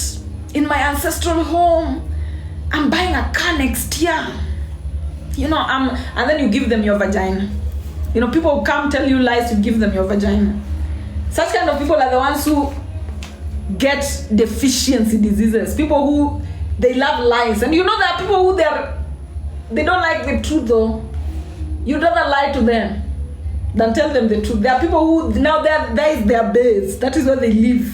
in my ancestral home. I'm buying a car next year. You know, and then you give them your vagina. You know, people who come tell you lies, you give them your vagina. Such kind of people are the ones who get deficiency diseases. People who, they love lies. And you know there are people who they don't like the truth though. You'd rather lie to them than tell them the truth. There are people who, now that is their base. That is where they live.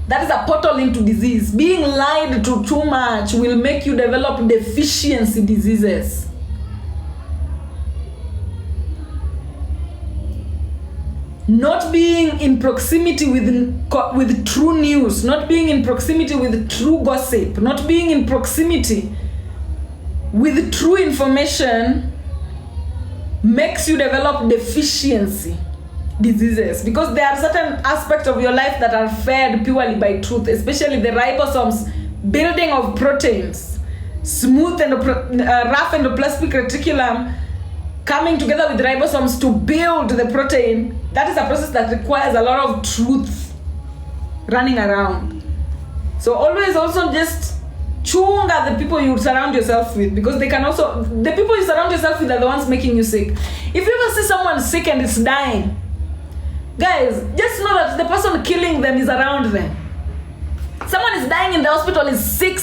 That is a portal into disease. Being lied to too much will make you develop deficiency diseases. Not being in proximity with true news, not being in proximity with true gossip, not being in proximity with true information makes you develop deficiency diseases, because there are certain aspects of your life that are fed purely by truth, especially the ribosomes, building of proteins, smooth and rough endoplasmic reticulum coming together with ribosomes to build the protein. That is a process that requires a lot of truth running around. So always also just chunga the people you surround yourself with, because they can also, the people you surround yourself with are the ones making you sick. If you ever see someone sick and it's dying, guys, just know that the person killing them is around them. Someone is dying in the hospital, is sick,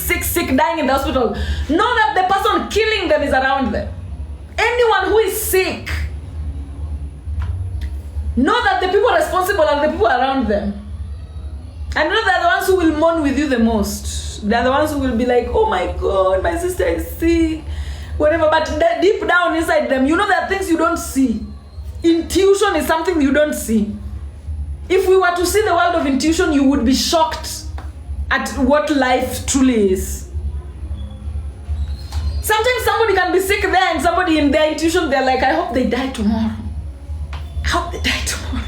dying in the hospital. Know that the person killing them is around them. Anyone who is sick, know that the people responsible are the people around them. And know they're the ones who will mourn with you the most. They're the ones who will be like, oh my God, my sister is sick, whatever. But deep down inside them, you know there are things you don't see. Intuition is something you don't see. If we were to see the world of intuition, you would be shocked at what life truly is. Sometimes somebody can be sick there and somebody in their intuition, they're like, I hope they die tomorrow. I hope they die tomorrow.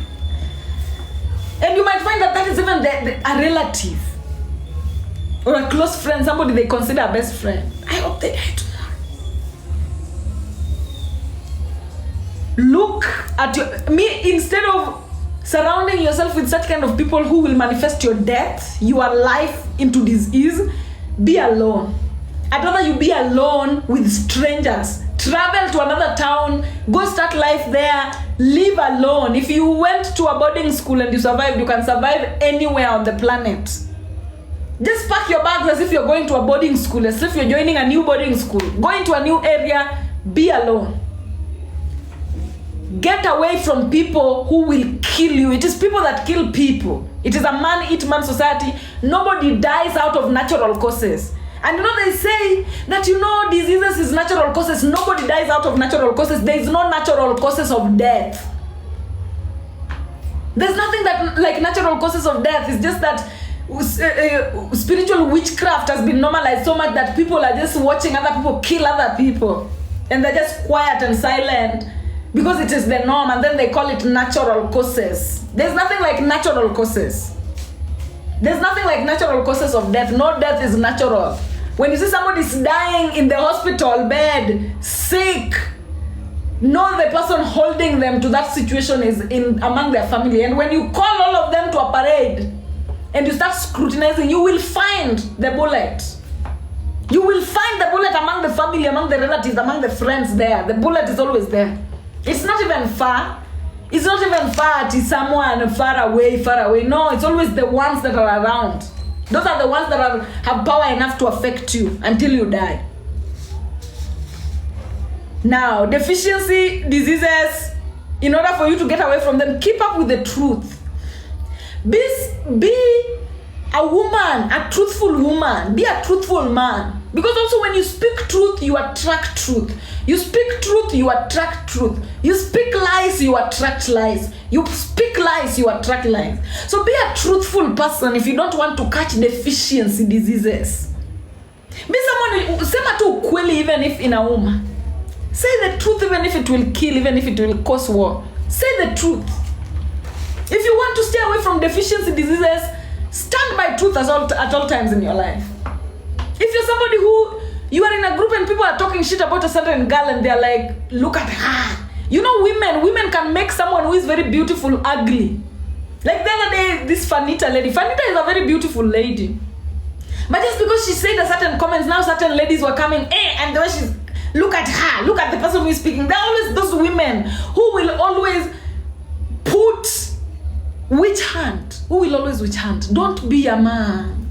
And you might find that that is even a relative or a close friend, somebody they consider a best friend. I hope they die tomorrow. Look at instead of surrounding yourself with such kind of people who will manifest your death, your life into disease, be alone. I'd rather you be alone with strangers. Travel to another town, go start life there, live alone. If you went to a boarding school and you survived, you can survive anywhere on the planet. Just pack your bags as if you're going to a boarding school, as if you're joining a new boarding school. Go into a new area, be alone. Get away from people who will kill you. It is people that kill people. It is a man-eat-man society. Nobody dies out of natural causes. And they say that, diseases is natural causes. Nobody dies out of natural causes. There is no natural causes of death. There's nothing that like natural causes of death. It's just that spiritual witchcraft has been normalized so much that people are just watching other people kill other people. And they're just quiet and silent because it is the norm, and then they call it natural causes. There's nothing like natural causes. There's nothing like natural causes of death. No death is natural. When you see somebody's dying in the hospital bed, sick, know the person holding them to that situation is in among their family. And when you call all of them to a parade and you start scrutinizing, you will find the bullet. You will find the bullet among the family, among the relatives, among the friends there. The bullet is always there. It's not even far. It's not even far to someone far away. No, it's always the ones that are around. Those are the ones that have power enough to affect you until you die. Now, deficiency diseases, in order for you to get away from them, keep up with the truth. Be a woman, a truthful woman. Be a truthful man. Because also when you speak truth, you attract truth. You speak truth, you attract truth. You speak lies, you attract lies. You speak lies, you attract lies. So be a truthful person if you don't want to catch deficiency diseases. Be someone, sema tu ukweli even if inauma. Say the truth even if it will kill, even if it will cause war. Say the truth. If you want to stay away from deficiency diseases, stand by truth at all times in your life. If you're somebody who, you are in a group and people are talking shit about a certain girl and they're like, look at her. Women can make someone who is very beautiful ugly. Like the other day, this Fanita lady. Fanita is a very beautiful lady. But just because she said a certain comments, now certain ladies were coming, and the way she's, look at her, look at the person who is speaking. There are always those women who will always put witch hunt. Who will always witch hunt? Don't be a man.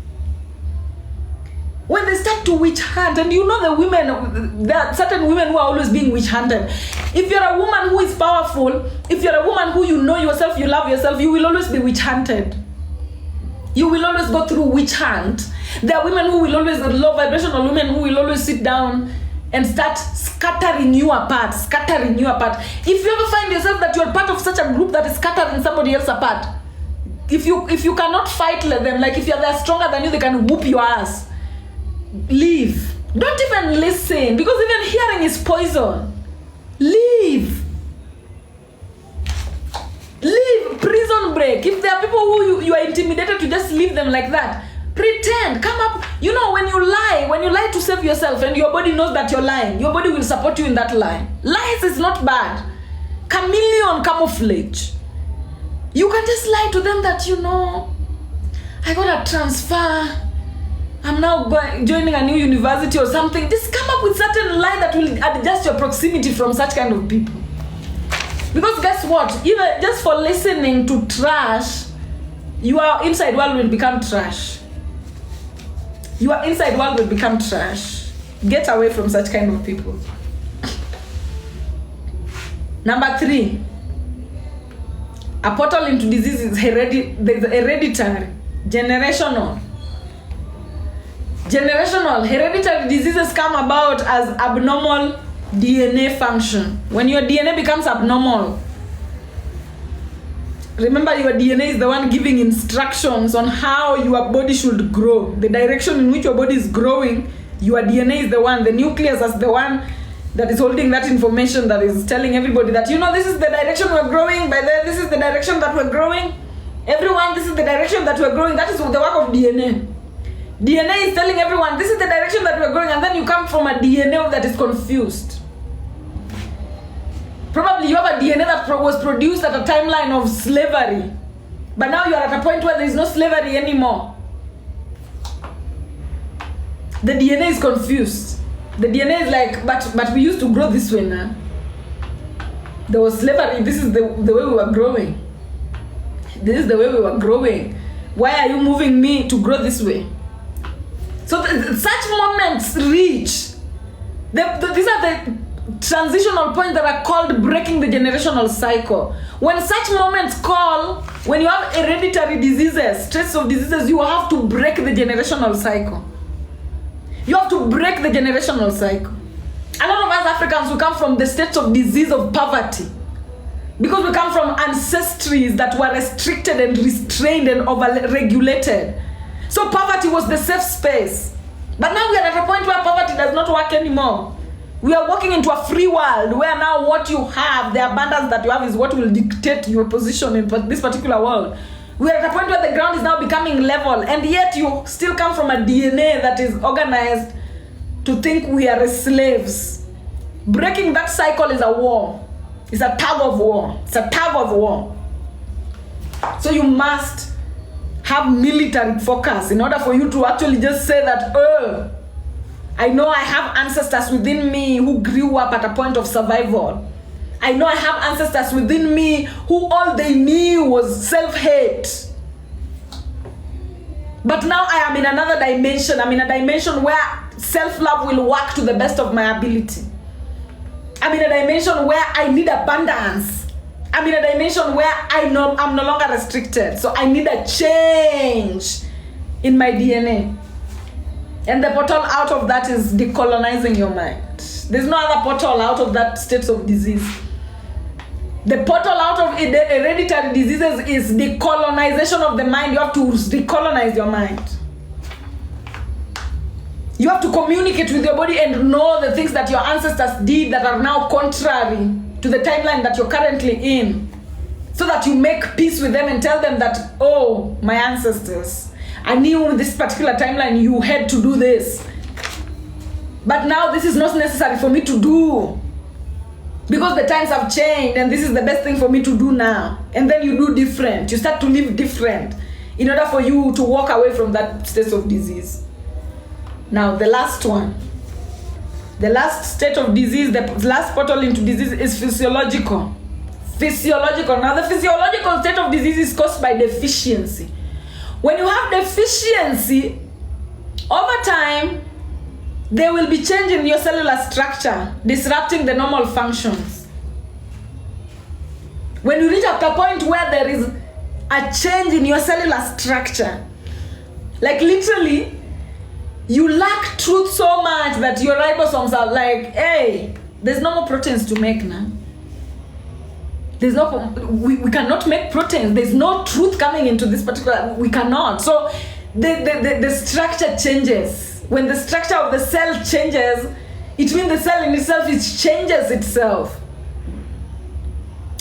When they start to witch hunt, and the women, there are certain women who are always being witch hunted. If you're a woman who is powerful, if you're a woman who you know yourself, you love yourself, you will always be witch hunted. You will always go through witch hunt. There are women who will always, low vibrational women who will always sit down and start scattering you apart. If you ever find yourself that you're part of such a group that is scattering somebody else apart, if you cannot fight them, like if they're stronger than you, they can whoop your ass. Leave. Don't even listen, because even hearing is poison. Leave. Prison break. If there are people who you are intimidated to, just leave them like that. Pretend. Come up. When you lie to save yourself and your body knows that you're lying, your body will support you in that lie. Lies is not bad. Chameleon camouflage. You can just lie to them that, I got a transfer. I'm now joining a new university or something. Just come up with certain lie that will adjust your proximity from such kind of people. Because guess what? Even just for listening to trash, your inside world will become trash. Your inside world will become trash. Get away from such kind of people. Number 3. A portal into disease is hereditary, generational. Hereditary diseases come about as abnormal DNA function. When your DNA becomes abnormal, remember your DNA is the one giving instructions on how your body should grow. The direction in which your body is growing, your DNA is the one, the nucleus is the one that is holding that information, that is telling everybody that, this is the direction we're growing, this is the direction that we're growing. Everyone, this is the direction that we're growing. That is the work of DNA. DNA is telling everyone, this is the direction that we're going, and then you come from a DNA that is confused. Probably you have a DNA that was produced at a timeline of slavery, but now you are at a point where there is no slavery anymore. The DNA is confused. The DNA is like, but we used to grow this way now. There was slavery. This is the way we were growing. This is the way we were growing. Why are you moving me to grow this way? So such moments reach. These are the transitional points that are called breaking the generational cycle. When such moments call, when you have hereditary diseases, traits of diseases, you have to break the generational cycle. You have to break the generational cycle. A lot of us Africans who come from the states of disease of poverty, because we come from ancestries that were restricted and restrained and over-regulated. So poverty was the safe space. But now we are at a point where poverty does not work anymore. We are walking into a free world where now what you have, the abundance that you have, is what will dictate your position in this particular world. We are at a point where the ground is now becoming level, and yet you still come from a DNA that is organized to think we are slaves. Breaking that cycle is a war. It's a tug of war. It's a tug of war. So you must have military focus in order for you to actually just say that, I know I have ancestors within me who grew up at a point of survival. I know I have ancestors within me who all they knew was self-hate. But now I am in another dimension. I'm in a dimension where self-love will work to the best of my ability. I'm in a dimension where I need abundance. I'm in a dimension where I'm no longer restricted. So I need a change in my DNA. And the portal out of that is decolonizing your mind. There's no other portal out of that state of disease. The portal out of the hereditary diseases is decolonization of the mind. You have to decolonize your mind. You have to communicate with your body and know the things that your ancestors did that are now contrary to the timeline that you're currently in, so that you make peace with them and tell them that, oh, my ancestors, I knew this particular timeline you had to do this, but now this is not necessary for me to do because the times have changed and this is the best thing for me to do now. And then you do different. You start to live different in order for you to walk away from that state of disease. Now, the last one. The last state of disease, the last portal into disease is physiological. Physiological. Now, the physiological state of disease is caused by deficiency. When you have deficiency, over time, there will be change in your cellular structure, disrupting the normal functions. When you reach at a point where there is a change in your cellular structure, like literally, you lack truth so much that your ribosomes are like, hey, there's no more proteins to make now. There's no, we cannot make proteins. There's no truth coming into this particular, we cannot. So the structure changes. When the structure of the cell changes, it means the cell in itself, it changes itself.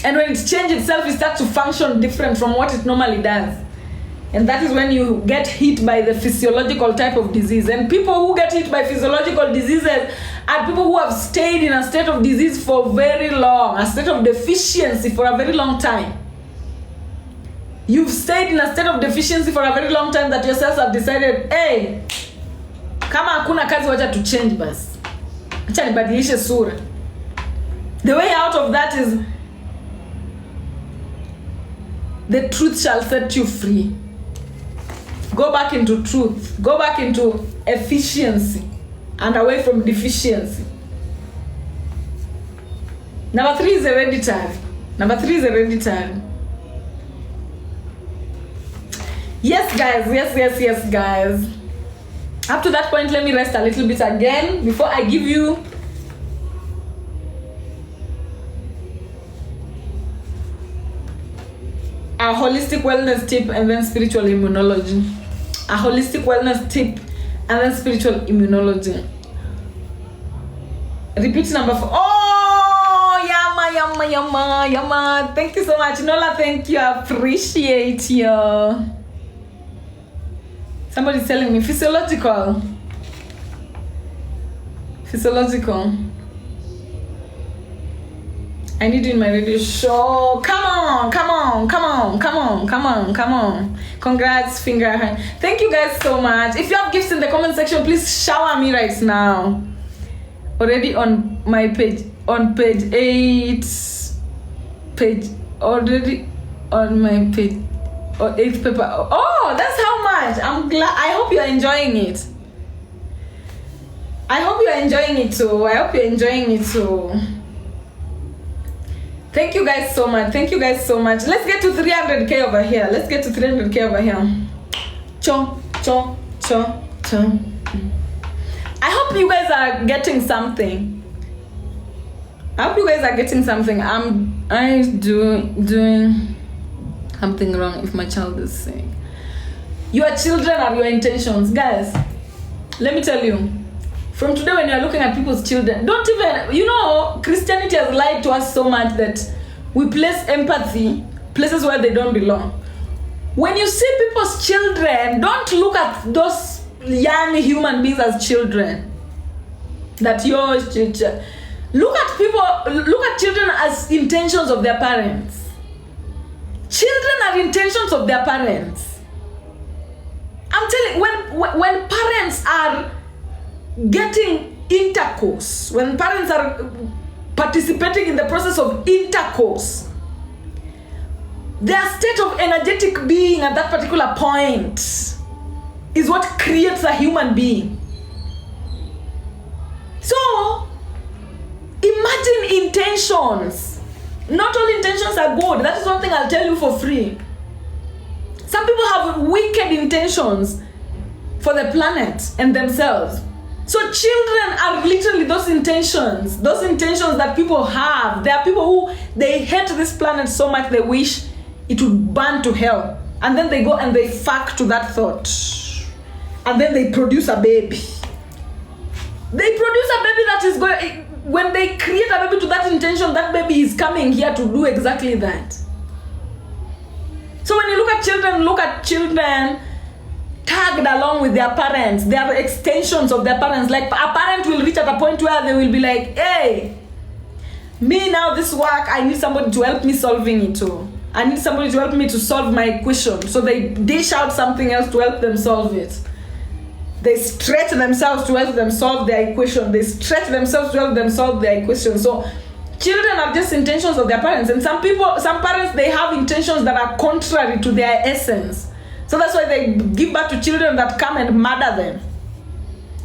And when it changes itself, it starts to function different from what it normally does. And that is when you get hit by the physiological type of disease. And people who get hit by physiological diseases are people who have stayed in a state of disease for very long, a state of deficiency for a very long time. You've stayed in a state of deficiency for a very long time that your cells have decided, hey, kama hakuna kazi wacha to change basi. Acha nibadilishe sura. The way out of that is the truth shall set you free. Go back into truth. Go back into efficiency and away from deficiency. Number 3 is hereditary. Number 3 is hereditary. Yes, guys. Yes, guys. Up to that point, let me rest a little bit again before I give you a holistic wellness tip and then spiritual immunology. A holistic wellness tip and then spiritual immunology. Repeat number 4. Oh, yama. Thank you so much. Nola, thank you. I appreciate you. Somebody's telling me physiological. I need you in my radio show. Come on. Congrats, finger. Thank you guys so much. If you have gifts in the comment section, please shower me right now. Already on my page, on page 8. Already on my page. Or 8 paper. Oh, that's how much. I'm glad. I hope you're enjoying it. I hope you're enjoying it too. Thank you guys so much. Let's get to 300k over here. hope you guys are getting something. Am I doing something wrong if my child is sick? Your children are your intentions. Guys, let me tell you, from today when you're looking at people's children, don't even, Christianity has lied to us so much that we place empathy places where they don't belong. When you see people's children, don't look at those young human beings as children. That yours, children. Look at children as intentions of their parents. Children are intentions of their parents. I'm telling you, when parents are getting intercourse, when parents are participating in the process of intercourse, their state of energetic being at that particular point is what creates a human being. So, imagine intentions. Not all intentions are good. That is one thing I'll tell you for free. Some people have wicked intentions for the planet and themselves. So children are literally those intentions that people have. There are people who, they hate this planet so much they wish it would burn to hell. And then they go and they fuck to that thought. And then they produce a baby. They produce a baby that is going, when they create a baby to that intention, that baby is coming here to do exactly that. So when you look at children tagged along with their parents. They are extensions of their parents. Like a parent will reach at a point where they will be like, hey, me now, this work, I need somebody to help me solving it too. I need somebody to help me to solve my equation. So they dish out something else to help them solve it. They stretch themselves to help them solve their equation. They stretch themselves to help them solve their equation. So children have just intentions of their parents. And some parents, they have intentions that are contrary to their essence. So that's why they give birth to children that come and murder them.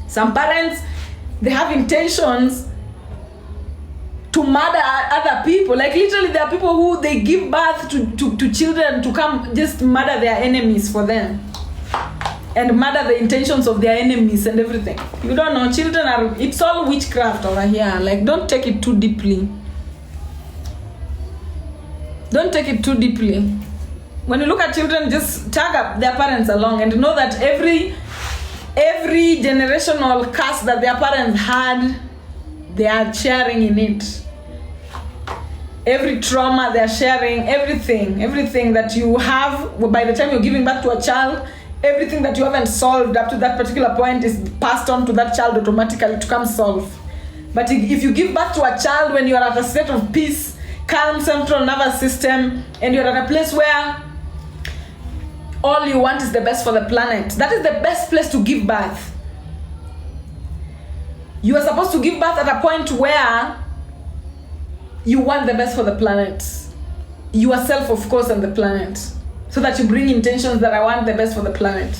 Some parents, they have intentions to murder other people. Like literally there are people who they give birth to children to come just murder their enemies for them. And murder the intentions of their enemies and everything. You don't know, children are, it's all witchcraft over here. Like don't take it too deeply. Don't take it too deeply. When you look at children, just tag up their parents along and know that every generational curse that their parents had, they are sharing in it. Every trauma they're sharing, everything that you have, by the time you're giving birth to a child, everything that you haven't solved up to that particular point is passed on to that child automatically to come solve. But if you give birth to a child when you are at a state of peace, calm central nervous system, and you're at a place where all you want is the best for the planet, that is the best place to give birth. You are supposed to give birth at a point where you want the best for the planet. Yourself, of course, and the planet. So that you bring intentions that I want the best for the planet.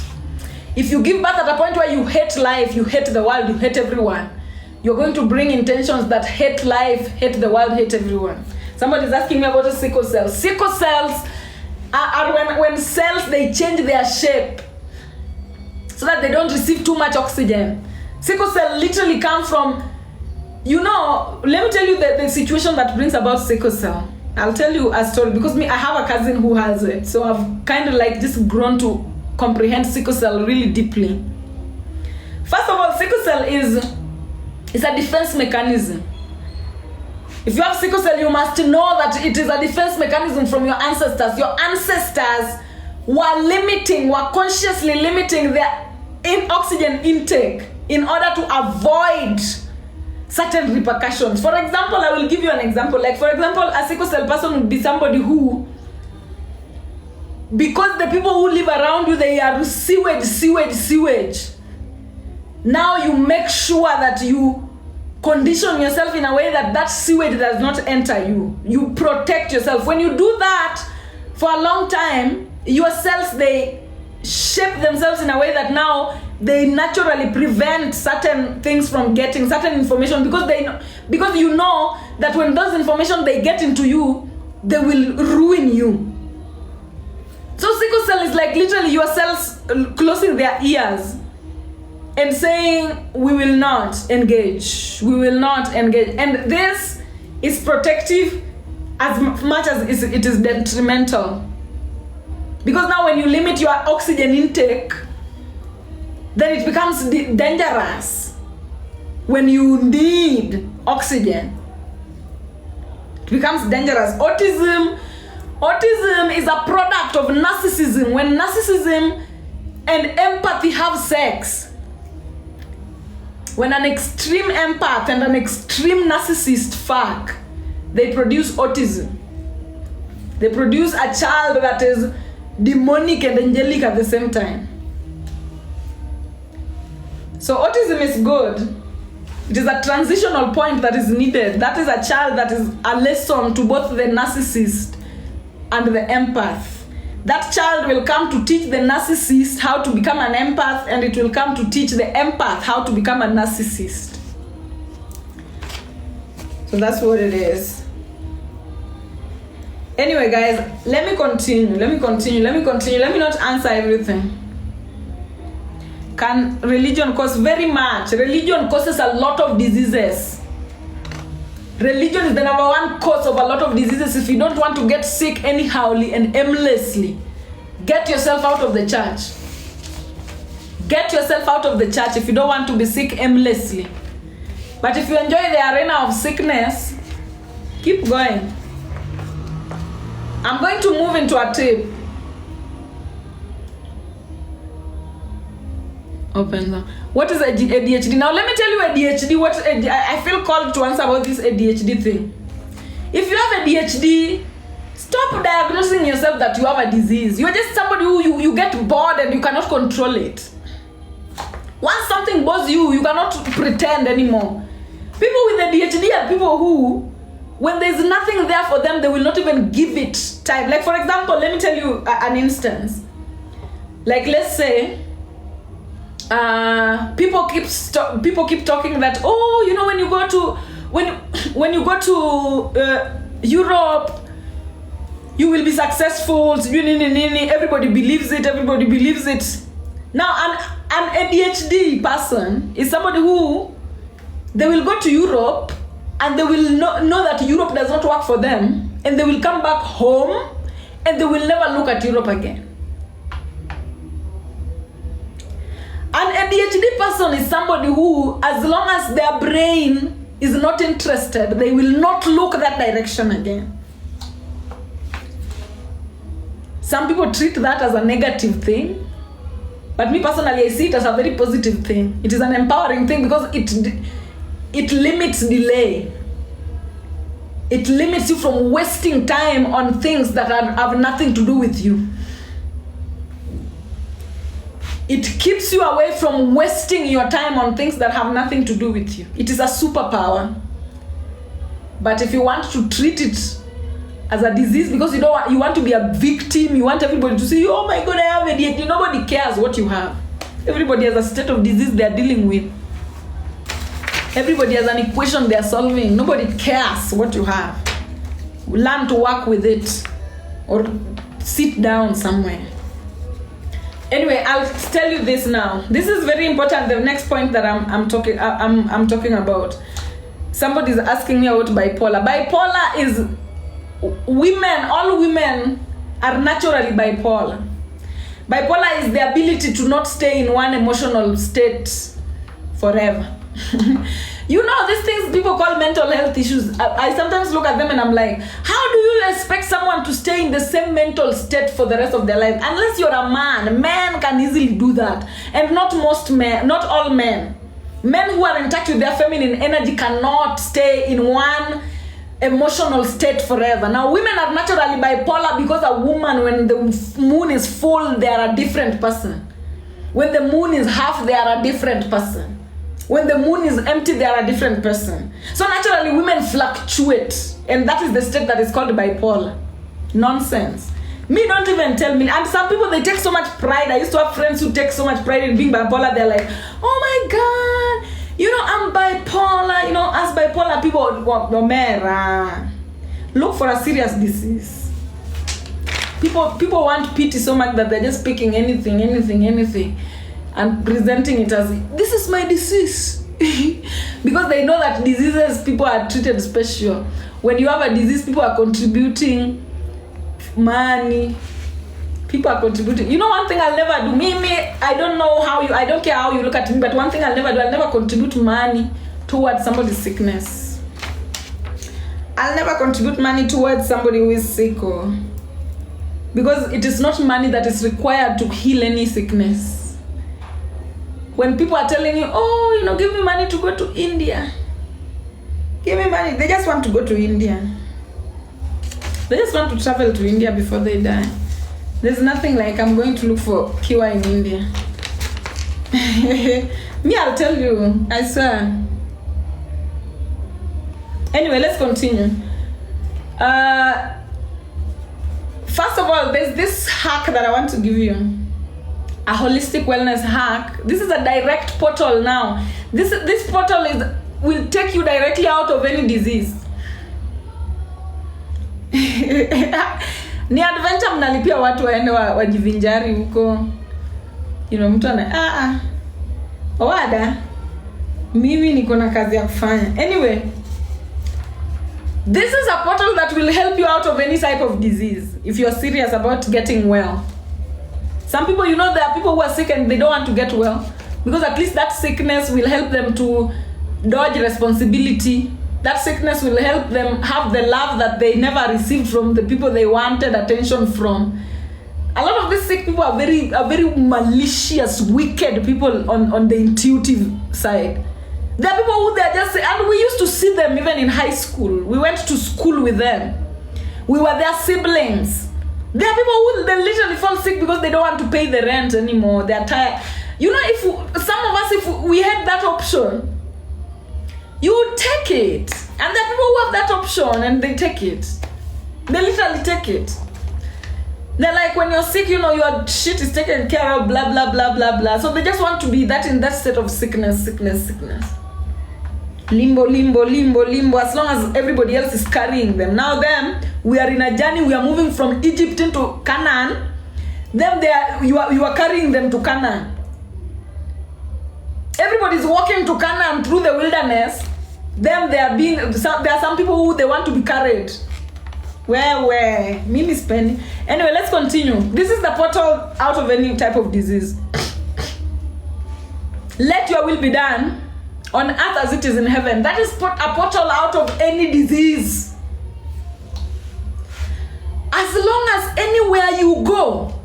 If you give birth at a point where you hate life, you hate the world, you hate everyone, you're going to bring intentions that hate life, hate the world, hate everyone. Somebody's asking me about a sickle cell. Sickle cells are when cells, they change their shape so that they don't receive too much oxygen. Sickle cell literally comes from, let me tell you the situation that brings about sickle cell. I'll tell you a story because I have a cousin who has it. So I've kind of like just grown to comprehend sickle cell really deeply. First of all, sickle cell is a defense mechanism. If you have sickle cell, you must know that it is a defense mechanism from your ancestors. Your ancestors were consciously limiting their oxygen intake in order to avoid certain repercussions. For example, I will give you an example. Like, for example, a sickle cell person would be somebody who, because the people who live around you, they are sewage. Now you make sure that you condition yourself in a way that sewage does not enter you. You protect yourself. When you do that for a long time, your cells, they shape themselves in a way that now they naturally prevent certain things from getting certain information because you know that when those information they get into you, they will ruin you. So sickle cell is like literally your cells closing their ears and saying we will not engage. We will not engage. And this is protective as much as it is detrimental. Because now when you limit your oxygen intake, then it becomes dangerous when you need oxygen. It becomes dangerous. Autism is a product of narcissism. When narcissism and empathy have sex, when an extreme empath and an extreme narcissist fuck, they produce autism. They produce a child that is demonic and angelic at the same time. So autism is good. It is a transitional point that is needed. That is a child that is a lesson to both the narcissist and the empath. That child will come to teach the narcissist how to become an empath, and it will come to teach the empath how to become a narcissist. So that's what it is. Anyway, guys, let me continue. Let me not answer everything. Can religion cause? Very much. Religion causes a lot of diseases. Religion is the number one cause of a lot of diseases. If you don't want to get sick anyhowly and aimlessly, get yourself out of the church. Get yourself out of the church if you don't want to be sick aimlessly. But if you enjoy the arena of sickness, keep going. I'm going to move into a tip. Open now. What is ADHD? Now let me tell you ADHD. What I feel called to answer about this ADHD thing. If you have ADHD, stop diagnosing yourself that you have a disease. You're just somebody who you get bored and you cannot control it. Once something bores you, you cannot pretend anymore. People with ADHD are people who, when there's nothing there for them, they will not even give it time. Like for example, let me tell you an instance. Like let's say, people keep talking that, oh, you know, when you go to Europe, you will be successful. Everybody believes it. Now an ADHD person is somebody who, they will go to Europe and they will know that Europe does not work for them, and they will come back home and they will never look at Europe again. An ADHD person is somebody who, as long as their brain is not interested, they will not look that direction again. Some people treat that as a negative thing, but me personally, I see it as a very positive thing. It is an empowering thing because it limits delay. It limits you from wasting time on things that have nothing to do with you. It keeps you away from wasting your time on things that have nothing to do with you. It is a superpower. But if you want to treat it as a disease, because you want to be a victim, you want everybody to say, oh my God, I have ADHD. Nobody cares what you have. Everybody has a state of disease they are dealing with. Everybody has an equation they are solving. Nobody cares what you have. Learn to work with it, or sit down somewhere. Anyway, I'll tell you this now. This is very important. The next point that I'm talking about. Somebody is asking me about bipolar. Bipolar is women. All women are naturally bipolar. Bipolar is the ability to not stay in one emotional state forever. You know, these things people call mental health issues. I sometimes look at them and I'm like, how do you expect someone to stay in the same mental state for the rest of their life? Unless you're a man. Men can easily do that. And not most men, not all men. Men who are in touch with their feminine energy cannot stay in one emotional state forever. Now, women are naturally bipolar because a woman, when the moon is full, they are a different person. When the moon is half, they are a different person. When the moon is empty, they are a different person. So naturally, women fluctuate. And that is the state that is called bipolar. Nonsense. Me, don't even tell me. And some people, they take so much pride. I used to have friends who take so much pride in being bipolar. They're like, oh my God, you know, I'm bipolar. You know, as bipolar people, look for a serious disease. People want pity so much that they're just picking anything. and presenting it as, this is my disease. Because they know that diseases, people are treated special. When you have a disease, people are contributing money. People are contributing. You know, one thing I'll never do, me, I don't know how you, I don't care how you look at me, but one thing I'll never do, I'll never contribute money towards somebody's sickness. I'll never contribute money towards somebody who is sick, or because it is not money that is required to heal any sickness. When people are telling you, oh, you know, give me money to go to India. Give me money. They just want to go to India. They just want to travel to India before they die. There's nothing like, I'm going to look for cure in India. Me, I'll tell you, I swear. Anyway, let's continue. First of all, there's this hack that I want to give you. A holistic wellness hack. This is a direct portal now. This portal will take you directly out of any disease. Ni adventure, mnalipia watu waende wajivinjari huko. You know, mtu ana wada mimi niko na kazi ya kufanya. Anyway, this is a portal that will help you out of any type of disease if you're serious about getting well. Some people, you know, there are people who are sick and they don't want to get well because at least that sickness will help them to dodge responsibility. That sickness will help them have the love that they never received from the people they wanted attention from. A lot of these sick people are very malicious, wicked people on the intuitive side. There are people who they are just, and we used to see them even in high school. We went to school with them. We were their siblings. There are people who they literally fall sick because they don't want to pay the rent anymore. They're tired. You know, if some of us, if we had that option, you would take it. And there are people who have that option and they take it. They literally take it. They're like, when you're sick, you know, your shit is taken care of, blah, blah, blah, blah, blah. So they just want to be that in that state of sickness. Limbo, as long as everybody else is carrying them. Now them, we are in a journey, we are moving from Egypt into Canaan. Them, you are carrying them to Canaan. Everybody's walking to Canaan through the wilderness. Them, there are some people who they want to be carried. Where? Mimi spending. Anyway, let's continue. This is the portal out of any type of disease. Let your will be done on earth as it is in heaven. That is a portal out of any disease. As long as anywhere you go,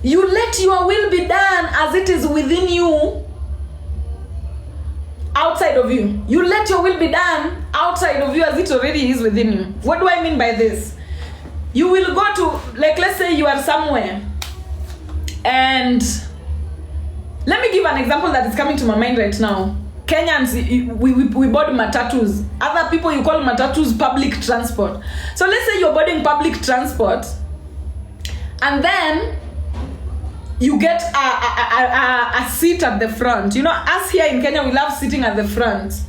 you let your will be done as it is within you, outside of you. You let your will be done outside of you as it already is within you. What do I mean by this? You will go to, like, let's say you are somewhere, and let me give an example that is coming to my mind right now. Kenyans, we board matatus. Other people, you call matatus public transport. So let's say you're boarding public transport, and then you get a seat at the front. You know, us here in Kenya, we love sitting at the front.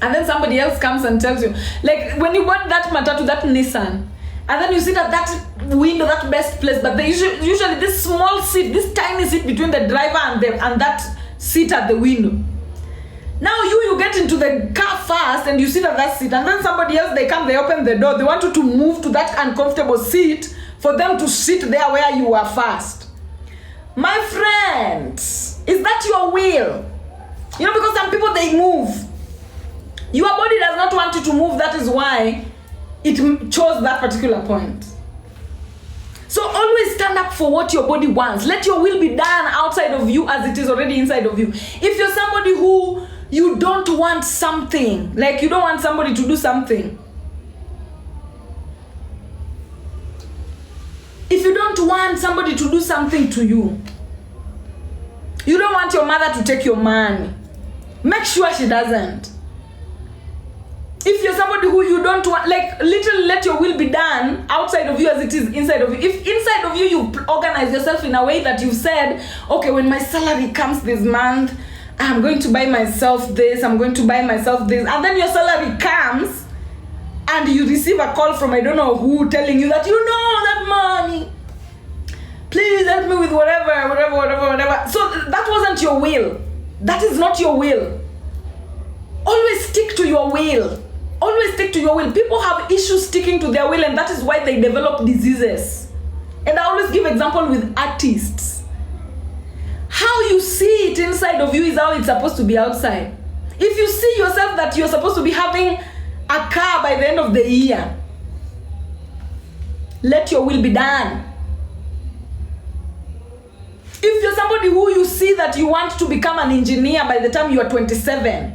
And then somebody else comes and tells you, like when you bought that matatu, that Nissan, and then you sit at that window, that best place, but they usually this small seat, this tiny seat between the driver and that seat at the window. Now you get into the car first and you sit at that seat, and then somebody else, they come, they open the door, they want you to move to that uncomfortable seat for them to sit there where you were first. My friends, is that your will? You know, because some people, they move. Your body does not want you to move. That is why it chose that particular point. So always stand up for what your body wants. Let your will be done outside of you as it is already inside of you. If you're somebody who you don't want something, like you don't want somebody to do something, if you don't want somebody to do something to you, you don't want your mother to take your money, make sure she doesn't. If you're somebody who you don't want, like literally let your will be done outside of you as it is inside of you. If inside of you, you organize yourself in a way that you've said, okay, when my salary comes this month, I'm going to buy myself this, I'm going to buy myself this. And then your salary comes and you receive a call from I don't know who telling you that, you know, that money, please help me with whatever. So not your will. That is not your will. Always stick to your will. Always stick to your will. People have issues sticking to their will, and that is why they develop diseases. And I always give example with artists. How you see it inside of you is how it's supposed to be outside. If you see yourself that you're supposed to be having a car by the end of the year, let your will be done. If you're somebody who you see that you want to become an engineer by the time you are 27,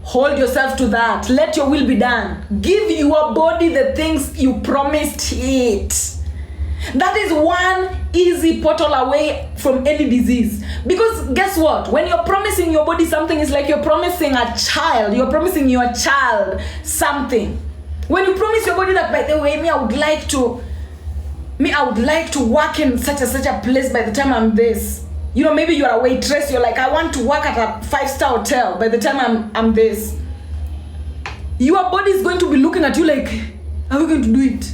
hold yourself to that. Let your will be done. Give your body the things you promised it. That is one easy portal away from any disease. Because guess what? When you're promising your body something, it's like you're promising a child. You're promising your child something. When you promise your body that, by the way, I would like to work in such a place by the time I'm this. You know, maybe you're a waitress. You're like, I want to work at a 5-star hotel by the time I'm this. Your body is going to be looking at you like, are we going to do it?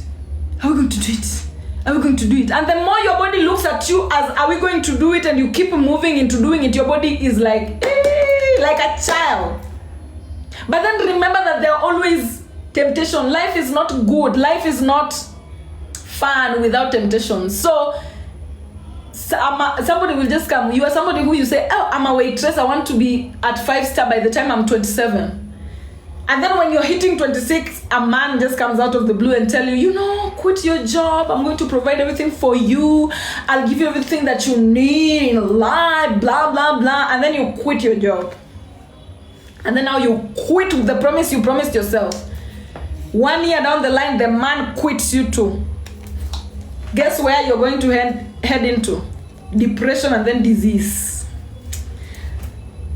Are we going to do it? Are we going to do it? And the more your body looks at you as, are we going to do it? And you keep moving into doing it, your body is like a child. But then remember that there are always temptation. Life is not good. Life is not fun without temptation. So somebody will just come. You are somebody who you say, oh, I'm a waitress. I want to be at 5-star by the time I'm 27. And then when you're hitting 26, a man just comes out of the blue and tell you, you know, quit your job. I'm going to provide everything for you. I'll give you everything that you need in life, blah, blah, blah. And then you quit your job. And then now you quit with the promise you promised yourself. 1 year down the line, the man quits you too. Guess where you're going to head into? Depression and then disease.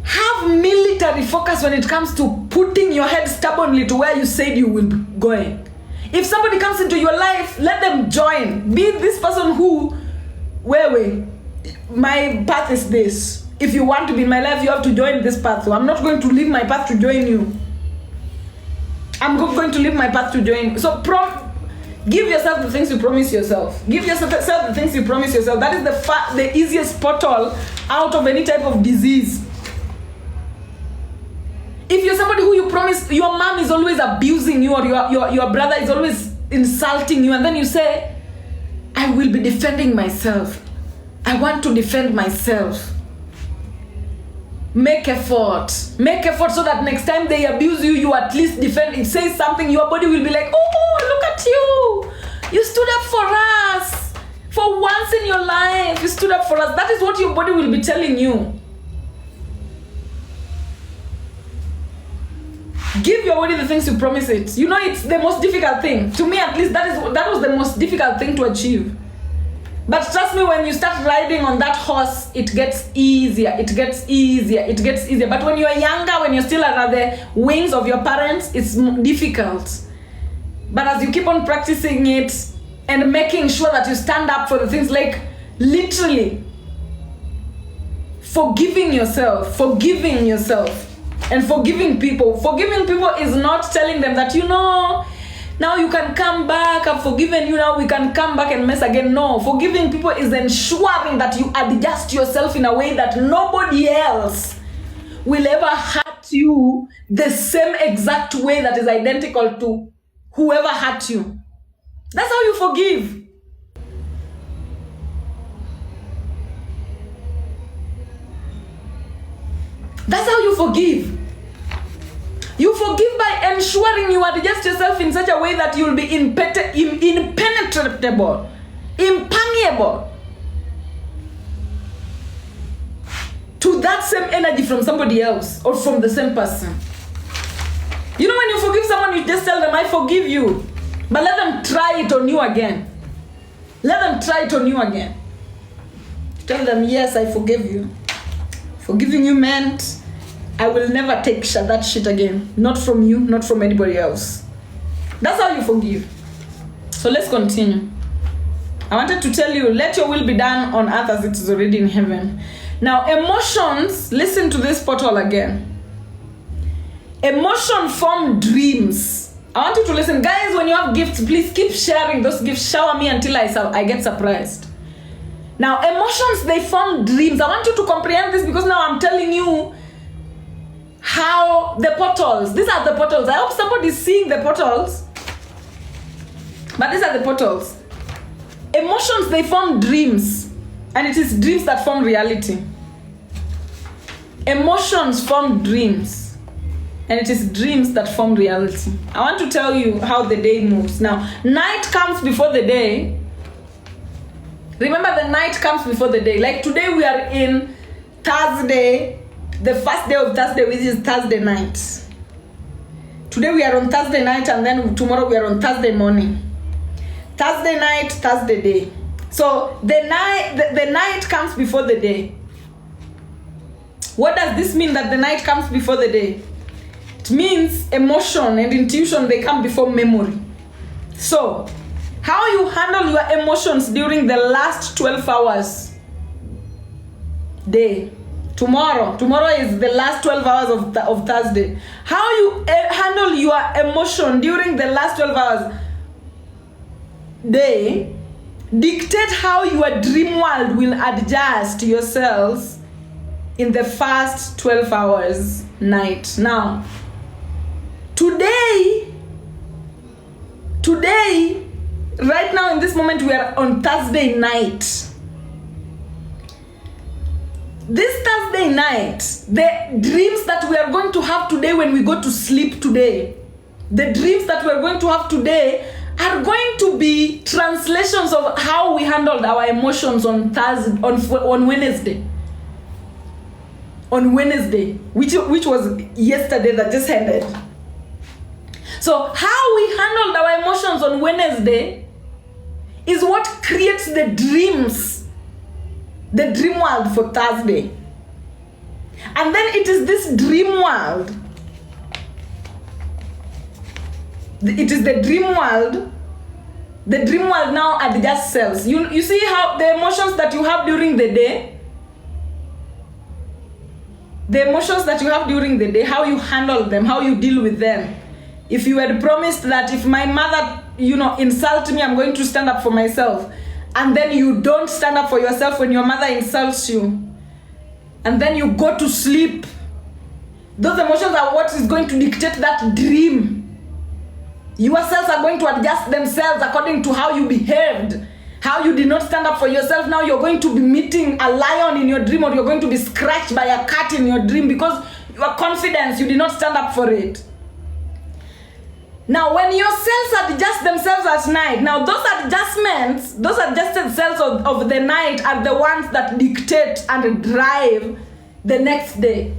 Have military focus when it comes to putting your head stubbornly to where you said you will be going. If somebody comes into your life, let them join. Be this person who, wait, my path is this. If you want to be in my life, you have to join this path. So I'm not going to leave my path to join you. I'm going to leave my path to join. So give yourself the things you promise yourself. Give yourself the things you promise yourself. That is the easiest portal out of any type of disease. If you're somebody who you promise, your mom is always abusing you, or your brother is always insulting you, and then you say, I will be defending myself. I want to defend myself. Make effort. Make effort so that next time they abuse you, you at least defend. It says something, your body will be like, oh, look at you. You stood up for us. For once in your life, you stood up for us. That is what your body will be telling you. Give your body the things you promise it. You know, it's the most difficult thing. To me, at least, that was the most difficult thing to achieve. But trust me, when you start riding on that horse, it gets easier. It gets easier. It gets easier. But when you're younger, when you're still under the wings of your parents, it's difficult. But as you keep on practicing it and making sure that you stand up for the things, like literally forgiving yourself, and forgiving people. Forgiving people is not telling them that, you know, now you can come back, I've forgiven you, now we can come back and mess again. No, forgiving people is ensuring that you adjust yourself in a way that nobody else will ever hurt you the same exact way that is identical to whoever hurt you. That's how you forgive. That's how you forgive. You forgive by ensuring you adjust yourself in such a way that you'll be impenetrable, impermeable to that same energy from somebody else or from the same person. You know, when you forgive someone, you just tell them, I forgive you. But let them try it on you again. Let them try it on you again. Tell them, yes, I forgive you. Forgiving you meant I will never take that shit again. Not from you, not from anybody else. That's how you forgive. So let's continue. I wanted to tell you, let your will be done on earth as it is already in heaven. Now, emotions, listen to this portal again. Emotion form dreams. I want you to listen. Guys, when you have gifts, please keep sharing those gifts. Shower me until I get surprised. Now, emotions, they form dreams. I want you to comprehend this because now I'm telling you how the portals, these are the portals. I hope somebody's seeing the portals. But these are the portals. Emotions, they form dreams. And it is dreams that form reality. Emotions form dreams. And it is dreams that form reality. I want to tell you how the day moves. Now, night comes before the day. Remember, the night comes before the day. Like today we are in Thursday, the first day of Thursday, which is Thursday night. Today we are on Thursday night, and then tomorrow we are on Thursday morning. Thursday night, Thursday day. So the night comes before the day. What does this mean, that the night comes before the day? It means emotion and intuition, they come before memory. So how you handle your emotions during the last 12 hours day. Tomorrow is the last 12 hours of Thursday. How you handle your emotion during the last 12 hours day dictate how your dream world will adjust yourselves in the first 12 hours night. Now, today, right now in this moment, we are on Thursday night. This Thursday night, the dreams that we are going to have today when we go to sleep today, the dreams that we are going to have today are going to be translations of how we handled our emotions on Wednesday. On Wednesday, which was yesterday that just ended. So how we handled our emotions on Wednesday is what creates the dreams, the dream world for Thursday. And then it is this dream world. It is the dream world. The dream world now adjusts cells. You see how the emotions that you have during the day, how you handle them, how you deal with them. If you had promised that if my mother, insult me, I'm going to stand up for myself, and then you don't stand up for yourself when your mother insults you, and then you go to sleep, those emotions are what is going to dictate that dream. Your cells are going to adjust themselves according to how you behaved, how you did not stand up for yourself. Now you're going to be meeting a lion in your dream, or you're going to be scratched by a cat in your dream because your confidence, you did not stand up for it. Now, when your cells adjust themselves at night, now those adjustments, those adjusted cells of the night are the ones that dictate and drive the next day.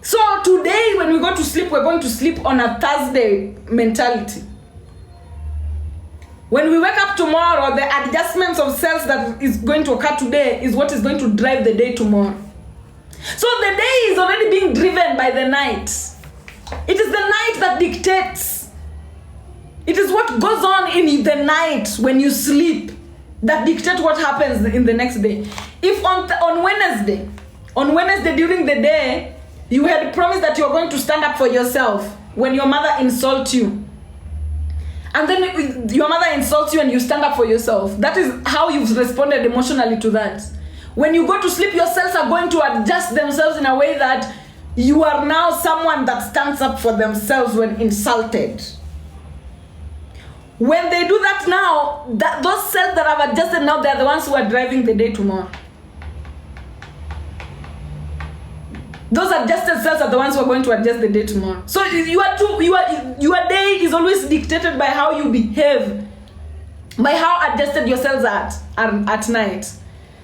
So today, when we go to sleep, we're going to sleep on a Thursday mentality. When we wake up tomorrow, the adjustments of cells that is going to occur today is what is going to drive the day tomorrow. So the day is already being driven by the night. It is the night that dictates. It is what goes on in the night when you sleep that dictates what happens in the next day. If on Wednesday during the day, you had promised that you're going to stand up for yourself when your mother insults you, and then your mother insults you and you stand up for yourself, that is how you've responded emotionally to that. When you go to sleep, your cells are going to adjust themselves in a way that you are now someone that stands up for themselves when insulted. When they do that now, those cells that have adjusted now, they're the ones who are driving the day tomorrow. Those adjusted cells are the ones who are going to adjust the day tomorrow. So your day is always dictated by how you behave, by how adjusted your cells are at night.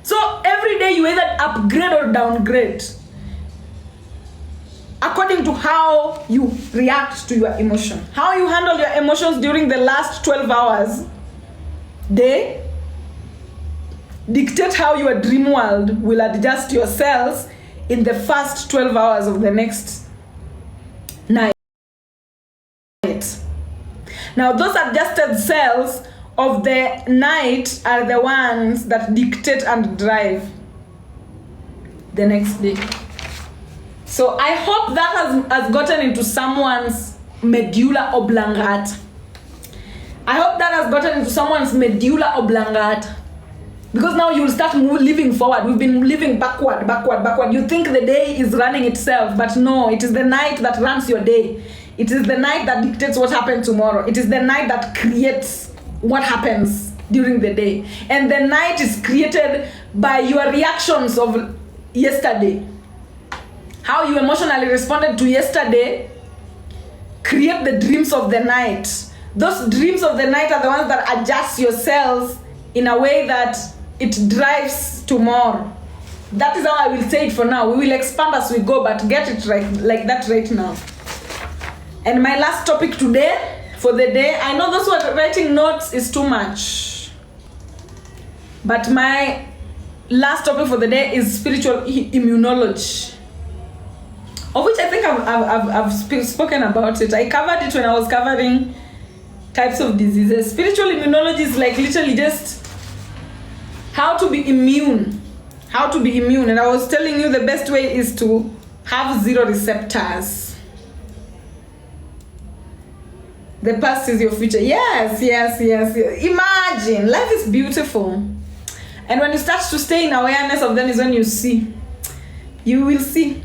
So every day you either upgrade or downgrade according to how you react to your emotion. How you handle your emotions during the last 12 hours day dictate how your dream world will adjust your cells in the first 12 hours of the next night. Now, those adjusted cells of the night are the ones that dictate and drive the next day. So I hope that has gotten into someone's medulla oblongata. I hope that has gotten into someone's medulla oblongata. Because now you'll start living forward. We've been living backward. You think the day is running itself, but no, it is the night that runs your day. It is the night that dictates what happens tomorrow. It is the night that creates what happens during the day. And the night is created by your reactions of yesterday. How you emotionally responded to yesterday create the dreams of the night. Those dreams of the night are the ones that adjust yourselves in a way that it drives tomorrow. That is how I will say it for now. We will expand as we go, but get it right like that right now. And my last topic today, for the day, I know those who are writing notes is too much, but my last topic for the day is spiritual immunology, of which I think I've spoken about it. I covered it when I was covering types of diseases. Spiritual immunology is like literally just how to be immune. And I was telling you the best way is to have 0 receptors. The past is your future. Yes. Imagine, life is beautiful. And when you start to stay in awareness of them is when you see. You will see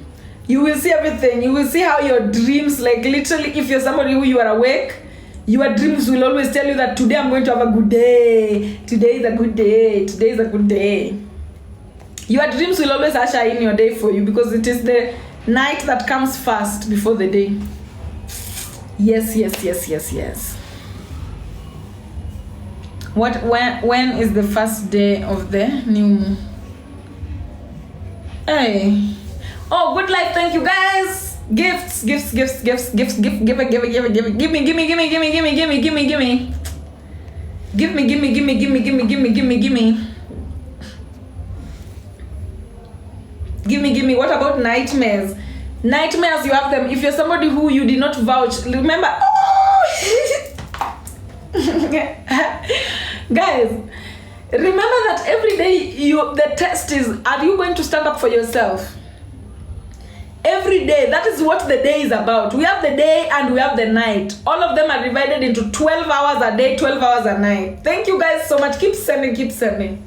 everything. You will see how your dreams, like literally, if you're somebody who you are awake, your dreams will always tell you that today I'm going to have a good day. Today is a good day. Your dreams will always usher in your day for you because it is the night that comes first before the day. Yes. When is the first day of the new moon? Hey. Oh, good life, thank you guys. Gifts. Give me. What about nightmares? Nightmares, you have them. If you're somebody who you did not vouch, remember. Guys, remember that every day the test is, are you going to stand up for yourself? Every day, that is what the day is about. We have the day and we have the night. All of them are divided into 12 hours a day, 12 hours a night. Thank you guys so much. Keep sending.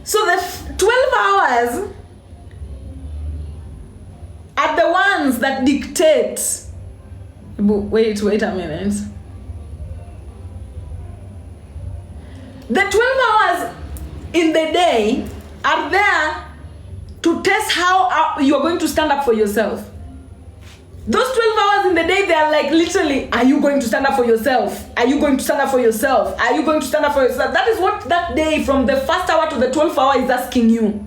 So the 12 hours are the ones that dictate. Wait a minute. The 12 hours in the day are there to test how you are going to stand up for yourself. Those 12 hours in the day, they are like literally, are you going to stand up for yourself? Are you going to stand up for yourself? Are you going to stand up for yourself? That is what that day from the first hour to the 12th hour is asking you.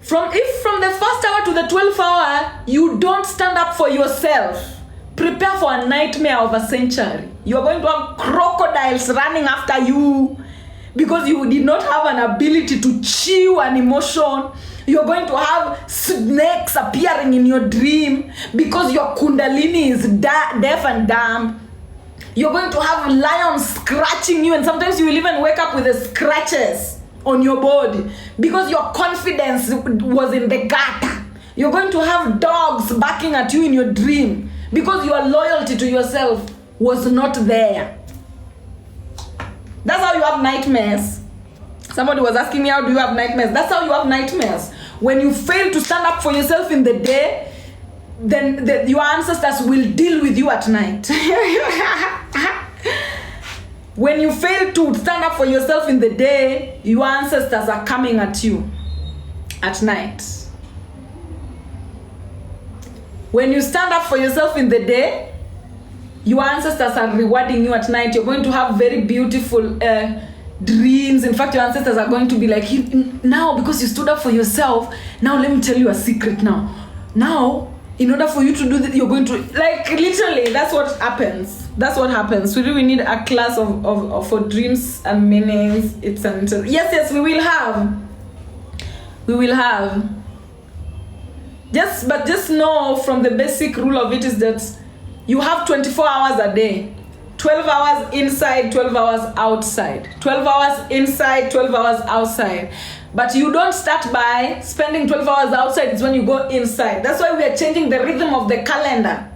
If from the first hour to the 12th hour, you don't stand up for yourself, prepare for a nightmare of a century. You are going to have crocodiles running after you because you did not have an ability to chew an emotion. You're going to have snakes appearing in your dream because your kundalini is deaf and dumb. You're going to have lions scratching you, and sometimes you will even wake up with the scratches on your body because your confidence was in the gutter. You're going to have dogs barking at you in your dream because your loyalty to yourself was not there. That's how you have nightmares. Somebody was asking me, how do you have nightmares? That's how you have nightmares. When you fail to stand up for yourself in the day, then your ancestors will deal with you at night. When you fail to stand up for yourself in the day, your ancestors are coming at you at night. When you stand up for yourself in the day, your ancestors are rewarding you at night. You're going to have very beautiful dreams. In fact, your ancestors are going to be like, now because you stood up for yourself, now let me tell you a secret now. In order for you to do that, you're going to, like, literally, that's what happens. We really need a class of for dreams and meanings. Yes, we will have. Just know from the basic rule of it is that you have 24 hours a day. 12 hours inside, 12 hours outside. 12 hours inside, 12 hours outside. But you don't start by spending 12 hours outside. It's when you go inside. That's why we are changing the rhythm of the calendar.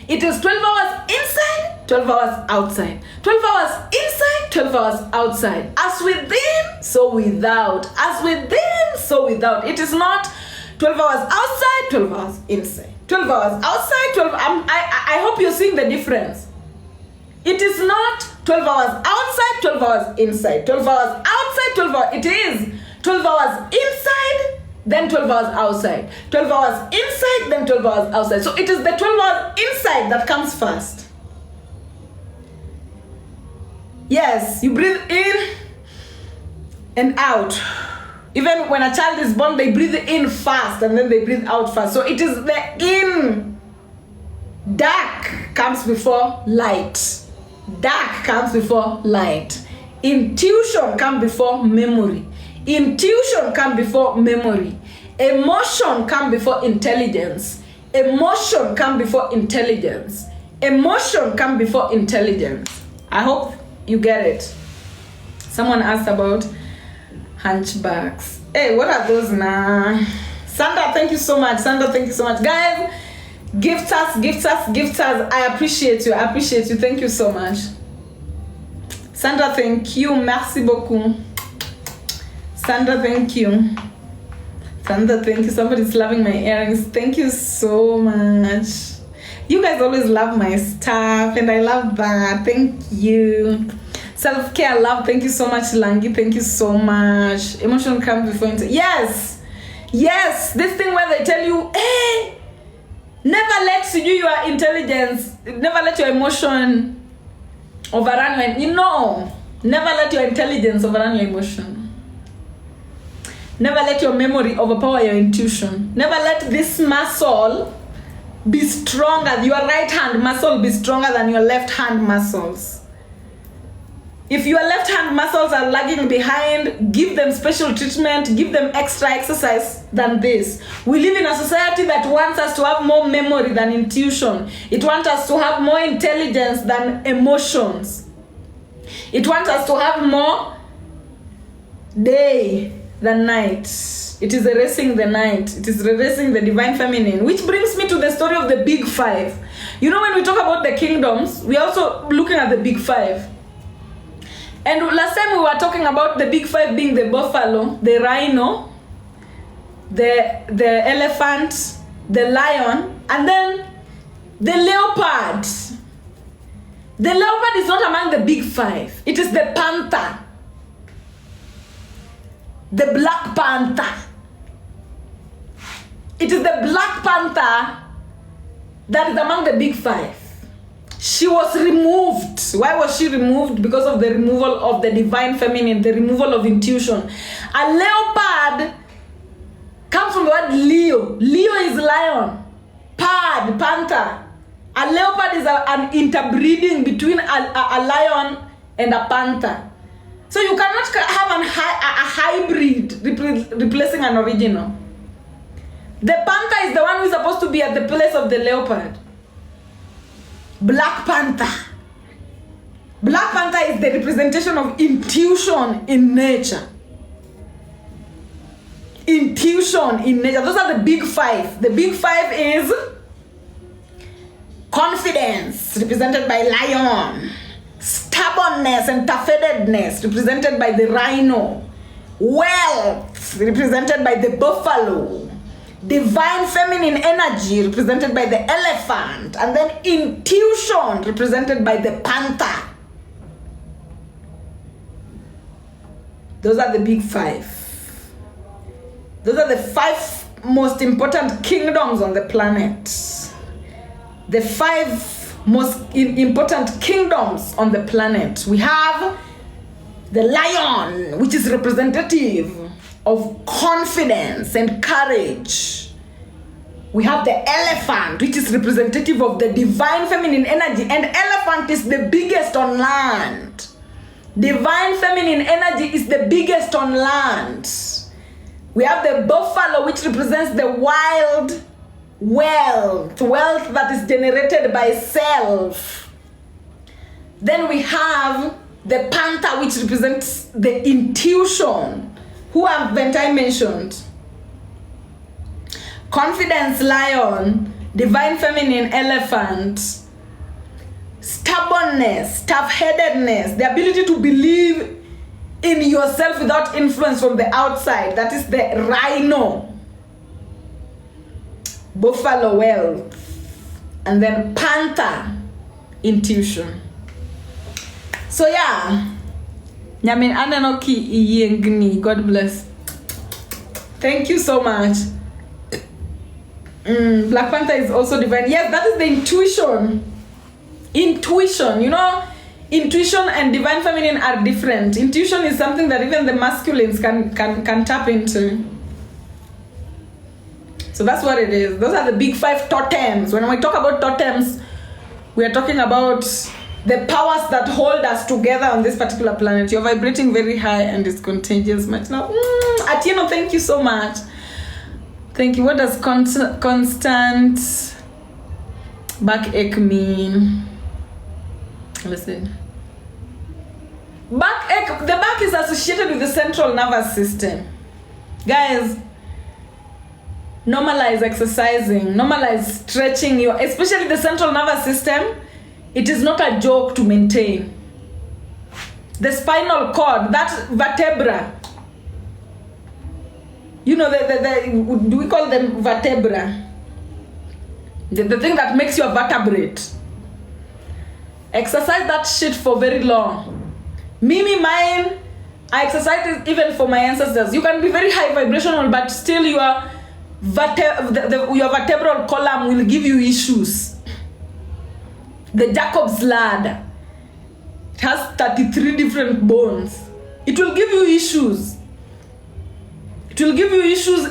It is 12 hours inside, 12 hours outside. 12 hours inside, 12 hours outside. As within, so without. As within, so without. It is not 12 hours outside, 12 hours inside. 12 hours outside, 12. I hope you're seeing the difference. It is not 12 hours outside, 12 hours inside. 12 hours outside, 12 hours. It is 12 hours inside, then 12 hours outside. 12 hours inside, then 12 hours outside. So it is the 12 hours inside that comes first. Yes, you breathe in and out. Even when a child is born, they breathe in fast and then they breathe out fast. So it is the in. Dark comes before light. Dark comes before light. Intuition comes before memory. Intuition comes before memory. Emotion comes before intelligence. Emotion comes before intelligence. Emotion comes before intelligence. I hope you get it. Someone asked about hunchbacks. Hey, what are those now? Sandra, thank you so much. Sandra, thank you so much. Guys, gift us. I appreciate you. Thank you so much. Sandra, thank you. Merci beaucoup. Sandra, thank you. Somebody's loving my earrings. Thank you so much. You guys always love my stuff, and I love that. Thank you. Self-care, love. Thank you so much, Langi. Thank you so much. Emotion comes before yes. This thing where they tell you, hey, never let your intelligence, never let your emotion overrun never let your intelligence overrun your emotion. Never let your memory overpower your intuition. Never let this muscle be stronger, your right hand muscle be stronger than your left hand muscles. If your left hand muscles are lagging behind, give them special treatment, give them extra exercise than this. We live in a society that wants us to have more memory than intuition. It wants us to have more intelligence than emotions. It wants us to have more day than night. It is erasing the night. It is erasing the divine feminine. Which brings me to the story of the big five. You know, when we talk about the kingdoms, we're also looking at the big five. And last time we were talking about the big five being the buffalo, the rhino, the elephant, the lion, and then the leopard. The leopard is not among the big five. It is the panther. The black panther. It is the black panther that is among the big five. She was removed. Why was she removed? Because of the removal of the divine feminine, the removal of intuition. A leopard comes from the word Leo. Leo is lion. Panther. A leopard is an interbreeding between a lion and a panther. So you cannot have a hybrid replacing an original. The panther is the one who is supposed to be at the place of the leopard. Black panther. Black panther is the representation of intuition in nature. Intuition in nature. Those are the big five. The big five is confidence, represented by lion. Stubbornness and tough-headedness, represented by the rhino. Wealth, represented by the buffalo. Divine feminine energy, represented by the elephant. And then intuition, represented by the panther. Those are the big five. Those are the five most important kingdoms on the planet. The five most important kingdoms on the planet. We have the lion, which is representative of confidence and courage. We have the elephant, which is representative of the divine feminine energy, and elephant is the biggest on land. Divine feminine energy is the biggest on land. We have the buffalo, which represents the wild wealth that is generated by self. Then we have the panther, which represents the intuition. Who haven't I mentioned? Confidence, lion. Divine feminine, elephant. Stubbornness, tough-headedness, the ability to believe in yourself without influence from the outside. That is the rhino. Buffalo, wealth. And then panther, intuition. So yeah. Nyamin ananoki iyengni. God bless. Thank you so much. Black Panther is also divine. Yes, that is the intuition. Intuition, you know, intuition and divine feminine are different. Intuition is something that even the masculines can tap into. So that's what it is. Those are the big 5 totems. When we talk about totems, we are talking about the powers that hold us together on this particular planet. You're vibrating very high and it's contagious. Much now, Atieno, thank you so much. Thank you. What does constant backache mean? Listen. Backache, the back is associated with the central nervous system. Guys, normalize exercising, normalize stretching your, especially the central nervous system. It is not a joke to maintain. The spinal cord, that vertebra. You know, do we call them vertebra? The thing that makes you a vertebrate. Exercise that shit for very long. Mine, I exercise it even for my ancestors. You can be very high vibrational, but still your vertebral column will give you issues. The Jacob's ladder. It has 33 different bones. It will give you issues. It will give you issues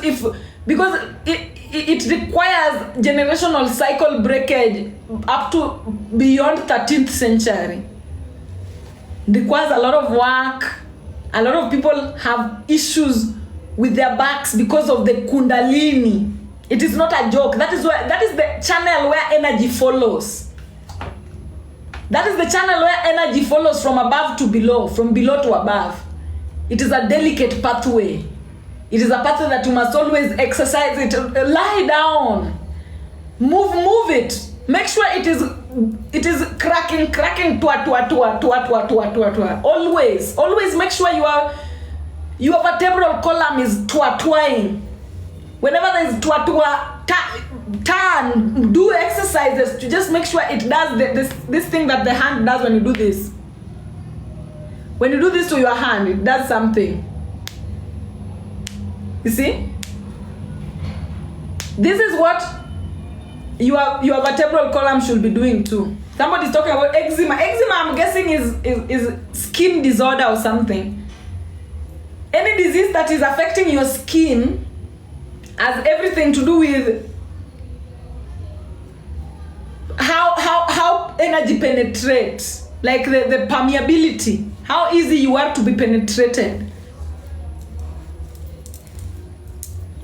because it requires generational cycle breakage up to beyond 13th century. It requires a lot of work. A lot of people have issues with their backs because of the kundalini. It is not a joke. That is the channel where energy follows. That is the channel where energy follows from above to below, from below to above. It is a delicate pathway. It is a pathway that you must always exercise it. Lie down. Move it. Make sure it is cracking, tua. Always make sure your vertebral column is twatwing. Whenever there is tua, turn, do exercises to just make sure it does this thing that the hand does when you do this. When you do this to your hand, it does something. You see? This is what your vertebral column should be doing too. Somebody's talking about eczema. Eczema, I'm guessing, is skin disorder or something. Any disease that is affecting your skin has everything to do with how energy penetrates, like the permeability, how easy you are to be penetrated.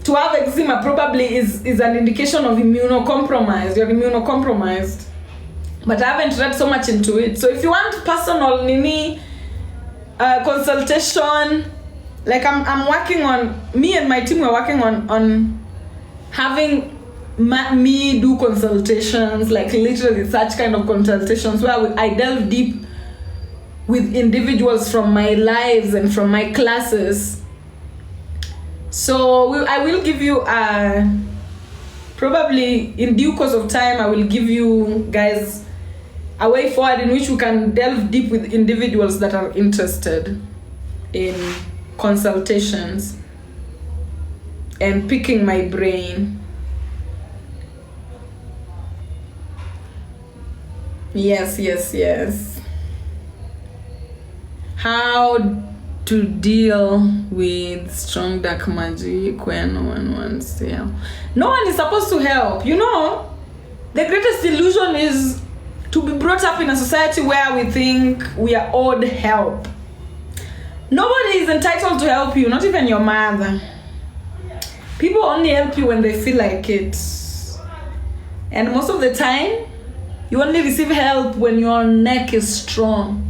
To have eczema probably is an indication of immunocompromise. You're immunocompromised. But I haven't read so much into it. So if you want personal consultation, like I'm working on, me and my team were working on having me do consultations, like literally such kind of consultations where I delve deep with individuals from my lives and from my classes. So I will give you probably in due course of time, I will give you guys a way forward in which we can delve deep with individuals that are interested in consultations and picking my brain. Yes. How to deal with strong dark magic when no one wants to help. No one is supposed to help. You know, the greatest illusion is to be brought up in a society where we think we are owed help. Nobody is entitled to help you, not even your mother. People only help you when they feel like it. And most of the time, you only receive help when your neck is strong.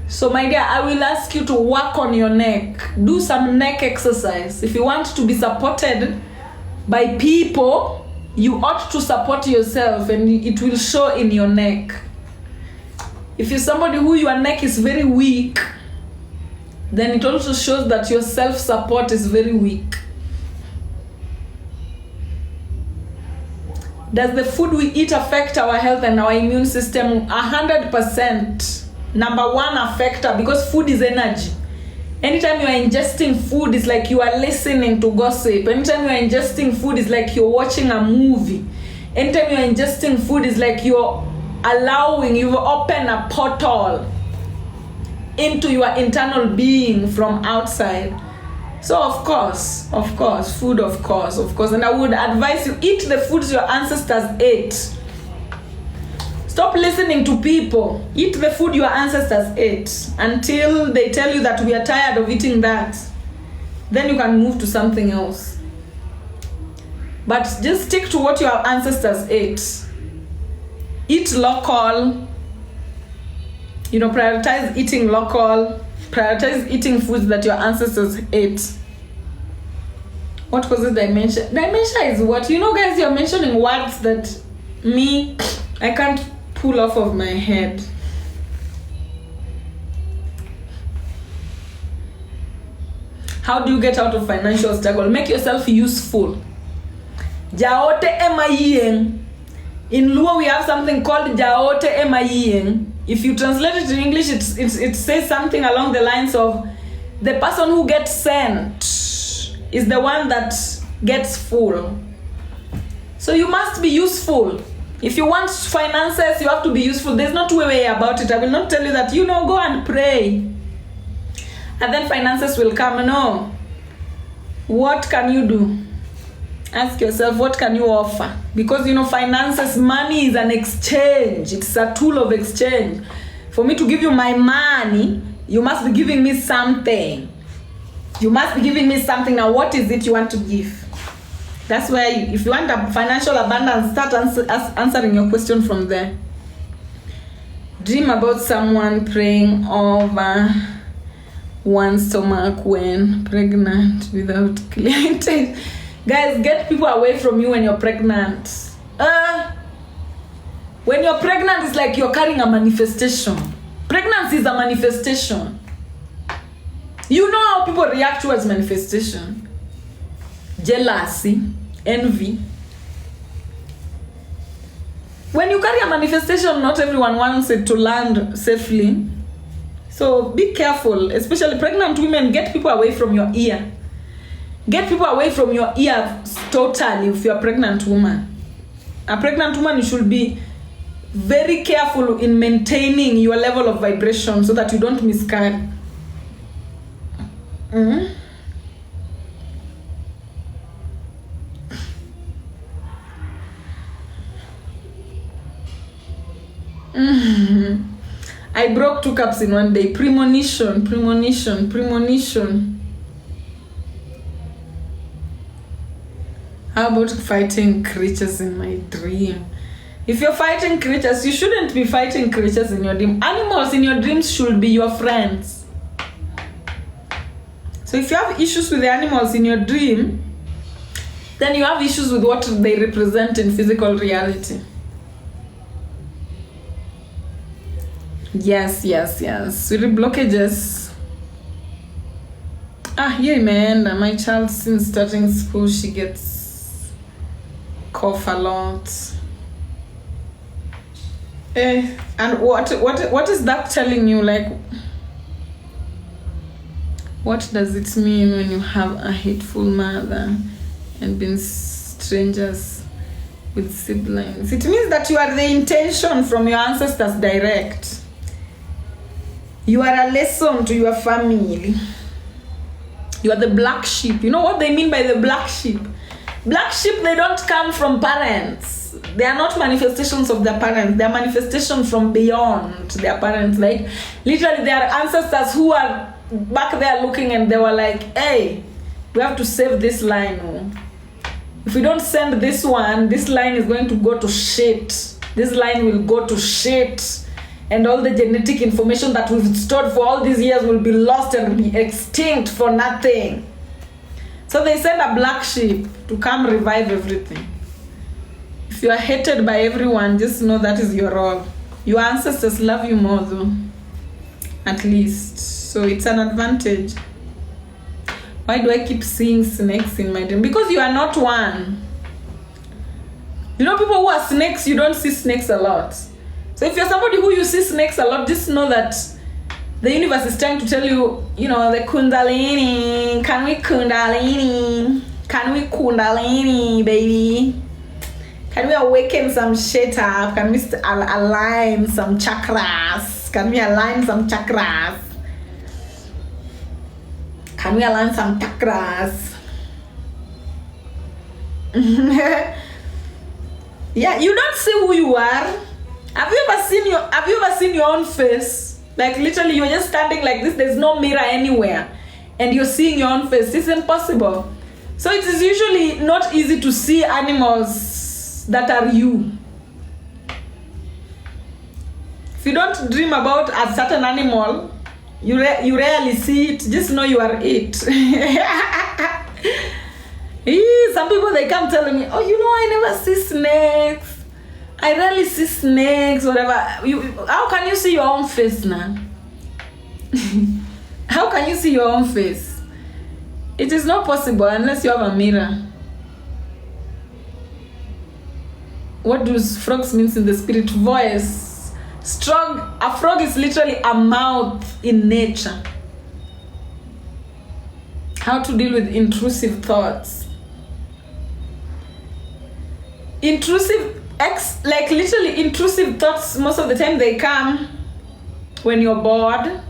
So my dear, I will ask you to work on your neck. Do some neck exercise. If you want to be supported by people, you ought to support yourself, and it will show in your neck. If you're somebody who your neck is very weak, then it also shows that your self-support is very weak. Does the food we eat affect our health and our immune system? 100%. Number one affector, because food is energy. Anytime you are ingesting food, it's like you are listening to gossip. Anytime you are ingesting food, it's like you're watching a movie. Anytime you are ingesting food, it's like you've opened a portal into your internal being from outside. So of course, food, of course. And I would advise you, eat the foods your ancestors ate. Stop listening to people. Eat the food your ancestors ate until they tell you that we are tired of eating that. Then you can move to something else. But just stick to what your ancestors ate. Eat local. Prioritize eating local. Prioritize eating foods that your ancestors ate. What was it dementia? Dementia is what? Guys, you're mentioning words that I can't pull off of my head. How do you get out of financial struggle? Make yourself useful. Jaote emayeng. In Luo, we have something called jaote emayeng. If you translate it in English, it says something along the lines of the person who gets sent is the one that gets full. So you must be useful. If you want finances, you have to be useful. There's no two way about it. I will not tell you that, go and pray, and then finances will come. No. What can you do? Ask yourself, what can you offer? Because, finances, money is an exchange. It's a tool of exchange. For me to give you my money, you must be giving me something. You must be giving me something. Now, what is it you want to give? That's where, if you want a financial abundance, start answering your question from there. Dream about someone praying over one's stomach when pregnant without clear intent. Guys, get people away from you when you're pregnant. When you're pregnant, it's like you're carrying a manifestation. Pregnancy is a manifestation. You know how people react towards manifestation. Jealousy, envy. When you carry a manifestation, not everyone wants it to land safely. So be careful, especially pregnant women. Get people away from your ear. Get people away from your ear totally if you're a pregnant woman. A pregnant woman, you should be very careful in maintaining your level of vibration so that you don't miscarry. I broke 2 cups in one day. Premonition. How about fighting creatures in my dream? If you're fighting creatures, you shouldn't be fighting creatures in your dream. Animals in your dreams should be your friends. So if you have issues with the animals in your dream, then you have issues with what they represent in physical reality. Yes. Swiri blockages. Here man, my child, since starting school, she gets cough a lot. And what is that telling you? Like, what does it mean when you have a hateful mother and being strangers with siblings? It means that you are the intention from your ancestors direct. You are a lesson to your family. You are the black sheep. You know what they mean by the black sheep? Black sheep, they don't come from parents. They are not manifestations of their parents. They are manifestations from beyond their parents. Like, literally, they are ancestors who are back there looking, and they were like, hey, we have to save this line. If we don't send this one, this line is going to go to shit. This line will go to shit. And all the genetic information that we've stored for all these years will be lost and be extinct for nothing. So they send a black sheep to come revive everything. If you are hated by everyone, just know that is your role. Your ancestors love you more though. At least. So it's an advantage. Why do I keep seeing snakes in my dream? Because you are not one. You know, people who are snakes, you don't see snakes a lot. So if you're somebody who you see snakes a lot, just know that the universe is trying to tell you, you know, the kundalini. Can we kundalini? Can we kundalini, baby? Can we awaken some shit up? Can we align some chakras? Can we align some chakras? Can we align some chakras? Yeah, you don't see who you are. Have you ever seen your own face? Like literally you're just standing like this, there's no mirror anywhere, and you're seeing your own face. It's impossible. So it is usually not easy to see animals that are you. If you don't dream about a certain animal, you rarely see it. Just know you are it. Some people, they come telling me, oh, you know, I never see snakes. I rarely see snakes, whatever. How can you see your own face now? How can you see your own face? It is not possible unless you have a mirror. What do frogs mean in the spirit? Voice. Strong. A frog is literally a mouth in nature. How to deal with intrusive thoughts. Like literally intrusive thoughts, most of the time they come when you're bored.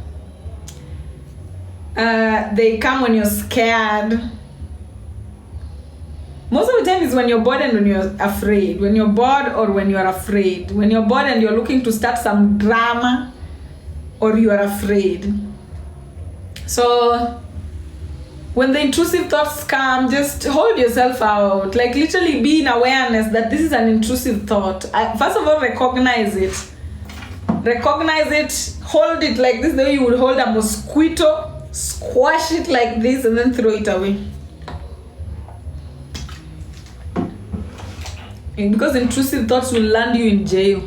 They come when you're scared. Most of the time is when you're bored and when you're afraid. When you're bored or when you're afraid. When you're bored and you're looking to start some drama, or you are afraid. So when the intrusive thoughts come, just hold yourself out. Like literally be in awareness that this is an intrusive thought. First of all, recognize it. Recognize it. Hold it like this, the way you would hold a mosquito. Squash it like this and then throw it away. Because intrusive thoughts will land you in jail.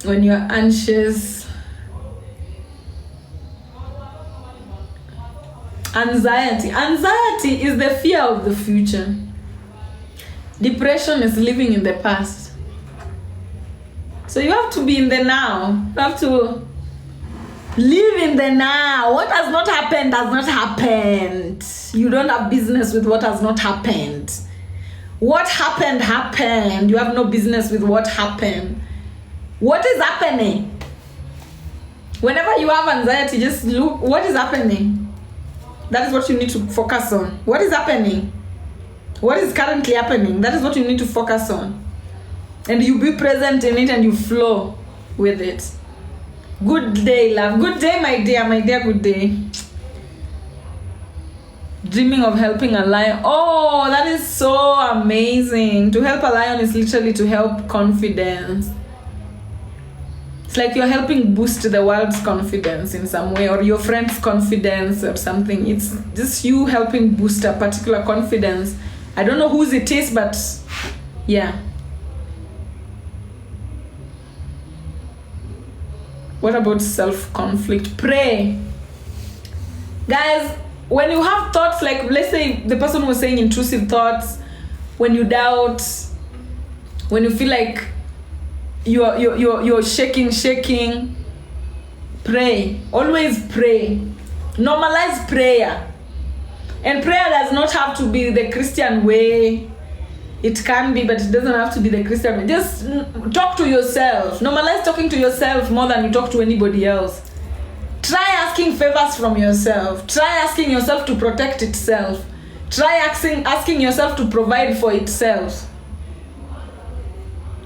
When you're anxious. Anxiety. Anxiety is the fear of the future. Depression is living in the past. So you have to be in the now. You have to live in the now. What has not happened has not happened. You don't have business with what has not happened. What happened, happened. You have no business with what happened. What is happening? Whenever you have anxiety, just look, what is happening? That is what you need to focus on. What is happening? What is currently happening? That is what you need to focus on. And you be present in it and you flow with it. Good day, love. Good day, my dear. My dear, good day. Dreaming of helping a lion. Oh, that is so amazing. To help a lion is literally to help confidence. It's like you're helping boost the world's confidence in some way, or your friend's confidence or something. It's just you helping boost a particular confidence. I don't know whose it is, but yeah. What about self-conflict? Pray. Guys, when you have thoughts like, let's say the person was saying intrusive thoughts, when you doubt, when you feel like you're shaking, pray. Always pray. Normalize prayer. And prayer does not have to be the Christian way. It can be, but it doesn't have to be the Christian way. Just talk to yourself. Normalize talking to yourself more than you talk to anybody else. Try asking favors from yourself. Try asking yourself to protect itself. Try asking yourself to provide for itself.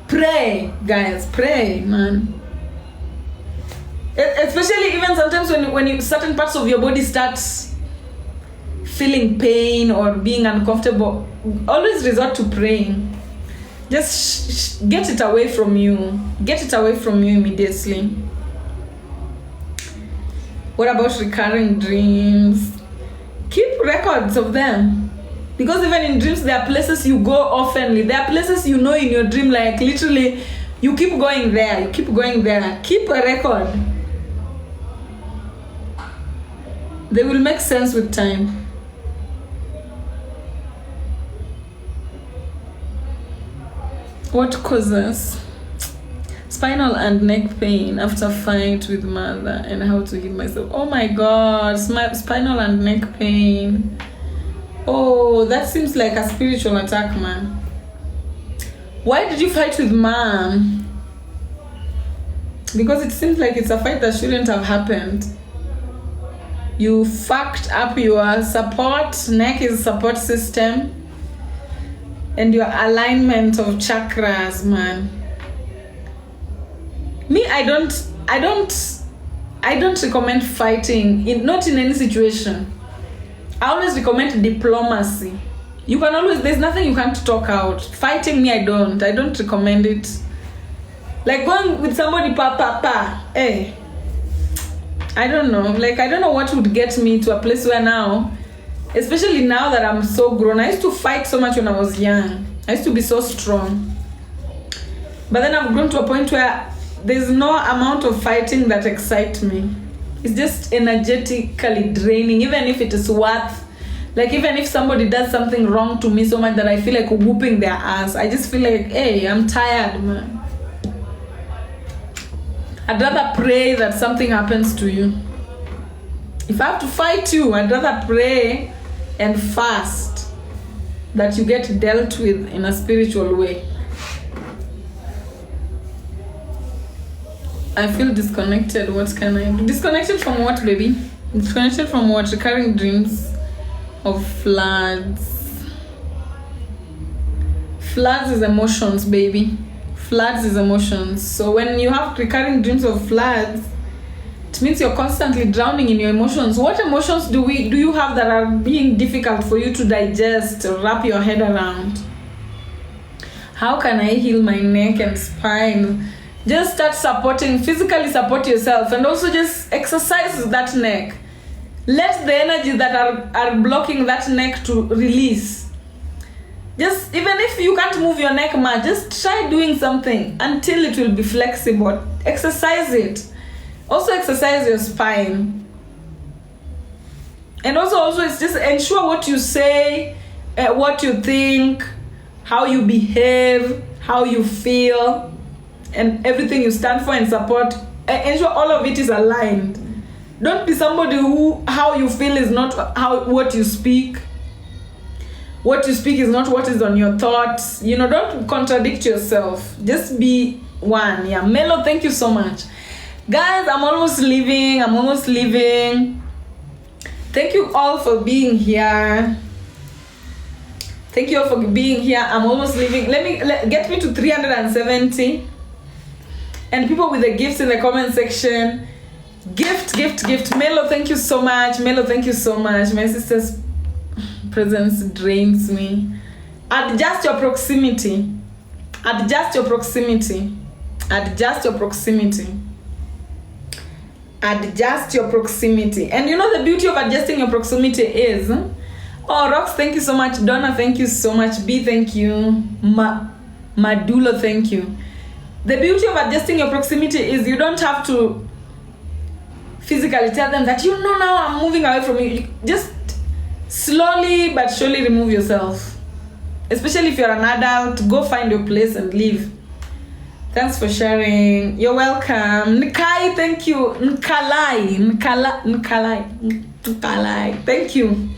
Pray, guys. Pray, man. Especially even sometimes when certain parts of your body starts feeling pain or being uncomfortable, always resort to praying. Just get it away from you. Get it away from you immediately. What about recurring dreams? Keep records of them. Because even in dreams, there are places you go oftenly. There are places you know in your dream, like literally, You keep going there. You keep going there. Keep a record. They will make sense with time. What causes spinal and neck pain after fight with mother and how to heal myself? Oh my God, spinal and neck pain. Oh, that seems like a spiritual attack, man. Why did you fight with mom? Because it seems like it's a fight that shouldn't have happened. You fucked up your support. Neck is support system. And your alignment of chakras, man. Me, I don't recommend fighting, not in any situation. I always recommend diplomacy. You can always, there's nothing you can't talk out. Fighting, me, I don't recommend it. Like going with somebody, hey, I don't know. Like, I don't know what would get me to a place where now, especially now that I'm so grown. I used to fight so much when I was young. I used to be so strong. But then I've grown to a point where there's no amount of fighting that excites me. It's just energetically draining, even if it is worth. Like, even if somebody does something wrong to me so much that I feel like whooping their ass, I just feel like, hey, I'm tired, man. I'd rather pray that something happens to you. If I have to fight you, I'd rather pray and fast that you get dealt with in a spiritual way. I feel disconnected. What can I do? Disconnected from what, baby? Disconnected from what? Recurring dreams of floods. Floods is emotions, baby. Floods is emotions. So when you have recurring dreams of floods, it means you're constantly drowning in your emotions. What emotions do you have that are being difficult for you to digest or wrap your head around? How can I heal my neck and spine? Just start supporting, physically support yourself, and also just exercise that neck. Let the energy that are blocking that neck to release. Just, even if you can't move your neck much, just try doing something until it will be flexible. Exercise it. Also exercise your spine. And also it's just ensure what you say, what you think, how you behave, how you feel, and everything you stand for and support. Ensure all of it is aligned. Don't be somebody who how you feel is not what you speak. What you speak is not what is on your thoughts. Don't contradict yourself. Just be one. Yeah, Melo, thank you so much. Guys, I'm almost leaving. Thank you all for being here. I'm almost leaving. Get me to 370. And people with the gifts in the comment section. Gift. Melo, thank you so much. My sister's presence drains me. Adjust your proximity. And the beauty of adjusting your proximity is, Rox, thank you so much. Donna, thank you so much. B, thank you. Madulo, thank you. The beauty of adjusting your proximity is you don't have to physically tell them that now I'm moving away from you. Just slowly but surely remove yourself. Especially if you're an adult, go find your place and leave. Thanks for sharing. You're welcome. Nkai, thank you. Nkalai. Thank you.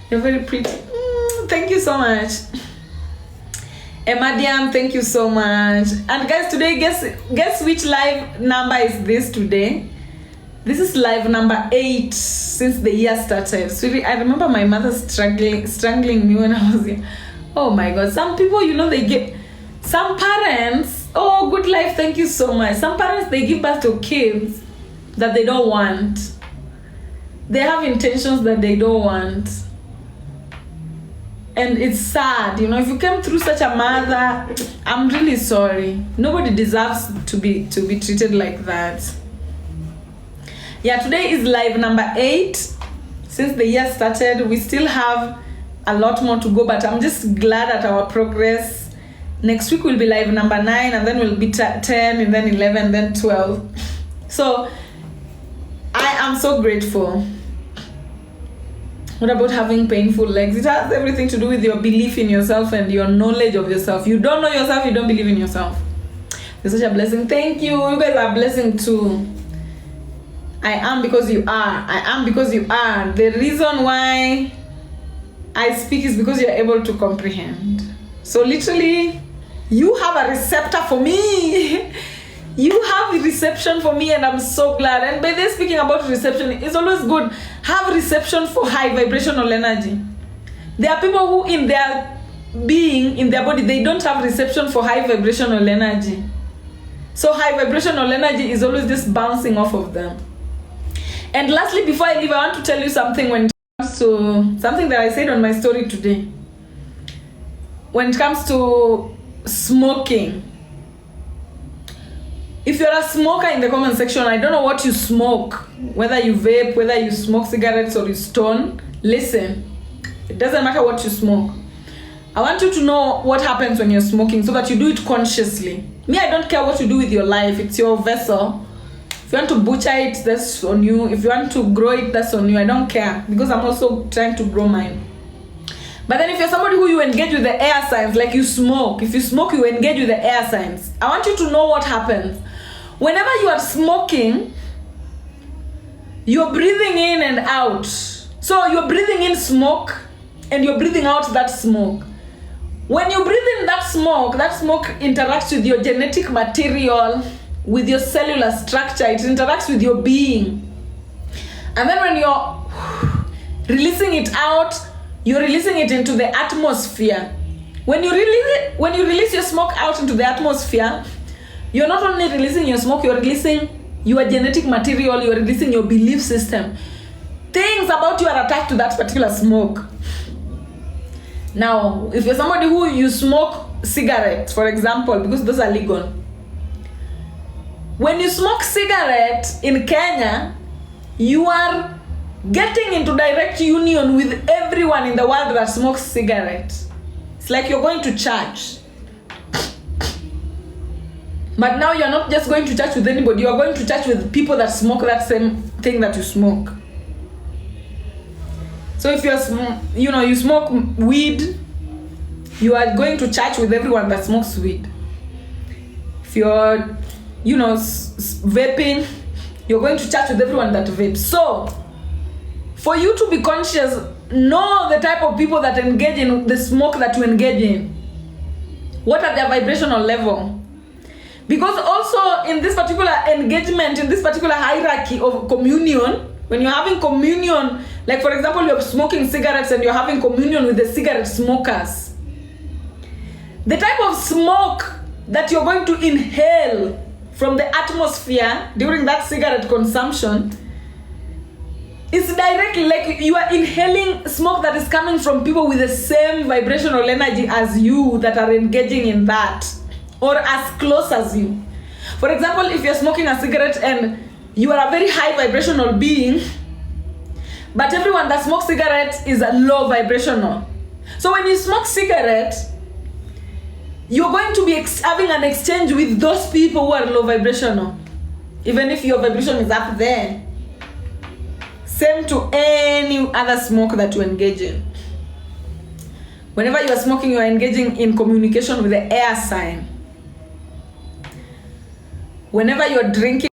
You're very pretty. Thank you so much. Emadiam, thank you so much. And guys, today, guess which live number is this today? This is live number 8 since the year started. Swiri, I remember my mother strangling me when I was young. Oh my God. Some people, they get... Some parents... Oh, good life, thank you so much. Some parents, they give birth to kids that they don't want. They have intentions that they don't want. And it's sad, if you came through such a mother, I'm really sorry. Nobody deserves to be treated like that. Yeah, today is live number 8. Since the year started, we still have a lot more to go, but I'm just glad at our progress. Next week will be live number 9, and then will be 10, and then 11, then 12. So I am so grateful. What about having painful legs? It has everything to do with your belief in yourself and your knowledge of yourself. You don't know yourself, you don't believe in yourself. It's such a blessing. Thank you. You guys are a blessing too. I am because you are. I am because you are. The reason why I speak is because you're able to comprehend. So literally, you have a receptor for me. You have a reception for me, and I'm so glad. And by this, speaking about reception, it's always good. Have reception for high vibrational energy. There are people who in their being, in their body, they don't have reception for high vibrational energy. So high vibrational energy is always just bouncing off of them. And lastly, before I leave, I want to tell you something when it comes to something that I said on my story today. When it comes to smoking. If you're a smoker in the comment section, I don't know what you smoke, whether you vape, whether you smoke cigarettes or you stone. Listen, it doesn't matter what you smoke. I want you to know what happens when you're smoking so that you do it consciously. Me, I don't care what you do with your life. It's your vessel. If you want to butcher it, that's on you. If you want to grow it, that's on you. I don't care, because I'm also trying to grow mine. But then if you're somebody who you engage with the air signs, like you smoke, if you smoke, you engage with the air signs. I want you to know what happens. Whenever you are smoking, you're breathing in and out. So you're breathing in smoke and you're breathing out that smoke. When you breathe in that smoke interacts with your genetic material, with your cellular structure, it interacts with your being. And then when you're releasing it out, you're releasing it into the atmosphere. When you release your smoke out into the atmosphere, you're not only releasing your smoke, you're releasing your genetic material, you're releasing your belief system. Things about you are attached to that particular smoke. Now, if you're somebody who you smoke cigarettes, for example, because those are legal. When you smoke cigarette in Kenya, you are getting into direct union with everyone in the world that smokes cigarettes. It's like you're going to church. But now you're not just going to church with anybody, you're going to church with people that smoke that same thing that you smoke. So if you smoke weed, you are going to church with everyone that smokes weed. If you're, vaping, you're going to church with everyone that vapes. So, for you to be conscious, know the type of people that engage in the smoke that you engage in. What are their vibrational level? Because also in this particular engagement, in this particular hierarchy of communion, when you're having communion, like for example, you're smoking cigarettes and you're having communion with the cigarette smokers, the type of smoke that you're going to inhale from the atmosphere during that cigarette consumption is directly like you are inhaling smoke that is coming from people with the same vibrational energy as you that are engaging in that, or as close as you. For example, if you're smoking a cigarette and you are a very high vibrational being, but everyone that smokes cigarettes is a low vibrational. So when you smoke cigarette, you're going to be having an exchange with those people who are low vibrational, even if your vibration is up there. Same to any other smoke that you engage in. Whenever you are smoking, you are engaging in communication with the air sign. Whenever you're drinking,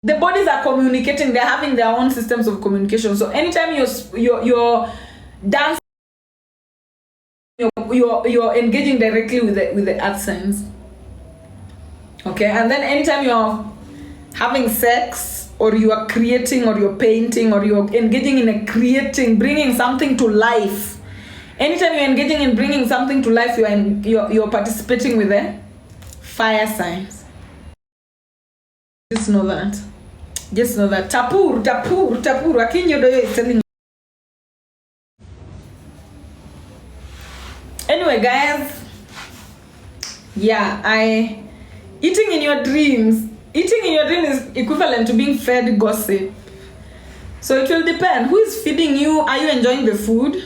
the bodies are communicating, they're having their own systems of communication. So anytime you're dancing, you're engaging directly with the earth signs. Okay, and then anytime you're having sex, or you are creating, or you're painting, or you're engaging in a creating, bringing something to life. Anytime you're engaging in bringing something to life, you're participating with the fire signs. Just know that. Just know that. Tapur. Akinyodoyo is telling you. Anyway, guys. Yeah, eating in your dream is equivalent to being fed gossip. So it will depend. Who is feeding you? Are you enjoying the food?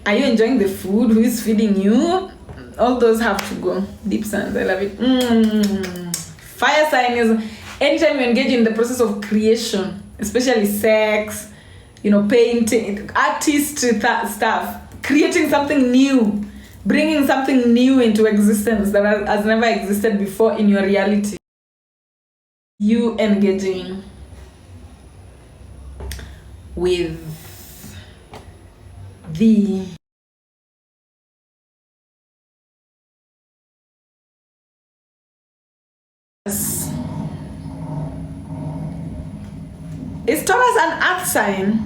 Are you enjoying the food? Who is feeding you? All those have to go. Deep signs, I love it. Fire sign is anytime you engage in the process of creation, especially sex, painting, artist stuff, creating something new, bringing something new into existence that has never existed before in your reality. You engaging with the Is Taurus an earth sign?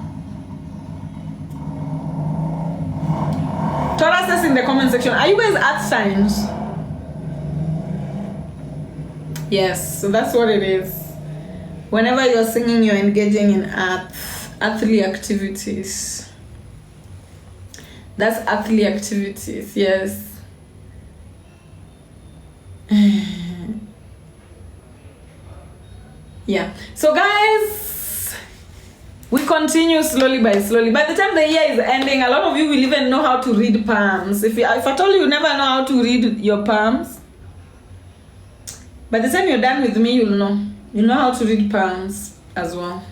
Taurus says in the comment section, are you guys earth signs? Yes, so that's what it is. Whenever you're singing, you're engaging in earthly activities. That's earthly activities, yes. Yeah. So guys, we continue slowly by slowly. By the time the year is ending, a lot of you will even know how to read palms. If I told you never know how to read your palms, by the time you're done with me, you'll know. You know how to read palms as well.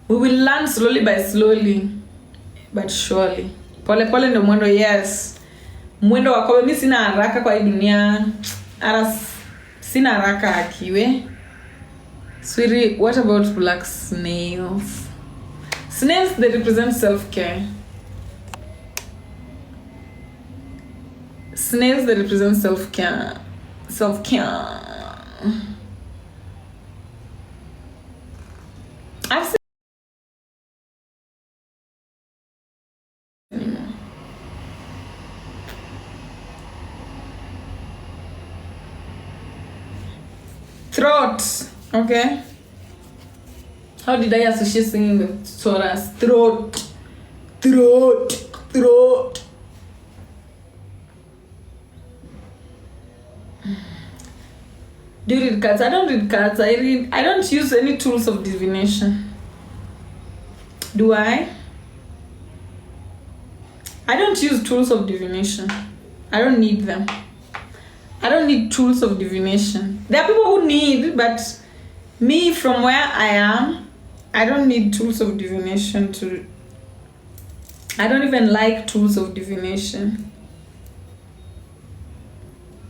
We will learn slowly by slowly, but surely. Pole pole ndo mwendo, yes. Mwendo wako, mimi sina haraka kwa hii dunia. Sina haraka akiwe. Swiri, what about black snails? Snails, they represent self-care. Snails, they represent self-care. Self-care. I've seen anymore. Throat. Okay. How did I associate singing with Taurus? Throat. Do you read cards? I don't read cards. I don't use any tools of divination. Do I? I don't use tools of divination. I don't need them. I don't need tools of divination. There are people who need, but me, from where I am, I don't need tools of divination to... I don't even like tools of divination.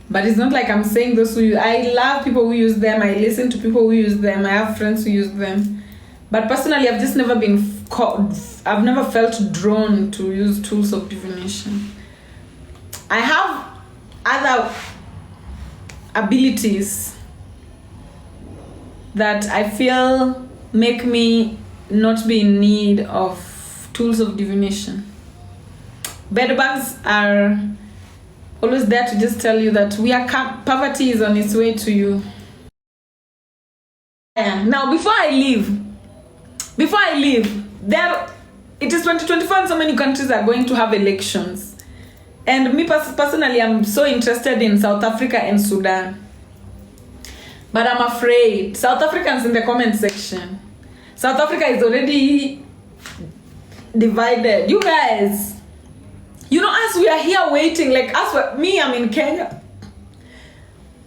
But it's not like I'm saying those who use... I love people who use them. I listen to people who use them. I have friends who use them. But personally, I've just never been caught... I've never felt drawn to use tools of divination. I have other abilities that I feel make me not be in need of tools of divination. Bedbugs are always there to just tell you that poverty is on its way to you. Yeah. Now, before I leave, it is 2024 and so many countries are going to have elections. And me personally, I'm so interested in South Africa and Sudan. But I'm afraid. South Africans in the comment section. South Africa is already divided. You guys, us, we are here waiting. Like me, I'm in Kenya.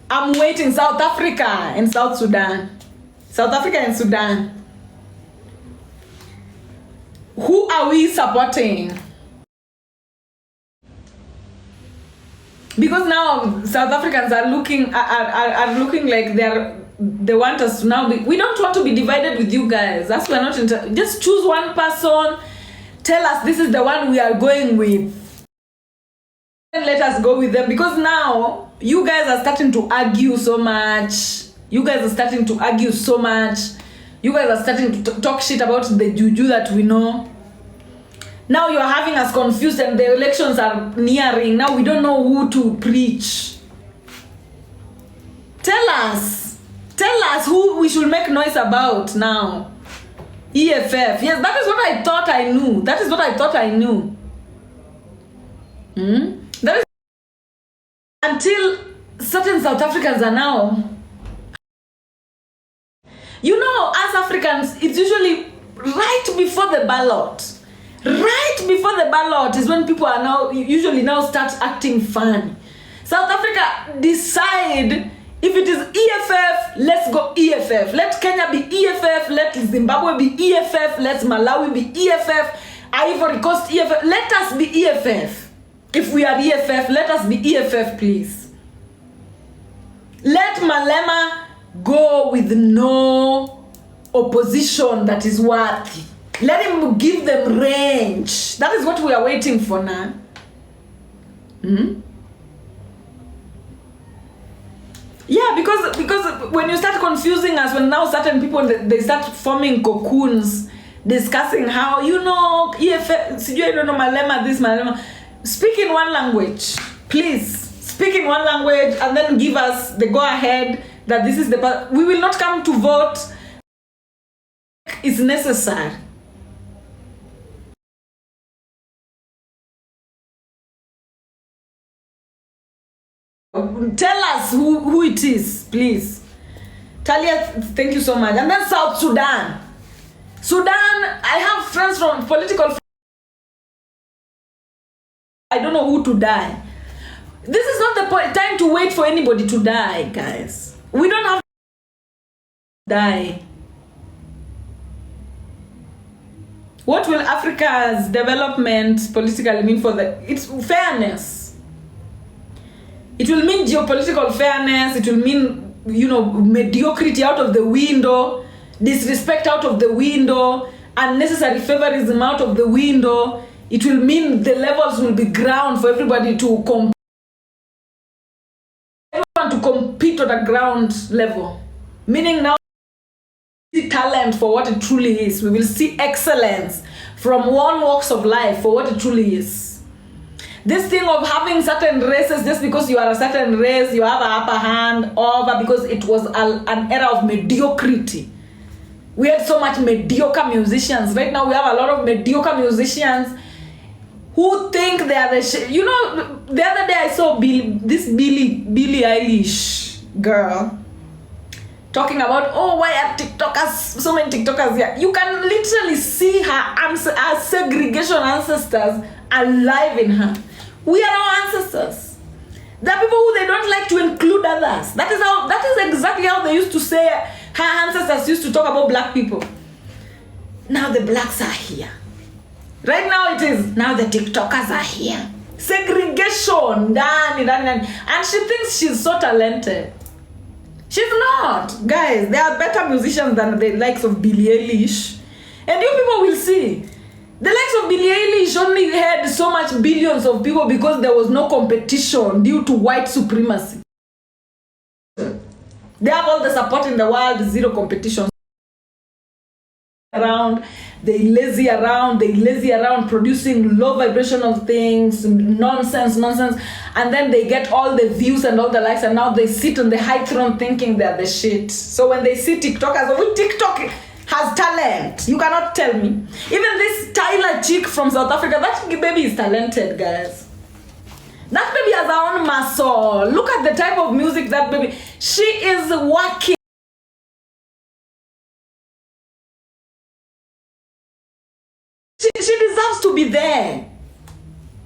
I'm waiting. South Africa and South Sudan. South Africa and Sudan. Who are we supporting? Because now South Africans are looking like they want us to now be... We don't want to be divided with you guys. That's why we're not... Just choose one person. Tell us this is the one we are going with. let us go with them, because now you guys are starting to argue so much. You guys are starting to talk shit about the juju that we know. Now you're having us confused, and the elections are nearing. Now we don't know who to preach. Tell us who we should make noise about now. EFF. Yes, that is what I thought I knew. That is until certain South Africans are now. You know, as Africans, it's usually right before the ballot. Right before the ballot is when people are now usually start acting fun. South Africa decide if it is EFF, let's go EFF. Let Kenya be EFF, let Zimbabwe be EFF, let Malawi be EFF, Ivory Coast EFF. Let us be EFF. If we are EFF, let us be EFF, please. Let Malema go with no opposition that is worthy. Let him give them range. That is what we are waiting for now. Yeah, because when you start confusing us, when now certain people they start forming cocoons, discussing how, EFF, I don't know, Malema this, Malema. Speak in one language, please. Speak in one language, and then give us the go ahead that this is the. We will not come to vote. It's necessary. Tell us who it is, please. Talia, thank you so much. And then South Sudan. I have friends from political. I don't know who to die. This is not the time to wait for anybody to die, guys. We don't have to die. What will Africa's development politically mean for it's fairness? It will mean geopolitical fairness. It will mean, mediocrity out of the window, disrespect out of the window, unnecessary favorism out of the window. It will mean the levels will be ground for everybody to compete on a ground level. Meaning now we will see talent for what it truly is. We will see excellence from all walks of life for what it truly is. This thing of having certain races, just because you are a certain race, you have an upper hand over, because it was an era of mediocrity. We had so much mediocre musicians. Right now we have a lot of mediocre musicians who think they are the shit. The other day I saw Billie Eilish girl talking about, why are TikTokers, so many TikTokers here. You can literally see her segregation ancestors alive in her. We are our ancestors. There are people who they don't like to include others. That is exactly how they used to say, her ancestors used to talk about black people. Now the blacks are here. Right now it is, now the TikTokers are here. Segregation, done. And she thinks she's so talented. She's not. Guys, there are better musicians than the likes of Billie Eilish. And you people will see. The likes of Billie Eilish only had so much billions of people because there was no competition due to white supremacy. They have all the support in the world, zero competition. They lazy around producing low vibrational things, nonsense, and then they get all the views and all the likes, and now they sit on the high throne thinking they're the shit. So when they see TikTokers, TikTok has talent. You cannot tell me. Even this Tyler chick from South Africa, that baby is talented, guys. That baby has her own muscle. Look at the type of music that baby. She is working. She deserves to be there.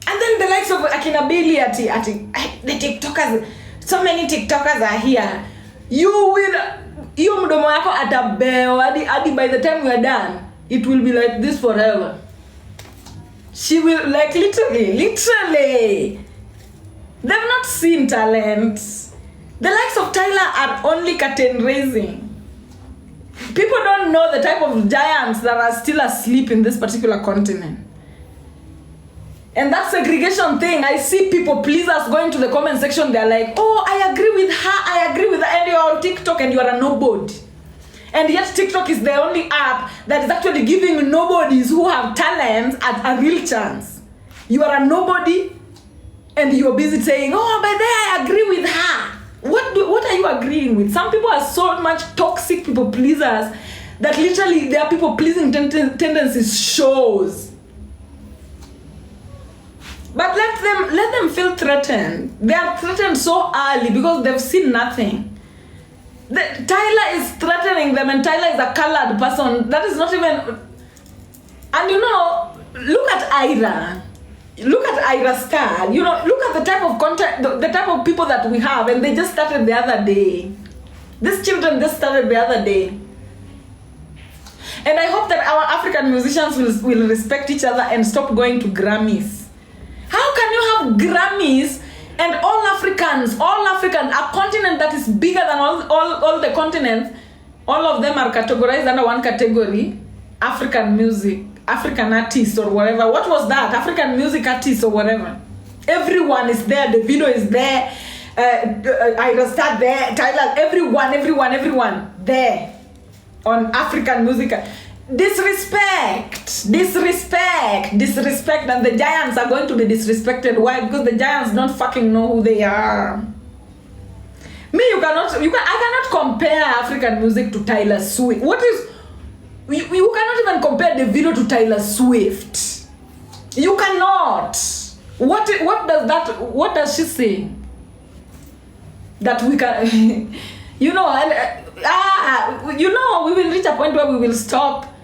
And then the likes of Akina Billy, the TikTokers, so many TikTokers are here. You will, iyo mdomo yako atabeo hadi by the time we are done, it will be like this forever. She will, like, literally. They've not seen talent. The likes of Tyler are only curtain raising. People don't know the type of giants that are still asleep in this particular continent. And that segregation thing, I see people pleasers going to the comment section, they're like, oh, I agree with her, and you're on TikTok and you are a nobody. And yet TikTok is the only app that is actually giving nobodies who have talents a real chance. You are a nobody and you're busy saying, oh, but then I agree with her. What are you agreeing with? Some people are so much toxic people pleasers that literally their people pleasing tendencies shows. But let them feel threatened. They are threatened so early because they've seen nothing. Tyler is threatening them, and Tyler is a colored person. That is not even. And you know, look at Ira. Look at Ira Star. You know, look at the type of content, the type of people that we have, and they just started the other day. These children just started the other day. And I hope that our African musicians will respect each other and stop going to Grammys. How can you have Grammys and all Africans, a continent that is bigger than all the continents, all of them are categorized under one category, African music, African artists or whatever. What was that? African music artists or whatever. Everyone is there. The video is there. Ira Star there. Tyler, everyone there on African music. Disrespect, and the giants are going to be disrespected. Why? Because the giants don't fucking know who they are. I cannot compare African music to Taylor Swift. You cannot even compare the video to Taylor Swift. You cannot. What does she say? That we can, you know, and you know, we will reach a point where we will stop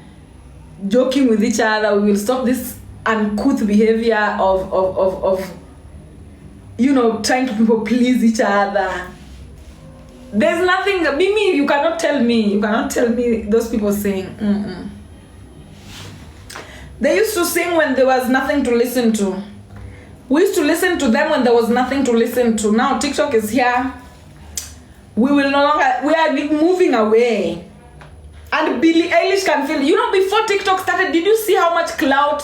joking with each other. We will stop this uncouth behavior of you know, trying to people please each other. There's nothing, Mimi, you cannot tell me those people sing. They used to sing when there was nothing to listen to. We used to listen to them when there was nothing to listen to. Now TikTok is here. We are moving away. And Billie Eilish can feel, you know, before TikTok started, did you see how much clout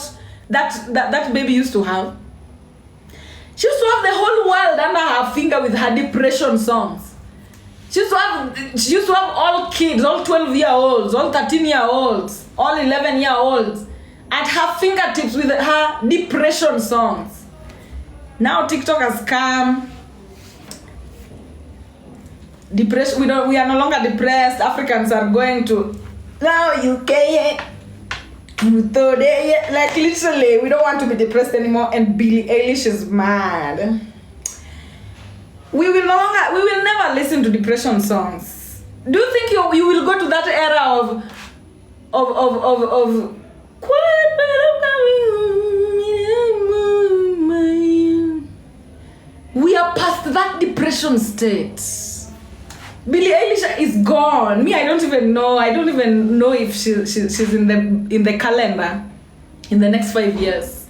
that baby used to have? She used to have the whole world under her finger with her depression songs. She used to have all kids, all 12-year-olds, all 13-year-olds, all 11-year-olds at her fingertips with her depression songs. Now TikTok has come. Depression. We are no longer depressed. Africans are going to now UK. Like literally, we don't want to be depressed anymore. And Billie Eilish is mad. We will never listen to depression songs. Do you think you will go to that era of we are past that depression state. Billie Eilish is gone. Me, I don't even know if she's in the calendar in the next 5 years.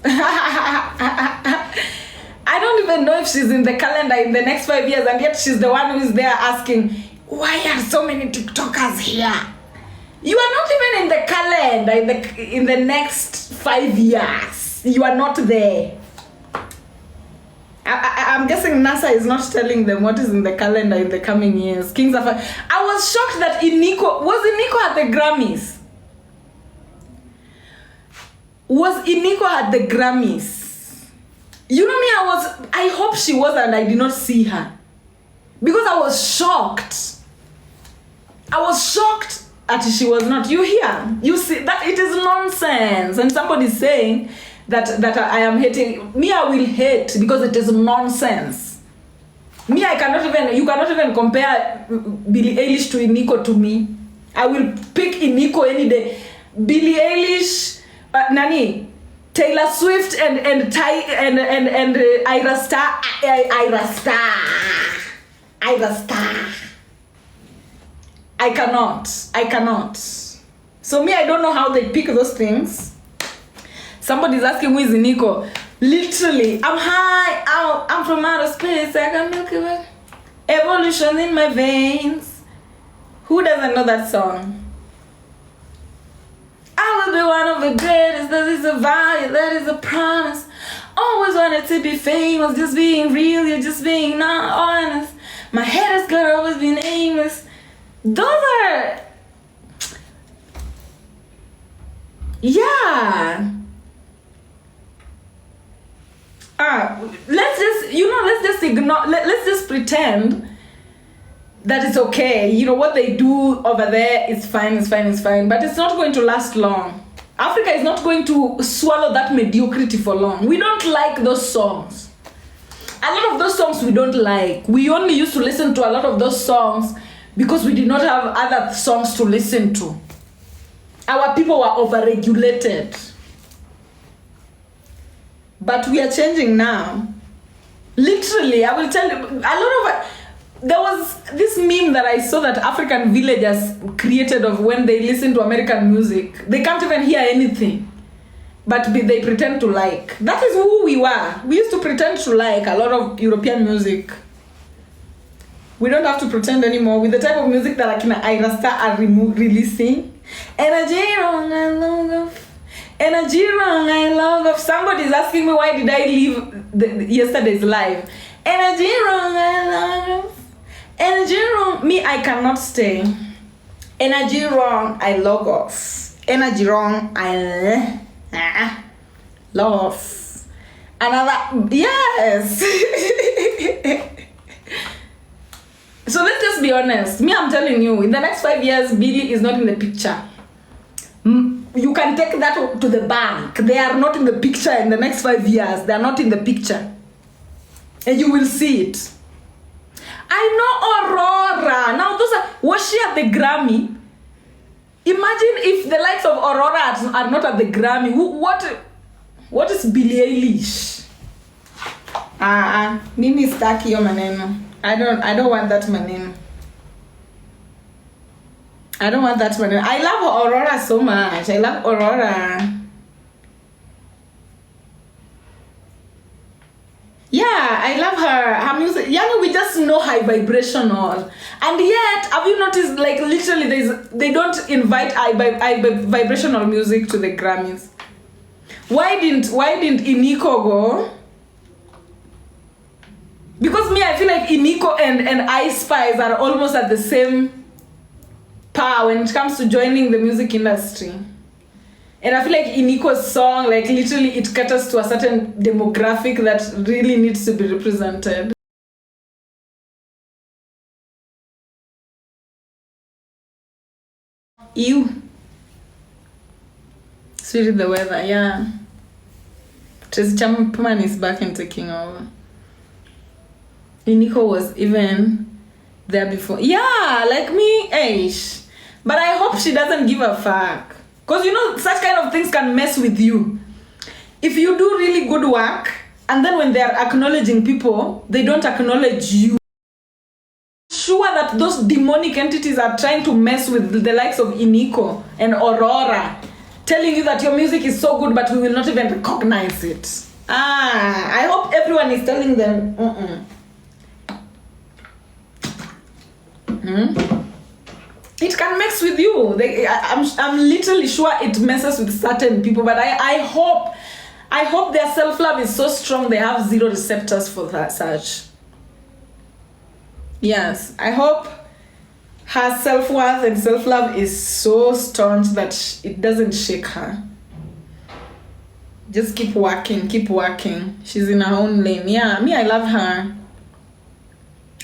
I don't even know if she's in the calendar in the next 5 years, and yet she's the one who is there asking, why are so many TikTokers here? You are not even in the calendar in the next 5 years. You are not there. I'm guessing NASA is not telling them what is in the calendar in the coming years. Kings of... I was shocked that was Iniko at the Grammys? Was Iniko at the Grammys? You know me, I hope she was, and I did not see her. Because I was shocked. That she was not. You hear? You see that it is nonsense. And somebody's saying that I am hating. Me, I will hate because it is nonsense. Me, you cannot even compare Billie Eilish to Iniko to me. I will pick Iniko any day. Billie Eilish, Taylor Swift and Ira Star. I cannot. So me, I don't know how they pick those things. Somebody's asking who is Iniko. Literally, I'm high out. I'm from outer space. I got Milky Way. Evolution in my veins. Who doesn't know that song? I will be one of the greatest. That is a value. That is a promise. Oh, always wanted to be famous, just being real, you're just being not honest. My head has got always been aimless. Those are, yeah. Let's just ignore, let's just pretend that it's okay. You know, what they do over there is fine, but it's not going to last long. Africa is not going to swallow that mediocrity for long. We don't like those songs. A lot of those songs we don't like. We only used to listen to a lot of those songs because we did not have other songs to listen to. Our people were overregulated. But we are changing now. Literally, I will tell you, there was this meme that I saw that African villagers created of when they listen to American music. They can't even hear anything, but they pretend to like. That is who we were. We used to pretend to like a lot of European music. We don't have to pretend anymore with the type of music that Ira Star are releasing. Energy wrong, I love. Energy wrong, I love. Somebody's asking me why did I leave yesterday's live. Energy wrong, I love. Energy wrong, me I cannot stay. Energy wrong, I log off. Energy wrong, I love. Another, yes. So let's just be honest. Me, I'm telling you, in the next 5 years, Billy is not in the picture. You can take that to the bank. They are not in the picture in the next 5 years. They are not in the picture. And you will see it. I know Aurora. Now, was she at the Grammy? Imagine if the likes of Aurora are not at the Grammy. What is Billie Eilish? Mimi staki yo maneno. I don't want that maneno. I don't want that maneno. I love Aurora so much. I love Aurora. Yeah, I love her music. Yeah, we just know high vibrational. And yet, have you noticed, like, literally they don't invite high vibrational music to the Grammys? Why didn't Iniko go? Because me, I feel like Iniko and I Spice are almost at the same power when it comes to joining the music industry. And I feel like Iniko's song, like, literally it caters to a certain demographic that really needs to be represented. Ew. Swiri the weather, yeah. Tracy Chapman is back and taking over. Iniko was even there before. Yeah, like me, Aish. But I hope she doesn't give a fuck. Because, you know, such kind of things can mess with you. If you do really good work, and then when they are acknowledging people, they don't acknowledge you. Sure that those demonic entities are trying to mess with the likes of Iniko and Aurora, telling you that your music is so good, but we will not even recognize it. I hope everyone is telling them, It can mess with you. I'm literally sure it messes with certain people, but I hope their self-love is so strong they have zero receptors for that such. Yes, I hope her self-worth and self-love is so staunch that it doesn't shake her. Just keep working. She's in her own lane. Yeah, me, I love her.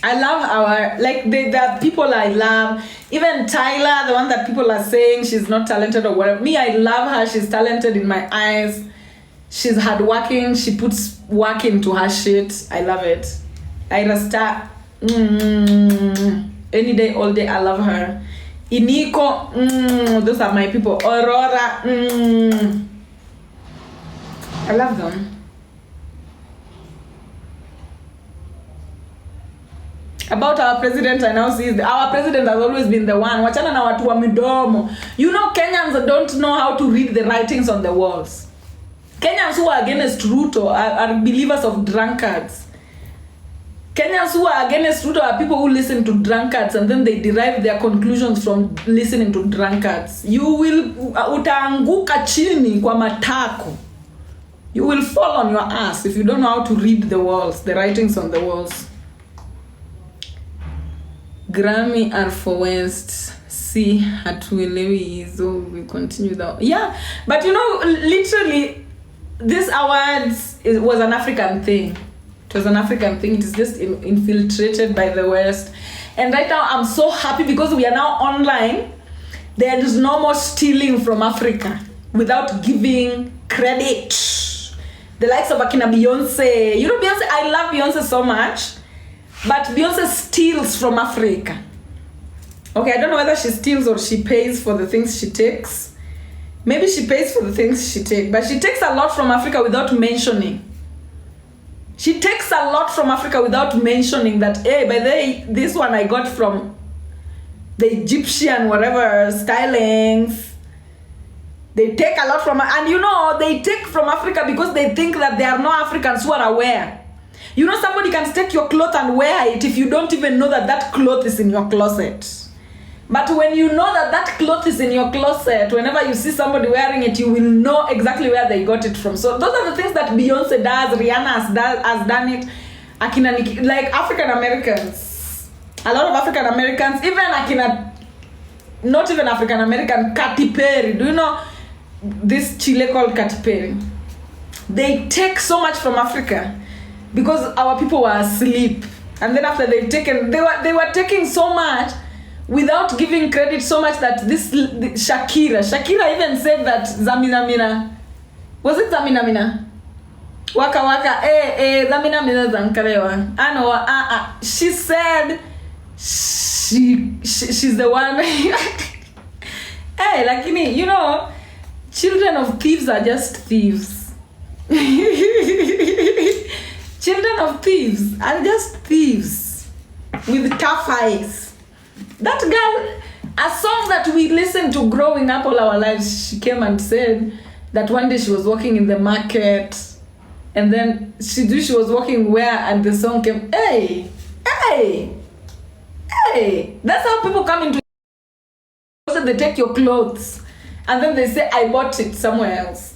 I love the people I love. Even Tyler, the one that people are saying she's not talented or whatever. Me, I love her. She's talented in my eyes. She's hardworking. She puts work into her shit. I love it. Ira Star. Any day, all day, I love her. Iniko. Those are my people. Aurora. I love them. About our president, I now see our president has always been the one. Wachana na watu wa midomo. You know, Kenyans don't know how to read the writings on the walls. Kenyans who are against Ruto are believers of drunkards. Kenyans who are against Ruto are people who listen to drunkards and then they derive their conclusions from listening to drunkards. You will utaanguka chini kwa matako. You will fall on your ass if you don't know how to read the walls, the writings on the walls. Grammy are for West. See, hatuelewi hizo. We continue that. Yeah, but you know, literally, this awards was an African thing. It was an African thing. It is just infiltrated by the West. And right now, I'm so happy because we are now online. There is no more stealing from Africa without giving credit. The likes of Akina Beyonce. You know, Beyonce, I love Beyonce so much. But Beyonce steals from Africa. Okay, I don't know whether she steals or she pays for the things she takes. Maybe she pays for the things she takes. But she takes a lot from Africa without mentioning. She takes a lot from Africa without mentioning that, hey, by the way, this one I got from the Egyptian, whatever, stylings. They take a lot from, and you know, they take from Africa because they think that there are no Africans who are aware. You know, somebody can take your cloth and wear it if you don't even know that that cloth is in your closet. But when you know that that cloth is in your closet, whenever you see somebody wearing it, you will know exactly where they got it from. So those are the things that Beyonce does, Rihanna has done it, like African Americans. A lot of African Americans, even not even African American, Katy Perry. Do you know this Chile called Katy Perry? They take so much from Africa because our people were asleep. And then after they've taken, they were taking so much without giving credit so much that this Shakira even said that Zamina Mina, was it Zamina Mina? Waka waka, Zamina Mina zankarewa. Ano, she said she's the one. Hey, lakini, you know, children of thieves are just thieves. Children of thieves are just thieves with tough eyes. That girl, a song that we listened to growing up all our lives, she came and said that one day she was walking in the market and then she was walking where and the song came, hey. That's how people come into it. They take your clothes and then they say, I bought it somewhere else.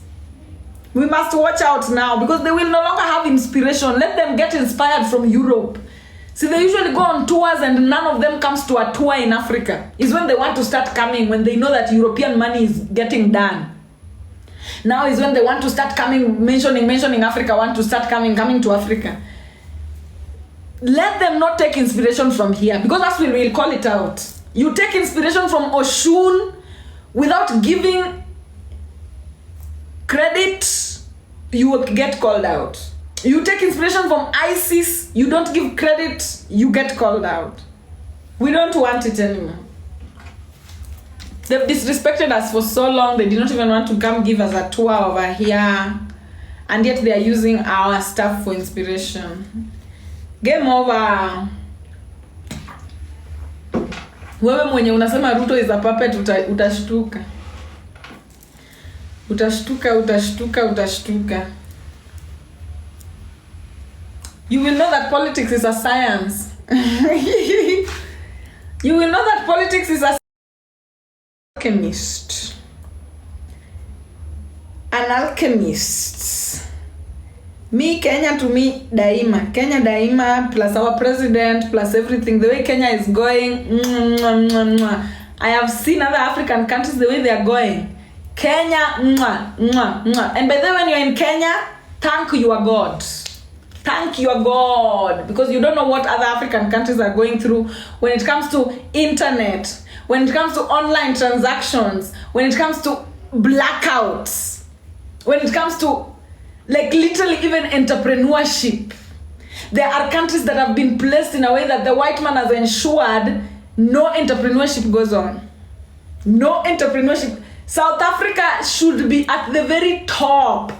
We must watch out now because they will no longer have inspiration. Let them get inspired from Europe. See, they usually go on tours and none of them comes to a tour in Africa. It's when they want to start coming, when they know that European money is getting done. Now is when they want to start coming, mentioning Africa, want to start coming to Africa. Let them not take inspiration from here because that's when we'll call it out. You take inspiration from Oshun without giving credit, you will get called out. You take inspiration from ISIS, you don't give credit, you get called out. We don't want it anymore. They've disrespected us for so long, they did not even want to come give us a tour over here. And yet they are using our stuff for inspiration. Game over. Wewe mwenye unasema Ruto is a puppet, utashtuka. Utashtuka. You will know that politics is a science. You will know that politics is a alchemist. An alchemist. Me, Kenya to me, daima. Kenya daima, plus our president, plus everything. The way Kenya is going, I have seen other African countries the way they are going. Kenya, And by the way, when you're in Kenya, thank your God. Thank your God. Because you don't know what other African countries are going through when it comes to internet, when it comes to online transactions, when it comes to blackouts, when it comes to, like, literally even entrepreneurship. There are countries that have been placed in a way that the white man has ensured no entrepreneurship goes on. No entrepreneurship. South Africa should be at the very top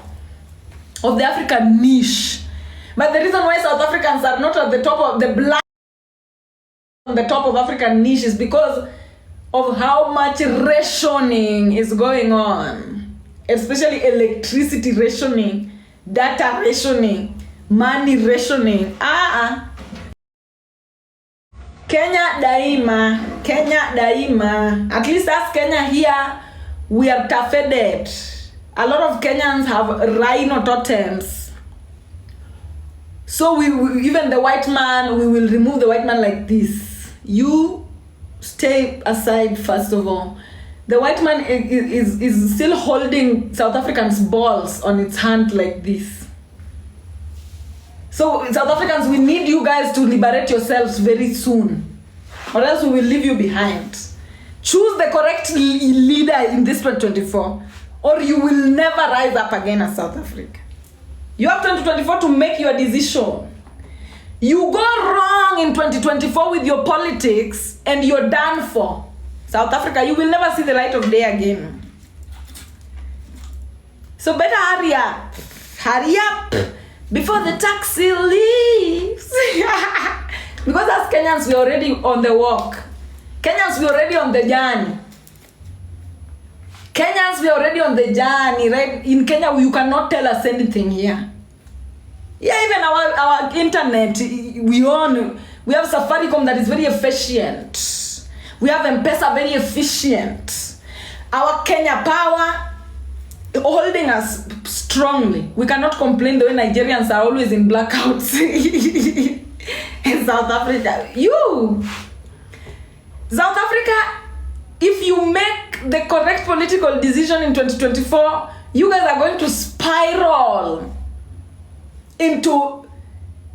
of the African niche. But the reason why South Africans are not at the top of the black on the top of African niche is because of how much rationing is going on. Especially electricity rationing, data rationing, money rationing. Kenya daima. At least us Kenya here, we are tough-headed. A lot of Kenyans have rhino totems. So we even the white man, we will remove the white man like this. You stay aside first of all. The white man is still holding South Africans' balls on its hand like this. So South Africans, we need you guys to liberate yourselves very soon, or else we will leave you behind. Choose the correct leader in this 2024, or you will never rise up again as South Africa. You have 2024 to make your decision. You go wrong in 2024 with your politics and you're done for. South Africa, you will never see the light of day again. So better hurry up. Hurry up before the taxi leaves. Because as Kenyans, we're already on the walk. Kenyans, we're already on the journey. Kenyans, we're already on the journey, right? In Kenya, you cannot tell us anything here. Yeah, even our internet, we have Safaricom that is very efficient. We have M-Pesa very efficient. Our Kenya Power holding us strongly. We cannot complain the way Nigerians are always in blackouts in South Africa. South Africa, if you make the correct political decision in 2024, you guys are going to spiral into,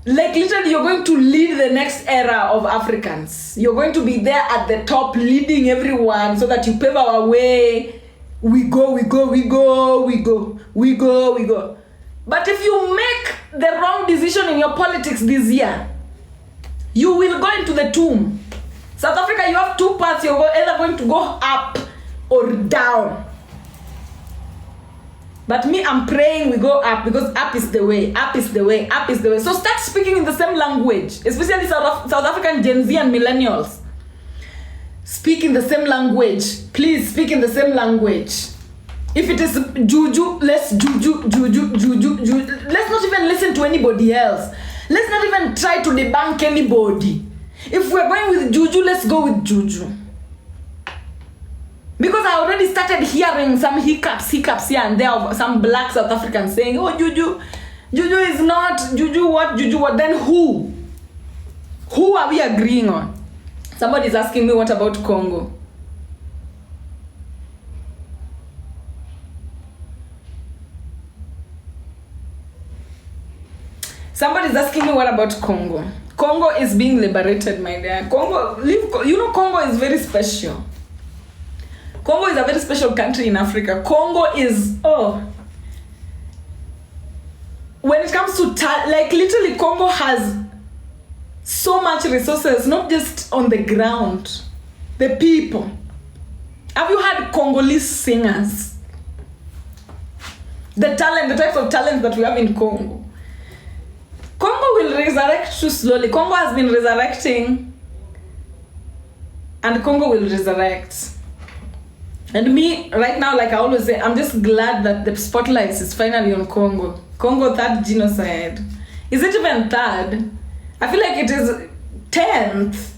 like, literally you're going to lead the next era of Africans. You're going to be there at the top leading everyone so that you pave our way. We go. But if you make the wrong decision in your politics this year, you will go into the tomb. South Africa, you have two paths. You're either going to go up or down. But me, I'm praying we go up, because up is the way, up is the way, up is the way. So start speaking in the same language, especially South African Gen Z and millennials. Speak in the same language. Please speak in the same language. If it is juju, let's juju. Let's not even listen to anybody else. Let's not even try to debunk anybody. If we're going with juju, let's go with juju. Because I already started hearing some hiccups here and there of some black South Africans saying, oh, juju is not, juju what, then who? Who are we agreeing on? Somebody's asking me, what about Congo? Somebody's asking me, what about Congo? Congo is being liberated, my dear. Congo is very special. Congo is a very special country in Africa. Congo is, when it comes to, literally Congo has so much resources, not just on the ground, the people. Have you heard Congolese singers? The types of talent that we have in Congo. Congo will resurrect too slowly. Congo has been resurrecting, and Congo will resurrect. And me, right now, like I always say, I'm just glad that the spotlight is finally on Congo. Congo, third genocide. Is it even third? I feel like it is 10th.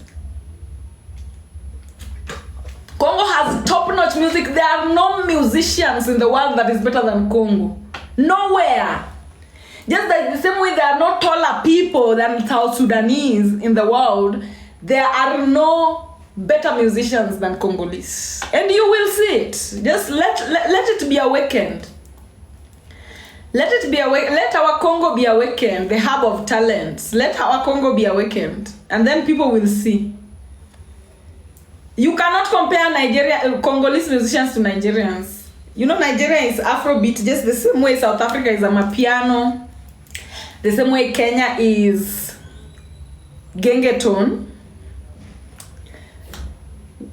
Congo has top-notch music. There are no musicians in the world that is better than Congo. Nowhere. Just like the same way there are no taller people than South Sudanese in the world, there are no better musicians than Congolese. And you will see it. Just let it be awakened. Let our Congo be awakened, the hub of talents. Let our Congo be awakened. And then people will see. You cannot compare Congolese musicians to Nigerians. You know, Nigeria is Afrobeat, just the same way South Africa is Amapiano. The same way Kenya is Gengeton.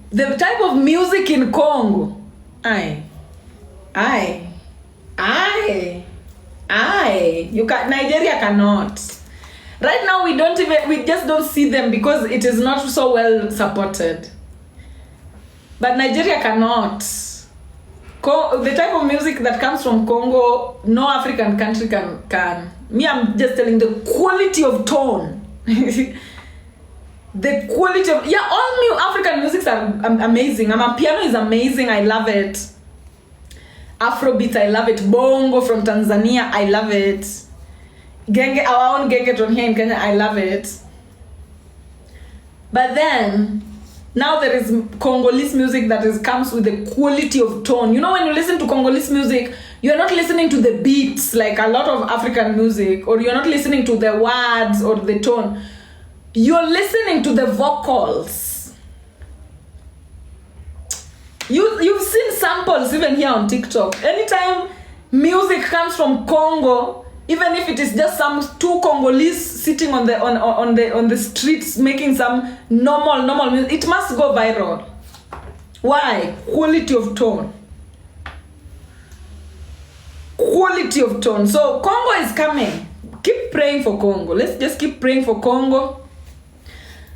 The type of music in Congo, Nigeria cannot. Right now we just don't see them because it is not so well supported. But Nigeria cannot. The type of music that comes from Congo, no African country can. Me, I'm just telling the quality of tone. The quality of, all new African musics are amazing. Piano is amazing. I love it. Afrobeat, I love it. Bongo from Tanzania, I love it. Genge, our own genge from here in Kenya, I love it. But then, now there is Congolese music that comes with the quality of tone. You know, when you listen to Congolese music, you're not listening to the beats like a lot of African music, or you're not listening to the words or the tone. You're listening to the vocals. You've seen samples even here on TikTok. Anytime music comes from Congo, even if it is just some two Congolese sitting on the streets making some normal music, it must go viral. Why? Quality of tone. Quality of tone. So Congo is coming. Keep praying for Congo. Let's just keep praying for Congo,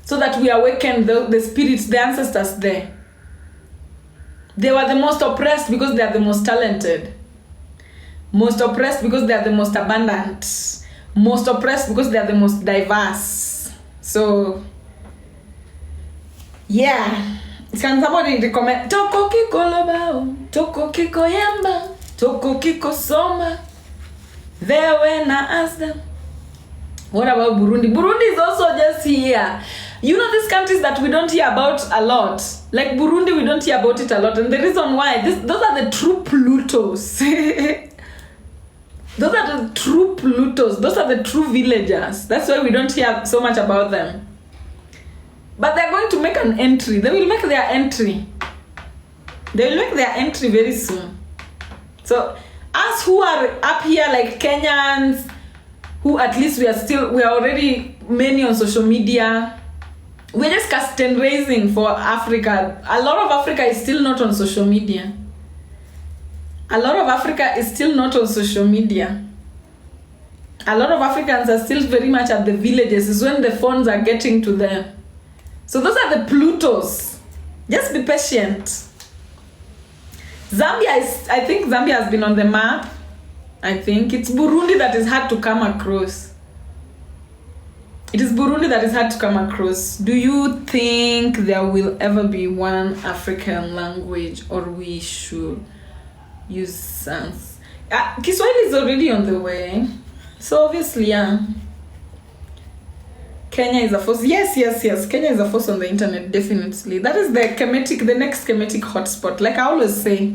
so that we awaken the spirits, the ancestors there. They were the most oppressed because they are the most talented. Most oppressed because they are the most abundant. Most oppressed because they are the most diverse. So, yeah. Can somebody recommend? Toko kiko lobao, toko kiko yamba, toko kiko soma. There na ask them. What about Burundi? Burundi is also just here. You know, these countries that we don't hear about a lot. Like Burundi, we don't hear about it a lot. And the reason why, those are the true Plutos. Those are the true Plutos. Those are the true villagers. That's why we don't hear so much about them. But they're going to make an entry. They will make their entry. They will make their entry very soon. So, us who are up here like Kenyans, who at least we are already many on social media. We're just casting raising for Africa. A lot of Africa is still not on social media. A lot of Africa is still not on social media. A lot of Africans are still very much at the villages. It's when the phones are getting to them. So those are the Plutos. Just be patient. I think Zambia has been on the map. I think it's Burundi that is hard to come across. It is Burundi that is hard to come across. Do you think there will ever be one African language, or we should use Sans? Kiswahili is already on the way. So obviously, yeah. Kenya is a force. Yes. Kenya is a force on the internet, definitely. That is the next Kemetic hotspot. Like I always say.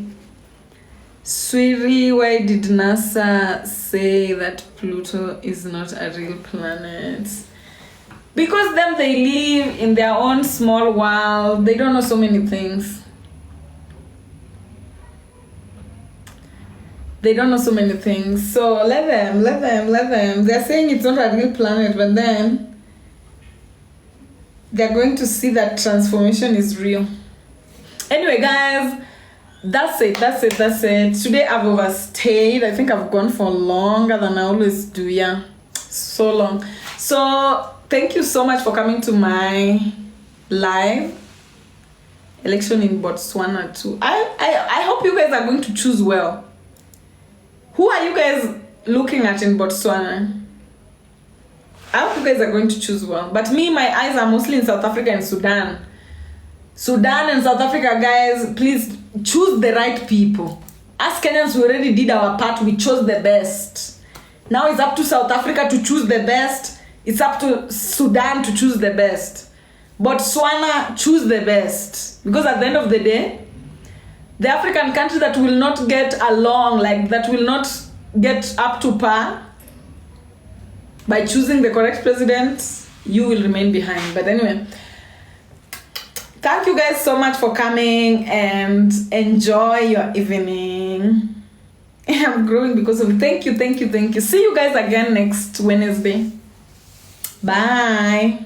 Swiri, why did NASA say that Pluto is not a real planet? Because them, they live in their own small world. They don't know so many things. They don't know so many things. So let them. They're saying it's not a real planet, but then they're going to see that transformation is real. Anyway, guys, that's it. Today I've overstayed. I think I've gone for longer than I always do. Yeah, so long. So thank you so much for coming to my live election in Botswana too. I hope you guys are going to choose well. Who are you guys looking at in Botswana? I hope you guys are going to choose well. But me, my eyes are mostly in South Africa and Sudan. Sudan and South Africa, guys, please choose the right people. As Kenyans, we already did our part. We chose the best. Now it's up to South Africa to choose the best. It's up to Sudan to choose the best. Botswana, choose the best. Because at the end of the day, the African country that will not get along, like that will not get up to par, by choosing the correct president, you will remain behind. But anyway, thank you guys so much for coming, and enjoy your evening. I'm growing because of it. Thank you. See you guys again next Wednesday. Bye.